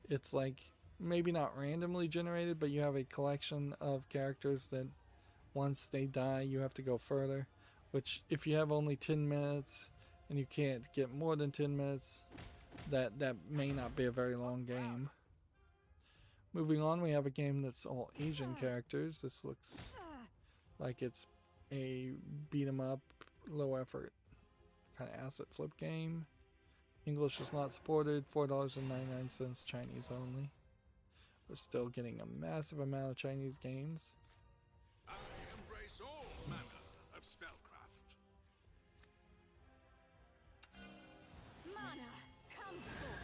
Speaker 1: it's like maybe not randomly generated, but you have a collection of characters that once they die, you have to go further. Which, if you have only 10 minutes and you can't get more than 10 minutes, that may not be a very long game. Moving on, we have a game that's all Asian characters. This looks like it's a beat 'em up, low effort kind of asset flip game. English is not supported. $4.99, Chinese only. We're still getting a massive amount of Chinese games.
Speaker 3: I embrace all manner of spellcraft.
Speaker 2: Mana, come forth.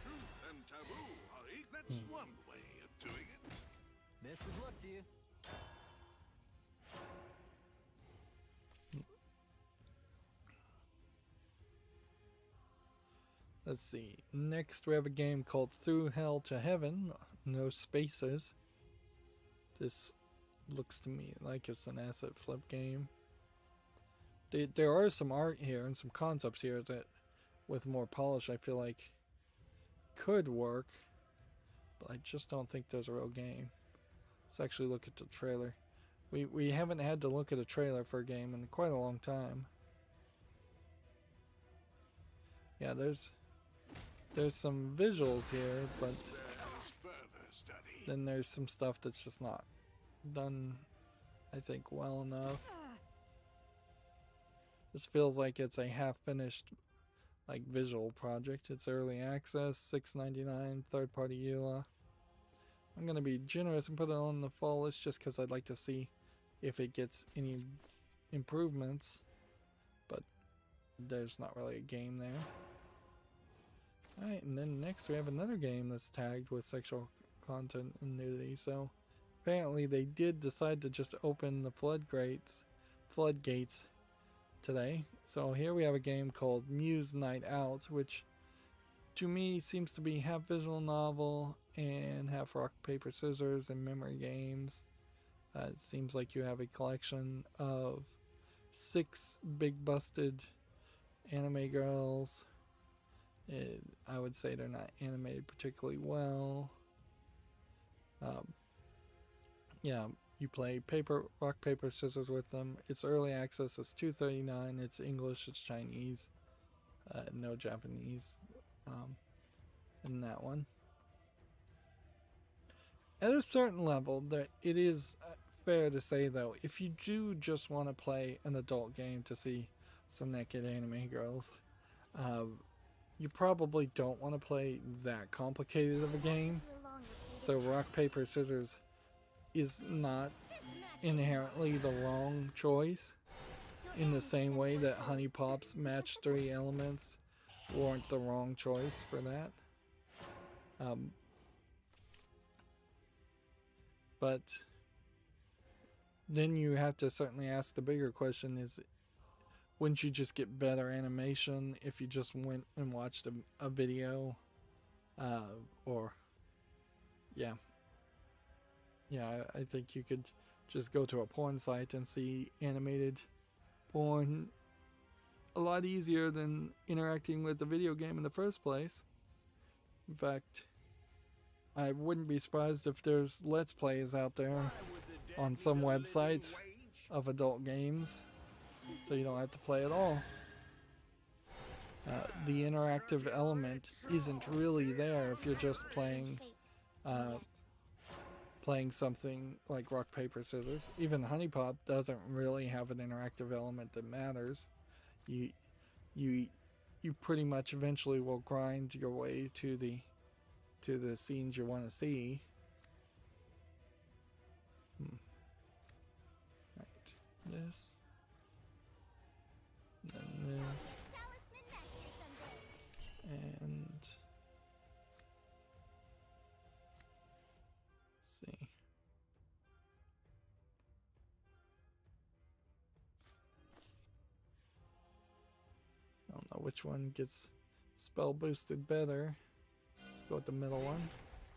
Speaker 3: Truth and taboo, Hari. That's one way of doing it.
Speaker 6: Best of luck to you.
Speaker 1: Let's see. Next, we have a game called Through Hell to Heaven. No spaces. This looks to me like it's an asset flip game. There are some art here and some concepts here that, with more polish, I feel like could work. But I just don't think there's a real game. Let's actually look at the trailer. We haven't had to look at a trailer for a game in quite a long time. Yeah, there's some visuals here, but then there's some stuff that's just not done, I think, well enough. This feels like it's a half-finished, like, visual project. It's early access, $6.99, third-party EULA. I'm gonna be generous and put it on the fall list just because I'd like to see if it gets any improvements, but there's not really a game there. Alright, and then next we have another game that's tagged with sexual content and nudity. So apparently they did decide to just open the floodgates today. So here we have a game called Muse Night Out, which to me seems to be half visual novel and half rock, paper, scissors and memory games. It seems like you have a collection of 6 big busted anime girls. I would say they're not animated particularly well. Yeah, you play rock, paper, scissors with them. It's early access. It's $2.39. It's English. It's Chinese. No Japanese in that one. At a certain level, it is fair to say, though, if you do just want to play an adult game to see some naked anime girls, you probably don't want to play that complicated of a game. So rock, paper, scissors is not inherently the wrong choice, in the same way that Honey Pop's match 3 elements weren't the wrong choice for that. But then you have to certainly ask the bigger question is, wouldn't you just get better animation if you just went and watched a video? I think you could just go to a porn site and see animated porn a lot easier than interacting with the video game in the first place. In fact, I wouldn't be surprised if there's Let's Plays out there on some websites of adult games, so you don't have to play at all. The interactive element isn't really there if you're just playing something like rock paper scissors. Even Honey Pop doesn't really have an interactive element that matters. You pretty much eventually will grind your way to the scenes you want to see. Right, this, then this, and see. I don't know which one gets spell boosted better. Let's go with the middle one.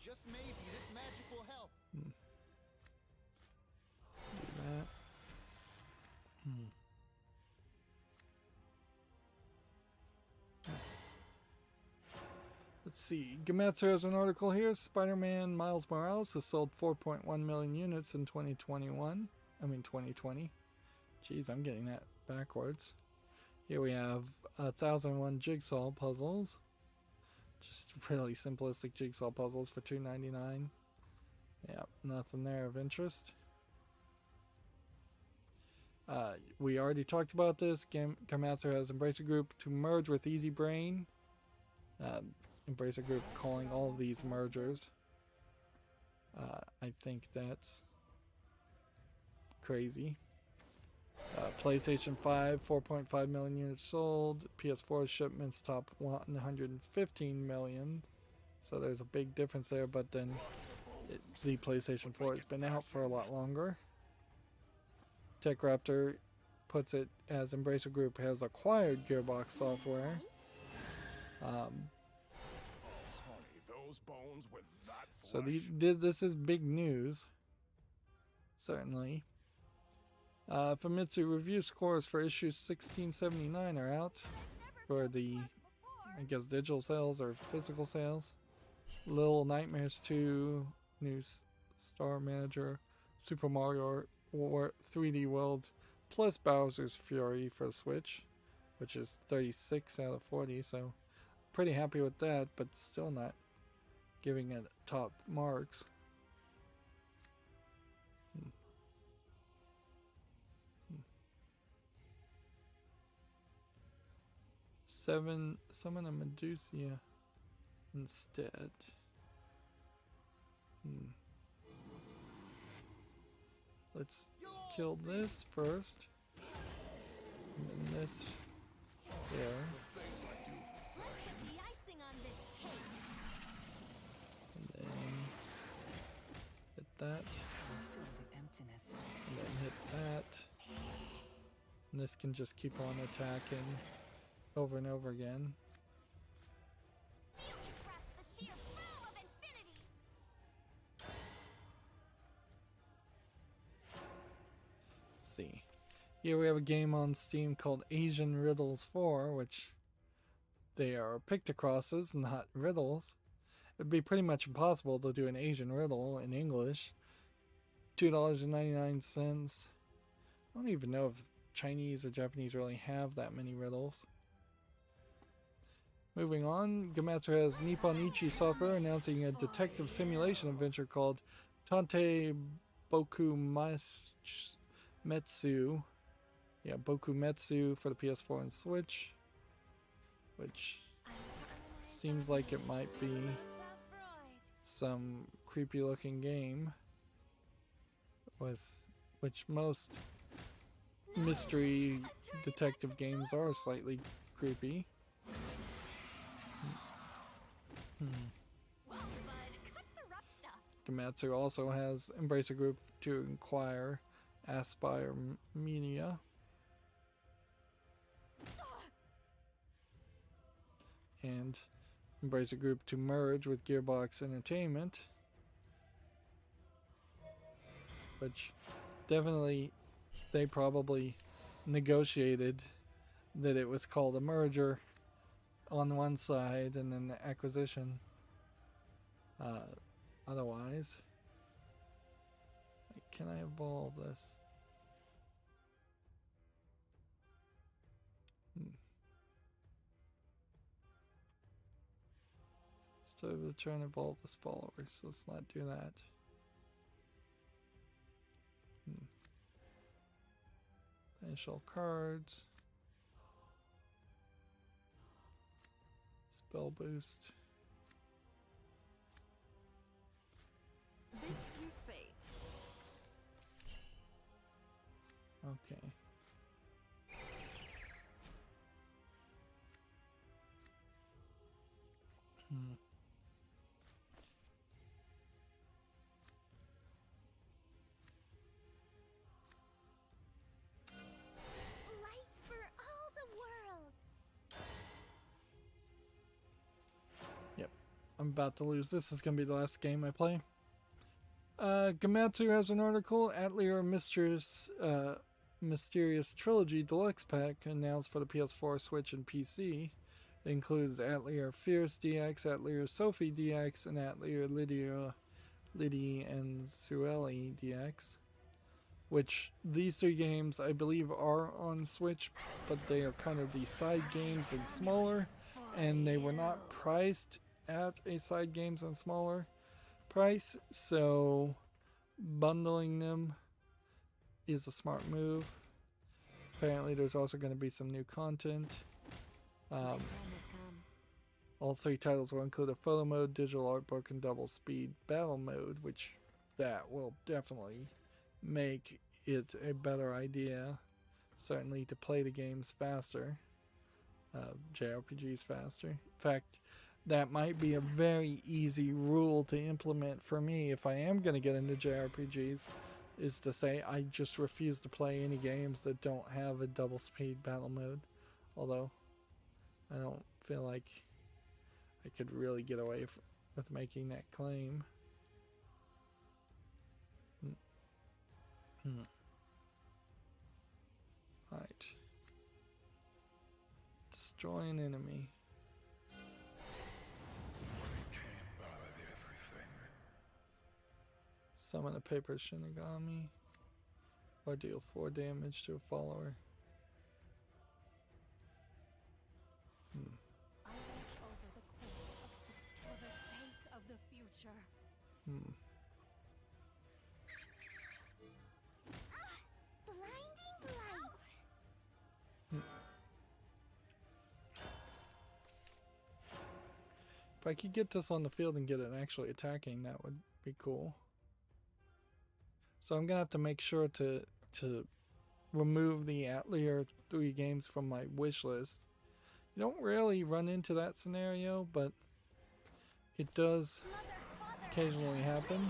Speaker 8: Just maybe this magic will help.
Speaker 1: Do that. Let's see. Gematsu has an article here. Spider-Man Miles Morales has sold 4.1 million units in 2021. I mean 2020. Jeez, I'm getting that backwards. Here we have 1,001 jigsaw puzzles. Just really simplistic jigsaw puzzles for $2.99. Yeah, nothing there of interest. We already talked about this. Gematsu has Embracer Group to merge with Easy Brain. Embracer Group calling all of these mergers. I think that's crazy. PlayStation 5, 4.5 million units sold. PS4 shipments top 115 million. So there's a big difference there, but then the PlayStation 4 has been out for a lot longer. Tech Raptor puts it as Embracer Group has acquired Gearbox software. So this is big news, certainly. Famitsu review scores for issue 1679 are out for the, I guess, digital sales or physical sales. Little Nightmares 2, new Star Manager, Super Mario 3D World, plus Bowser's Fury for Switch, which is 36 out of 40, so pretty happy with that, but still not giving it top marks. Summon a Medusa instead. Let's kill this first. And then this there. And then hit that. And then hit that. And this can just keep on attacking over and over again. Let's see. Here we have a game on Steam called Asian Riddles 4, which they are pictocrosses, not riddles. It'd be pretty much impossible to do an Asian riddle in English. $2.99. I don't even know if Chinese or Japanese really have that many riddles. Moving on, Gematsu has Nipponichi Software announcing a detective simulation adventure called Tante Boku Metsu. Yeah, Boku Metsu for the PS4 and Switch, which seems like it might be some creepy looking game, with which most mystery detective games are slightly creepy. Gematsu also has Embracer Group to acquire Aspire Media. And Embracer Group to merge with Gearbox Entertainment. Which definitely they probably negotiated that it was called a merger on one side and then the acquisition otherwise. Can I evolve this? So we'll try and evolve this follower, so let's not do that. Banish all cards. Spell boost.
Speaker 7: This is your fate.
Speaker 1: Okay.
Speaker 4: Light for all the world.
Speaker 1: Yep. I'm about to lose. This is going to be the last game I play. Gamatsu has an article. Atelier Mysterious Trilogy Deluxe Pack announced for the PS4, Switch, and PC. It includes Atelier Fierce DX, Atelier Sophie DX, and Atelier Liddy and Sueli DX. Which these three games I believe are on Switch, but they are kind of the side games and smaller, and they were not priced at a side games and smaller price, so bundling them is a smart move. Apparently there's also going to be some new content. All three titles will include a photo mode, digital art book, and double speed battle mode, which that will definitely make it a better idea, certainly to play the games faster, JRPGs faster. In fact, that might be a very easy rule to implement for me if I am going to get into JRPGs, is to say I just refuse to play any games that don't have a double speed battle mode. Although I don't feel like I could really get away with making that claim. Right. Destroy an enemy. Summon a paper Shinigami. Or deal 4 damage to a follower.
Speaker 7: I watch over the course of history for the sake of the future.
Speaker 4: Blinding light.
Speaker 1: If I could get this on the field and get it actually attacking, that would be cool. So I'm gonna have to make sure to remove the Atelier 3 games from my wish list. You don't really run into that scenario, but it does occasionally happen.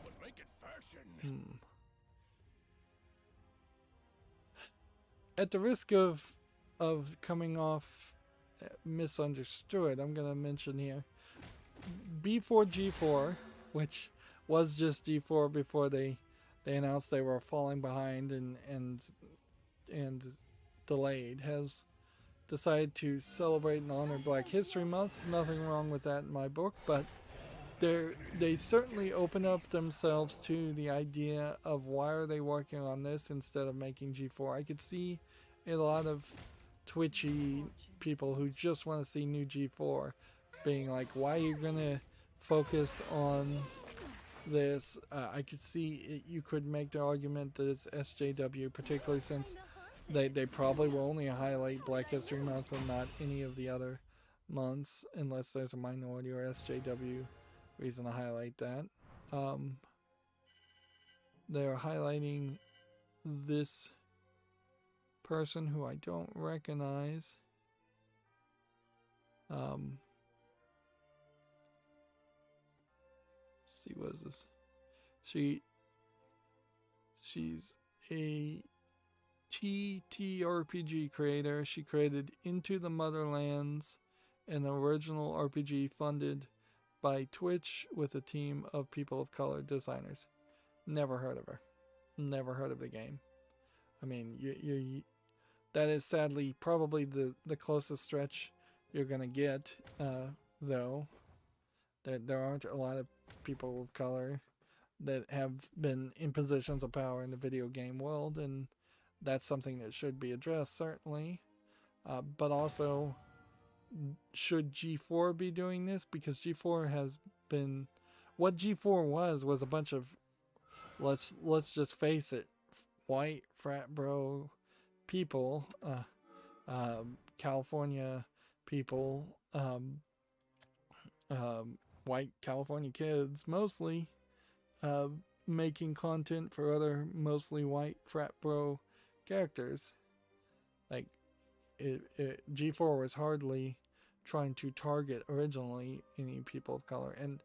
Speaker 3: But make it fashion.
Speaker 1: At the risk of coming off misunderstood, I'm gonna mention here B4G4, which was just G4 before they announced they were falling behind and delayed, has decided to celebrate and honor Black History Month. Nothing wrong with that in my book, but they certainly open up themselves to the idea of why are they working on this instead of making G4. I could see a lot of twitchy people who just want to see new G4 being like, why are you gonna focus on this? I could see you could make the argument that it's SJW, particularly since they probably will only highlight Black History Month and not any of the other months, unless there's a minority or SJW reason to highlight that. They're highlighting this person who I don't recognize. Let's see, what is this? She's a TTRPG creator. She created Into the Motherlands, an original RPG funded by Twitch with a team of people of color designers. Never heard of her. Never heard of the game. I mean, that is sadly probably the closest stretch you're gonna get, though. There aren't a lot of people of color that have been in positions of power in the video game world, and that's something that should be addressed, certainly. But also, should G4 be doing this? Because G4 has been, what G4 was a bunch of, let's just face it, white frat bro people, California people, white California kids mostly, making content for other mostly white frat bro characters. Like G4 was hardly trying to target originally any people of color, and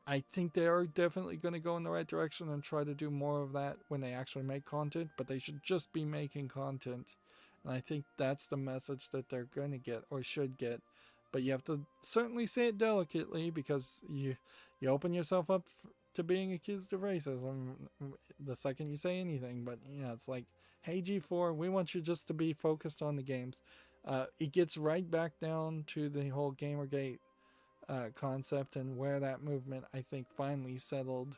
Speaker 1: I think they are definitely going to go in the right direction and try to do more of that when they actually make content, but they should just be making content. And I think that's the message that they're going to get or should get. But you have to certainly say it delicately, because you open yourself up to being accused of racism the second you say anything. But yeah, it's like, hey G4, we want you just to be focused on the games. It gets right back down to the whole Gamergate concept, and where that movement I think finally settled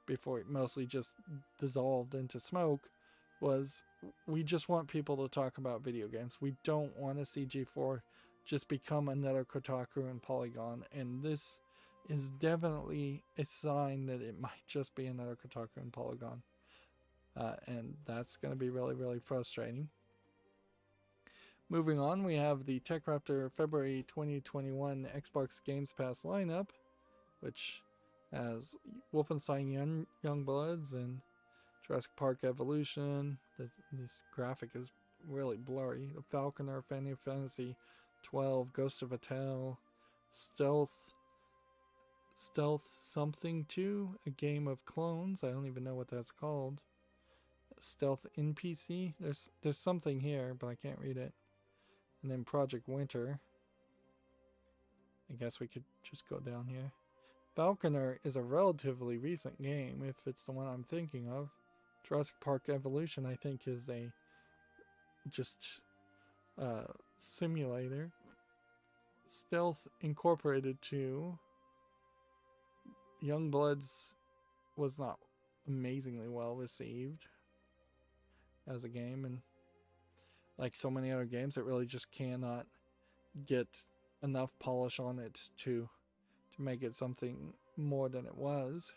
Speaker 1: before it mostly just dissolved into smoke was, we just want people to talk about video games. We don't want to see G4 just become another Kotaku and Polygon, and this is definitely a sign that it might just be another Kotaku and Polygon, and that's going to be really, really frustrating. Moving on, we have the Tech Raptor February 2021 Xbox Games Pass lineup, which has Wolfenstein Youngbloods and Jurassic Park Evolution. This graphic is really blurry. The Falconer, Final Fantasy 12, Ghost of a Tale, Stealth something 2, a game of clones. I don't even know what that's called. Stealth NPC. There's something here, but I can't read it. And then Project Winter. I guess we could just go down here. Falconer is a relatively recent game, if it's the one I'm thinking of. Jurassic Park Evolution, I think, is a just simulator. Stealth Incorporated 2. Youngbloods was not amazingly well received as a game, and like so many other games, it really just cannot get enough polish on it to make it something more than it was.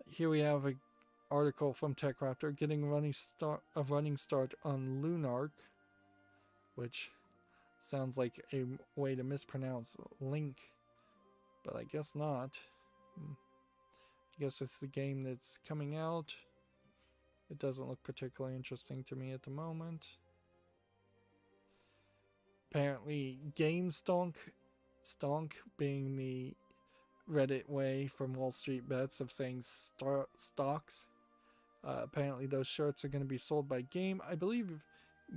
Speaker 1: Here we have an article from Tech Raptor getting a running start on Lunark, which sounds like a way to mispronounce Link, but I guess not. I guess it's the game that's coming out. It doesn't look particularly interesting to me at the moment. Apparently, Stonk being the Reddit way from Wall Street Bets of saying stocks. Apparently, those shirts are going to be sold by Game. I believe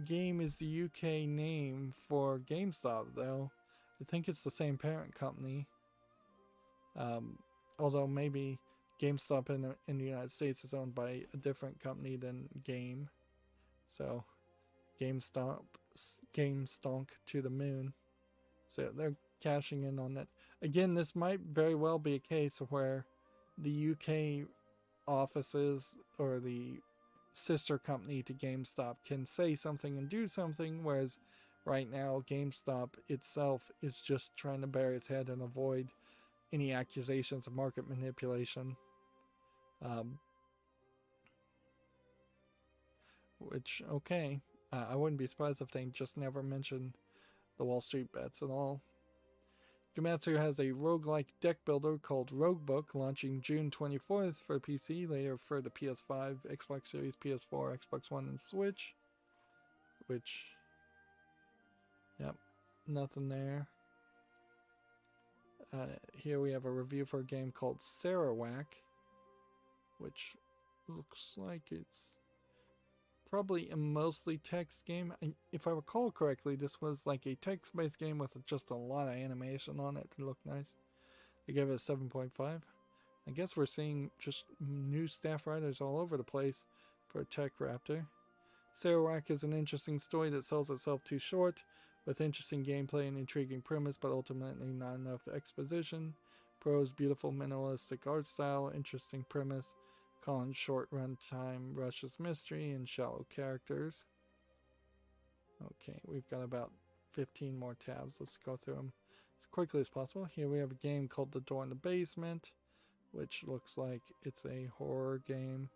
Speaker 1: Game is the UK name for GameStop, though. I think it's the same parent company. Although maybe GameStop in the United States is owned by a different company than Game. So, GameStonk to the moon. So they're cashing in on that. Again, this might very well be a case where the UK offices or the sister company to GameStop can say something and do something, whereas right now GameStop itself is just trying to bury its head and avoid any accusations of market manipulation. Which, okay, I wouldn't be surprised if they just never mention the Wall Street Bets at all. Gematsu has a roguelike deck builder called Roguebook launching June 24th for PC, later for the PS5, Xbox Series, PS4, Xbox One, and Switch. Which, yep, nothing there. Here we have a review for a game called Sarawak, which looks like it's probably a mostly text game. If I recall correctly, this was like a text-based game with just a lot of animation on it to look nice. They gave it a 7.5. I guess we're seeing just new staff writers all over the place for Tech Raptor. Sarawak is an interesting story that sells itself too short, with interesting gameplay and intriguing premise, but ultimately not enough exposition. Prose, beautiful minimalistic art style, interesting premise, Con's short runtime, rushes mystery, and shallow characters. Okay, we've got about 15 more tabs. Let's go through them as quickly as possible. Here we have a game called The Door in the Basement, which looks like it's a horror game.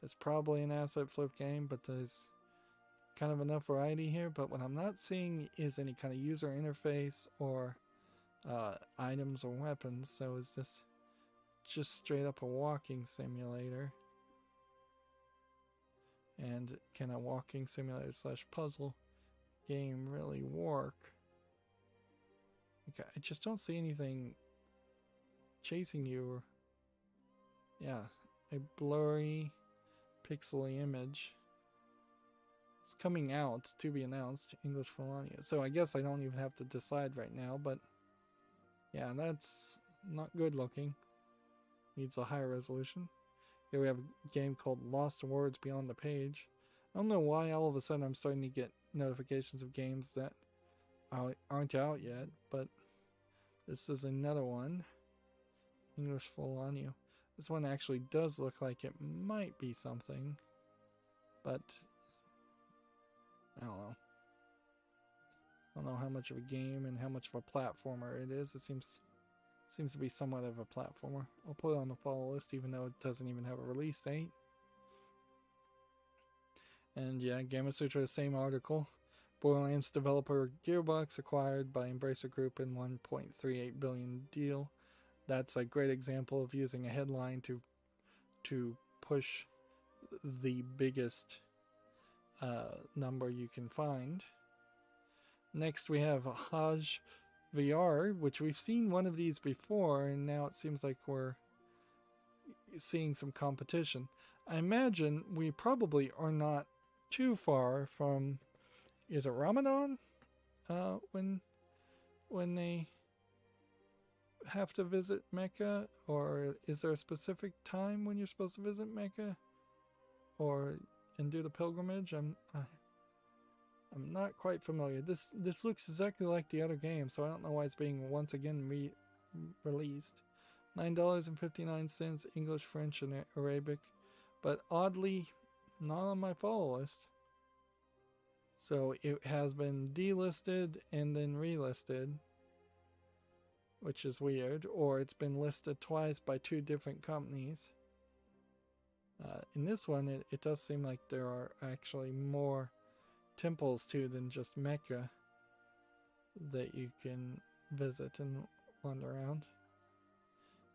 Speaker 1: It's probably an asset flip game, but there's kind of enough variety here. But what I'm not seeing is any kind of user interface or items or weapons. So is this just straight up a walking simulator? And can a walking simulator / puzzle game really work? Okay, I just don't see anything chasing you. Or, yeah, a blurry, pixely image. It's coming out to be announced, English for Melania. So I guess I don't even have to decide right now, but yeah, that's not good looking. Needs a higher resolution. Here we have a game called Lost Words Beyond the Page. I don't know why all of a sudden I'm starting to get notifications of games that aren't out yet, but this is another one. English Full On You. This one actually does look like it might be something, but I don't know. I don't know how much of a game and how much of a platformer it is. It seems to be somewhat of a platformer. I'll put it on the follow list even though it doesn't even have a release date. And yeah, Gamma Sutra, same article. Borderlands developer Gearbox acquired by Embracer Group in $1.38 billion deal. That's a great example of using a headline to push the biggest number you can find. Next we have Hajj VR, which we've seen one of these before, and now it seems like we're seeing some competition. I imagine we probably are not too far from, is it Ramadan? When they have to visit Mecca, or is there a specific time when you're supposed to visit Mecca, and do the pilgrimage? I'm not quite familiar. This looks exactly like the other game, so I don't know why it's being once again released. $9.59 English, French, and Arabic, but oddly not on my follow list. So it has been delisted and then relisted, which is weird, or it's been listed twice by two different companies. In this one, it does seem like there are actually more temples too than just Mecca that you can visit and wander around.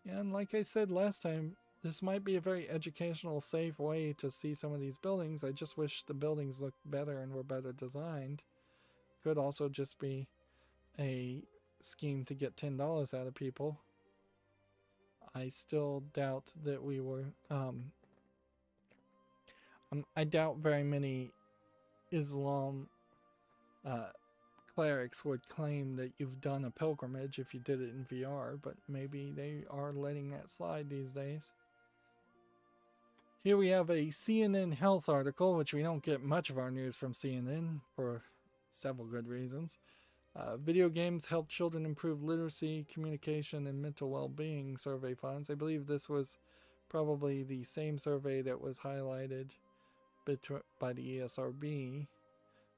Speaker 1: And like I said last time, this might be a very educational, safe way to see some of these buildings. I just wish the buildings looked better and were better designed. Could also just be a scheme to get $10 out of people. I still doubt that we were I doubt very many Islam clerics would claim that you've done a pilgrimage if you did it in VR, but maybe they are letting that slide these days. Here we have a CNN health article, which we don't get much of our news from CNN for several good reasons. Video games help children improve literacy, communication, and mental well-being, survey finds. I believe this was probably the same survey that was highlighted by the ESRB,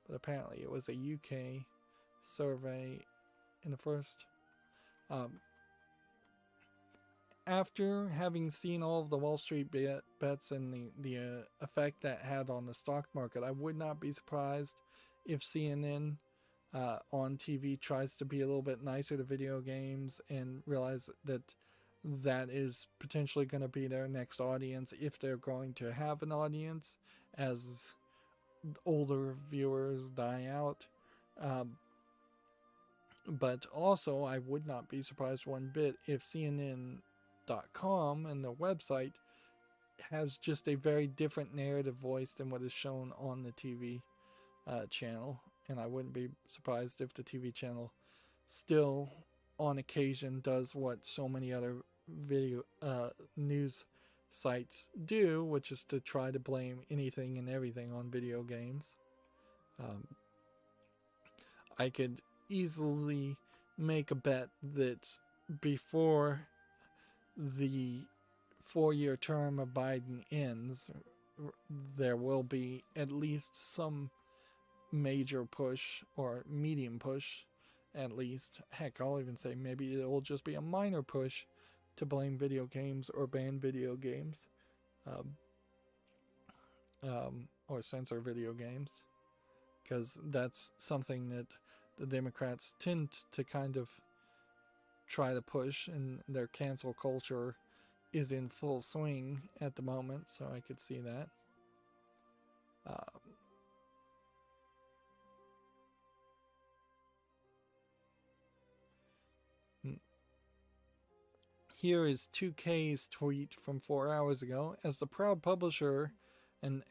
Speaker 1: but apparently it was a UK survey in the first. After having seen all of the Wall Street bets and the effect that had on the stock market, I would not be surprised if CNN on TV tries to be a little bit nicer to video games and realize that that is potentially going to be their next audience, if they're going to have an audience as older viewers die out. But also, I would not be surprised one bit if CNN.com and their website has just a very different narrative voice than what is shown on the TV channel. And I wouldn't be surprised if the TV channel still, on occasion, does what so many other video news sites do, which is to try to blame anything and everything on video games. I could easily make a bet that before the 4-year term of Biden ends, there will be at least some major push or medium push, at least. Heck, I'll even say maybe it'll just be a minor push to blame video games or ban video games, or censor video games, because that's something that the Democrats tend to kind of try to push, and their cancel culture is in full swing at the moment, so I could see that. Here is 2K's tweet from 4 hours ago. As the proud publisher, and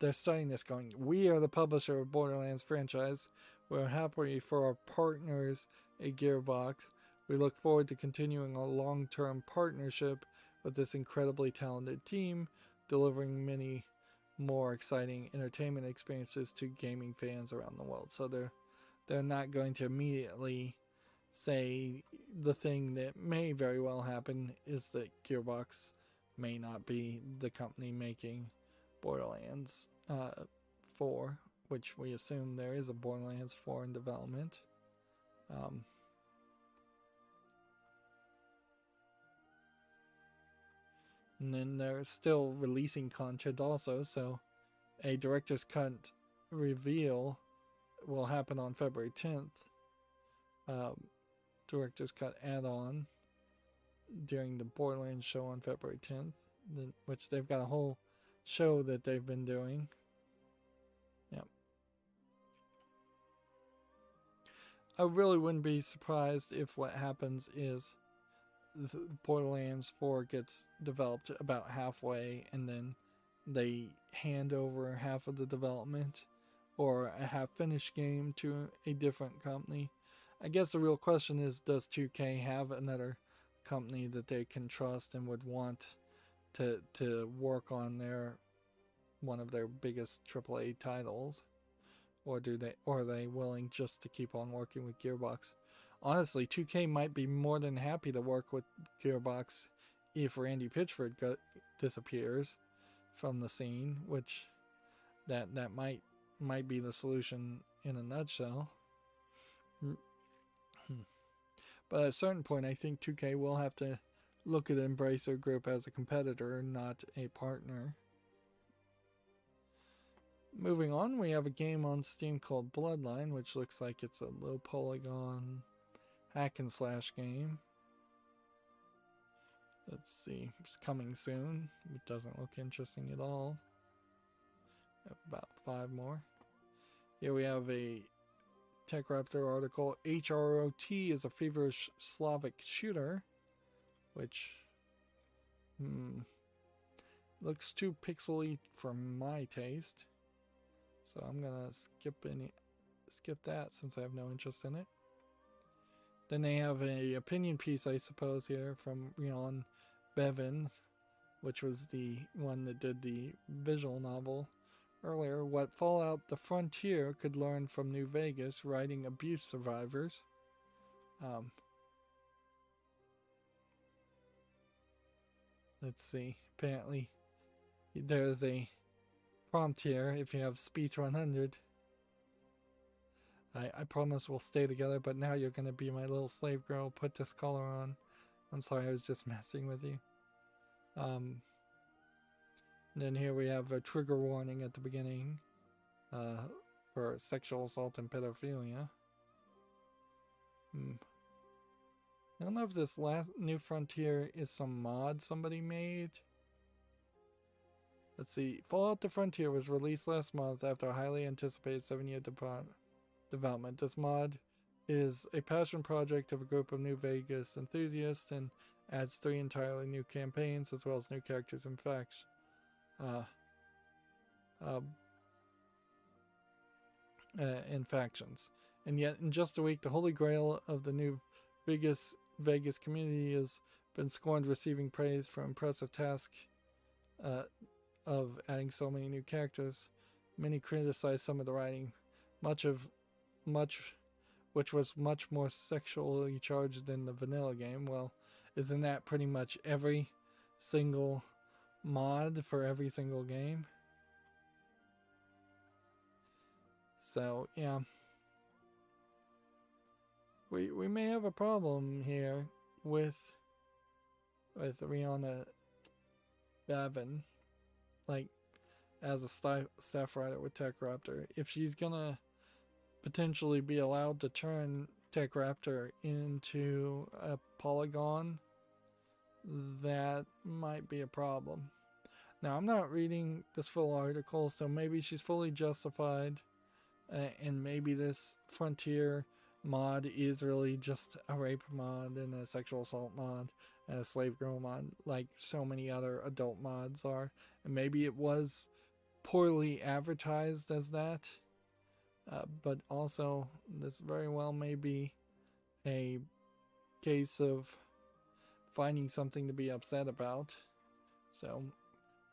Speaker 1: they're starting this going, we are the publisher of Borderlands franchise. We're happy for our partners at Gearbox. We look forward to continuing a long-term partnership with this incredibly talented team, delivering many more exciting entertainment experiences to gaming fans around the world. So they're not going to immediately say the thing that may very well happen is that Gearbox may not be the company making Borderlands 4, which we assume there is a Borderlands 4 in development. And then they're still releasing content also, so a director's cut reveal will happen on February 10th. Director's cut add-on during the Borderlands show on February 10th, which they've got a whole show that they've been doing. Yep. I really wouldn't be surprised if what happens is Borderlands 4 gets developed about halfway and then they hand over half of the development or a half-finished game to a different company. I guess the real question is, does 2K have another company that they can trust and would want to work on one of their biggest AAA titles, or are they willing just to keep on working with Gearbox? Honestly, 2K might be more than happy to work with Gearbox if Randy Pitchford disappears from the scene, which that might be the solution in a nutshell. But at a certain point, I think 2K will have to look at Embracer Group as a competitor, not a partner. Moving on, we have a game on Steam called Bloodline, which looks like it's a low polygon hack and slash game. Let's see, it's coming soon. It doesn't look interesting at all. About 5 more. Here we have a Tech Raptor article. HROT is a feverish Slavic shooter, which looks too pixely for my taste. So I'm gonna skip that since I have no interest in it. Then they have a opinion piece, I suppose, here from Rion Bevin, which was the one that did the visual novel earlier. What Fallout the Frontier could learn from New Vegas writing abuse survivors. Let's see. Apparently, there's a prompt here. If you have speech 100, I promise we'll stay together. But now you're gonna be my little slave girl. Put this collar on. I'm sorry, I was just messing with you. Then here we have a trigger warning at the beginning for sexual assault and pedophilia. I don't know if this last New Frontier is some mod somebody made. Let's see. Fallout the Frontier was released last month after a highly anticipated 7-year development. This mod is a passion project of a group of New Vegas enthusiasts and adds 3 entirely new campaigns as well as new characters and factions. In factions. And yet in just a week, the holy grail of the New Vegas community has been scorned, receiving praise for impressive task of adding so many new characters. Many criticized some of the writing, which was much more sexually charged than the vanilla game. Well, isn't that pretty much every single mod for every single game? So yeah, we may have a problem here with Rihanna Bavin, like as a staff writer with Tech Raptor. If she's gonna potentially be allowed to turn Tech Raptor into a polygon, that might be a problem. Now, I'm not reading this full article, so maybe she's fully justified, and maybe this Frontier mod is really just a rape mod and a sexual assault mod and a slave girl mod, like so many other adult mods are. And maybe it was poorly advertised as that, but also this very well may be a case of finding something to be upset about. So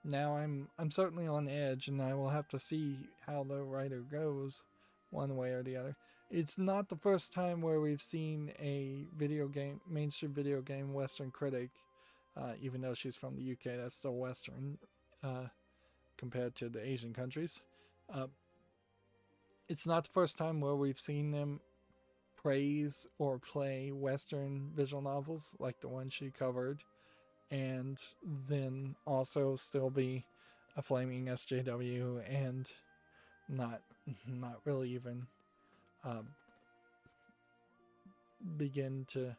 Speaker 1: now I'm certainly on edge, and I will have to see how the writer goes one way or the other. It's not the first time where we've seen a mainstream video game Western critic, even though she's from the UK, that's still Western compared to the Asian countries. It's not the first time where we've seen them praise or play Western visual novels like the one she covered, and then also still be a flaming SJW and not really even begin to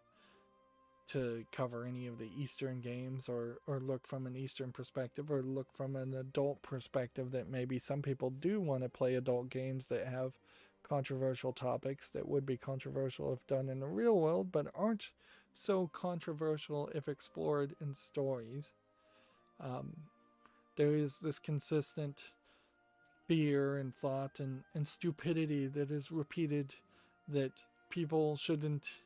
Speaker 1: cover any of the Eastern games, or look from an Eastern perspective, or look from an adult perspective that maybe some people do want to play adult games that have controversial topics that would be controversial if done in the real world, but aren't so controversial if explored in stories. There is this consistent fear and thought and stupidity that is repeated, that people shouldn't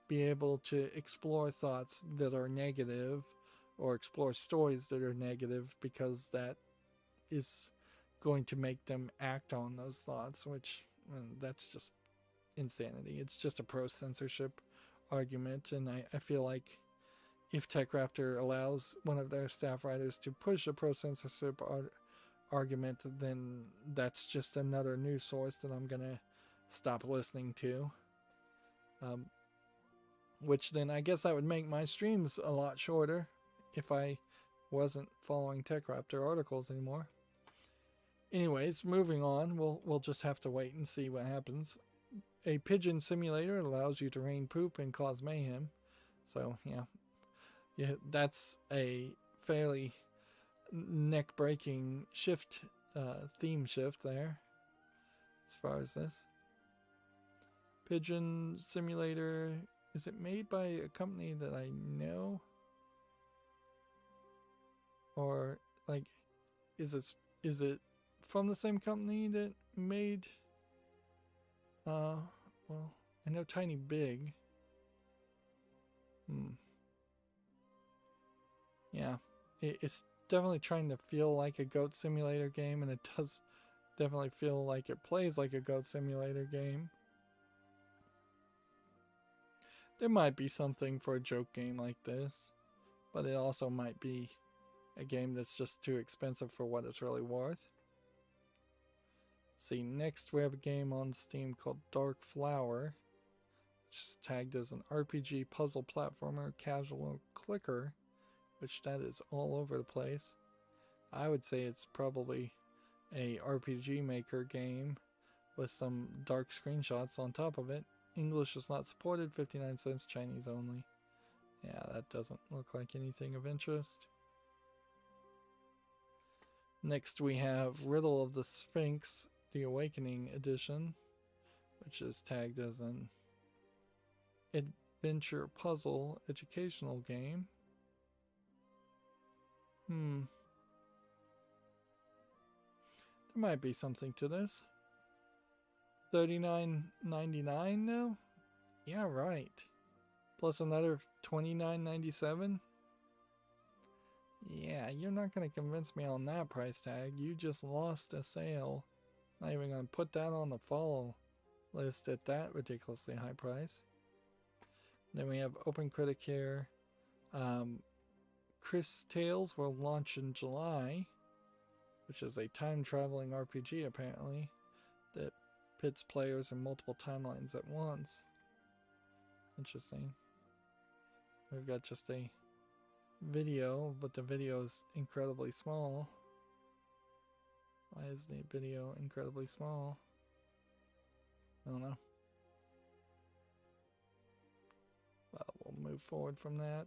Speaker 1: be able to explore thoughts that are negative or explore stories that are negative, because that is going to make them act on those thoughts, which that's just insanity. It's just a pro-censorship argument, and I feel like if Tech Raptor allows one of their staff writers to push a pro-censorship argument, then that's just another news source that I'm gonna stop listening to. Which then I guess that would make my streams a lot shorter if I wasn't following Tech Raptor articles anymore. Anyways, moving on, we'll just have to wait and see what happens. A pigeon simulator allows you to rain poop and cause mayhem. So yeah, that's a fairly neck-breaking theme shift there as far as this. Pigeon simulator, is it made by a company that I know? Or like, is it from the same company that made well, I know Tiny Big. Yeah, it's definitely trying to feel like a goat simulator game, and it does definitely feel like it plays like a goat simulator game. There might be something for a joke game like this, but it also might be a game that's just too expensive for what it's really worth. See, next we have a game on Steam called Dark Flower, which is tagged as an RPG puzzle platformer casual clicker, which that is all over the place. I would say it's probably a RPG Maker game with some dark screenshots on top of it. English is not supported, 59 cents, Chinese only. Yeah, that doesn't look like anything of interest. Next we have Riddle of the Sphinx, the Awakening edition, which is tagged as an adventure puzzle educational game. There might be something to this. $39.99 now? Yeah, right. Plus another $29.97? Yeah, you're not going to convince me on that price tag. You just lost a sale. Not even going to put that on the follow list at that ridiculously high price. Then we have Open Critic here. Chris Tales will launch in July, which is a time-traveling RPG apparently, that pits players in multiple timelines at once. Interesting. We've got just a video, but the video is incredibly small. Why is the video incredibly small? I don't know. Well, we'll move forward from that.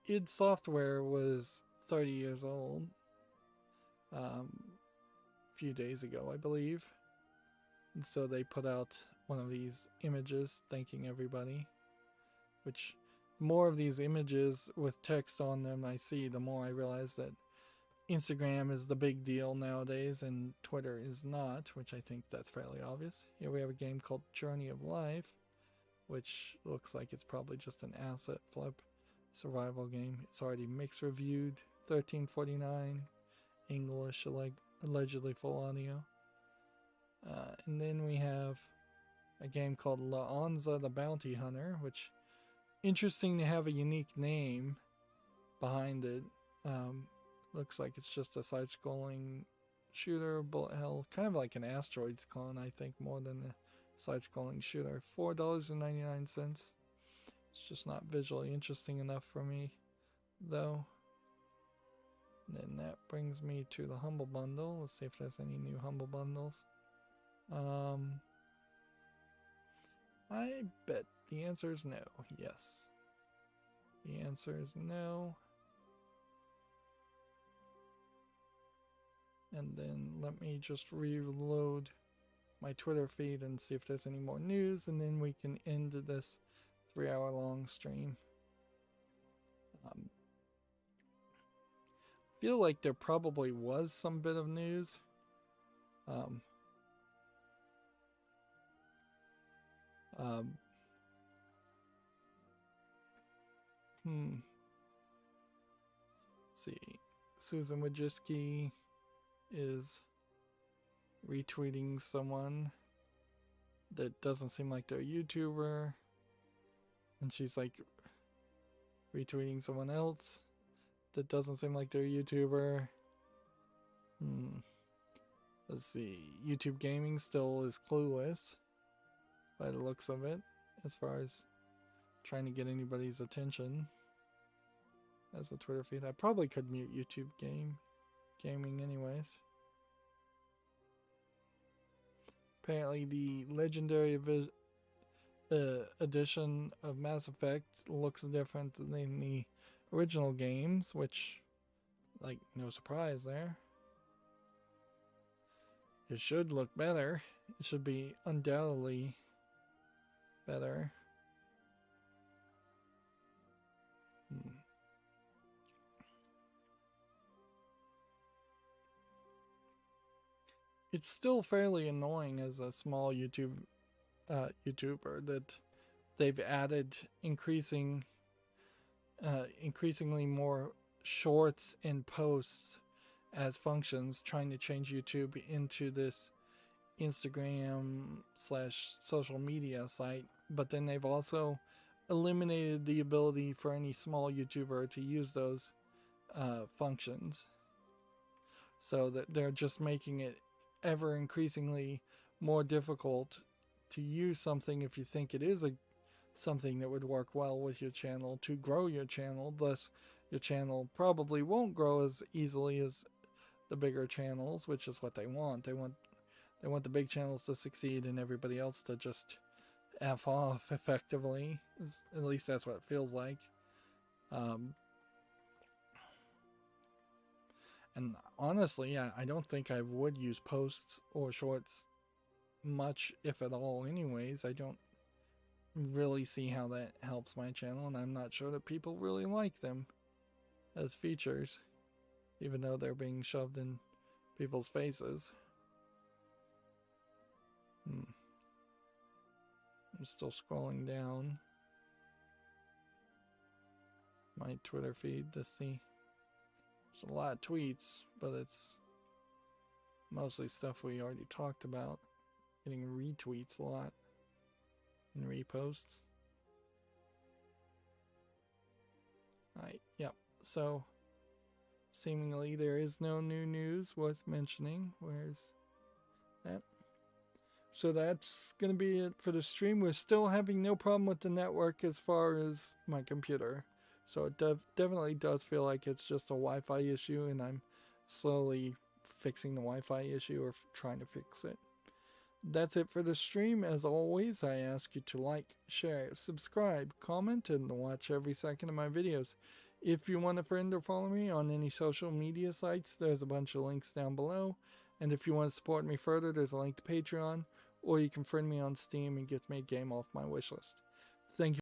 Speaker 1: id Software was 30 years old a few days ago, I believe. And so they put out one of these images thanking everybody, which the more of these images with text on them I see, the more I realize that Instagram is the big deal nowadays and Twitter is not, which I think that's fairly obvious. Here we have a game called Journey of Life, which looks like it's probably just an asset flip survival game. It's already mixed reviewed, $13.49, English, allegedly full audio. And then we have a game called Laonza the Bounty Hunter, which interesting to have a unique name behind it. Looks like it's just a side-scrolling shooter, bullet hell, kind of like an Asteroids clone, I think, more than a side-scrolling shooter. $4.99. It's just not visually interesting enough for me, though. And then that brings me to the Humble Bundle. Let's see if there's any new Humble Bundles. I bet the answer is no. Yes. The answer is no. And then let me just reload my Twitter feed and see if there's any more news, and then we can end this 3-hour-long stream. Feel like there probably was some bit of news. Let's see. Susan Wojcicki is retweeting someone that doesn't seem like they're a YouTuber, and she's like retweeting someone else that doesn't seem like they're a YouTuber. Let's see. YouTube Gaming still is clueless by the looks of it as far as trying to get anybody's attention as a Twitter feed. I probably could mute YouTube Gaming anyways. Apparently the legendary edition of Mass Effect looks different than the original games, which, like, no surprise there. It should look better. It should be undoubtedly better. It's still fairly annoying as a small YouTuber that they've added increasingly more shorts and posts as functions, trying to change YouTube into this Instagram / social media site. But then they've also eliminated the ability for any small YouTuber to use those functions, so that they're just making it ever increasingly more difficult to use something if you think it is something that would work well with your channel, to grow your channel. Thus your channel probably won't grow as easily as the bigger channels, which is what they want. They want the big channels to succeed and everybody else to just F off effectively. At least that's what it feels like. And honestly, I don't think I would use posts or shorts much, if at all anyways. I don't really see how that helps my channel, and I'm not sure that people really like them as features, even though they're being shoved in people's faces. I'm still scrolling down my Twitter feed to see. There's a lot of tweets, but it's mostly stuff we already talked about. Getting retweets a lot and reposts. Alright, yep. So seemingly there is no new news worth mentioning. Where's So that's going to be it for the stream. We're still having no problem with the network as far as my computer. So it definitely does feel like it's just a Wi-Fi issue, and I'm slowly fixing the Wi-Fi issue or trying to fix it. That's it for the stream. As always, I ask you to like, share, subscribe, comment, and watch every second of my videos. If you want a friend or follow me on any social media sites, there's a bunch of links down below. And if you want to support me further, there's a link to Patreon, or you can friend me on Steam and get me a game off my wishlist.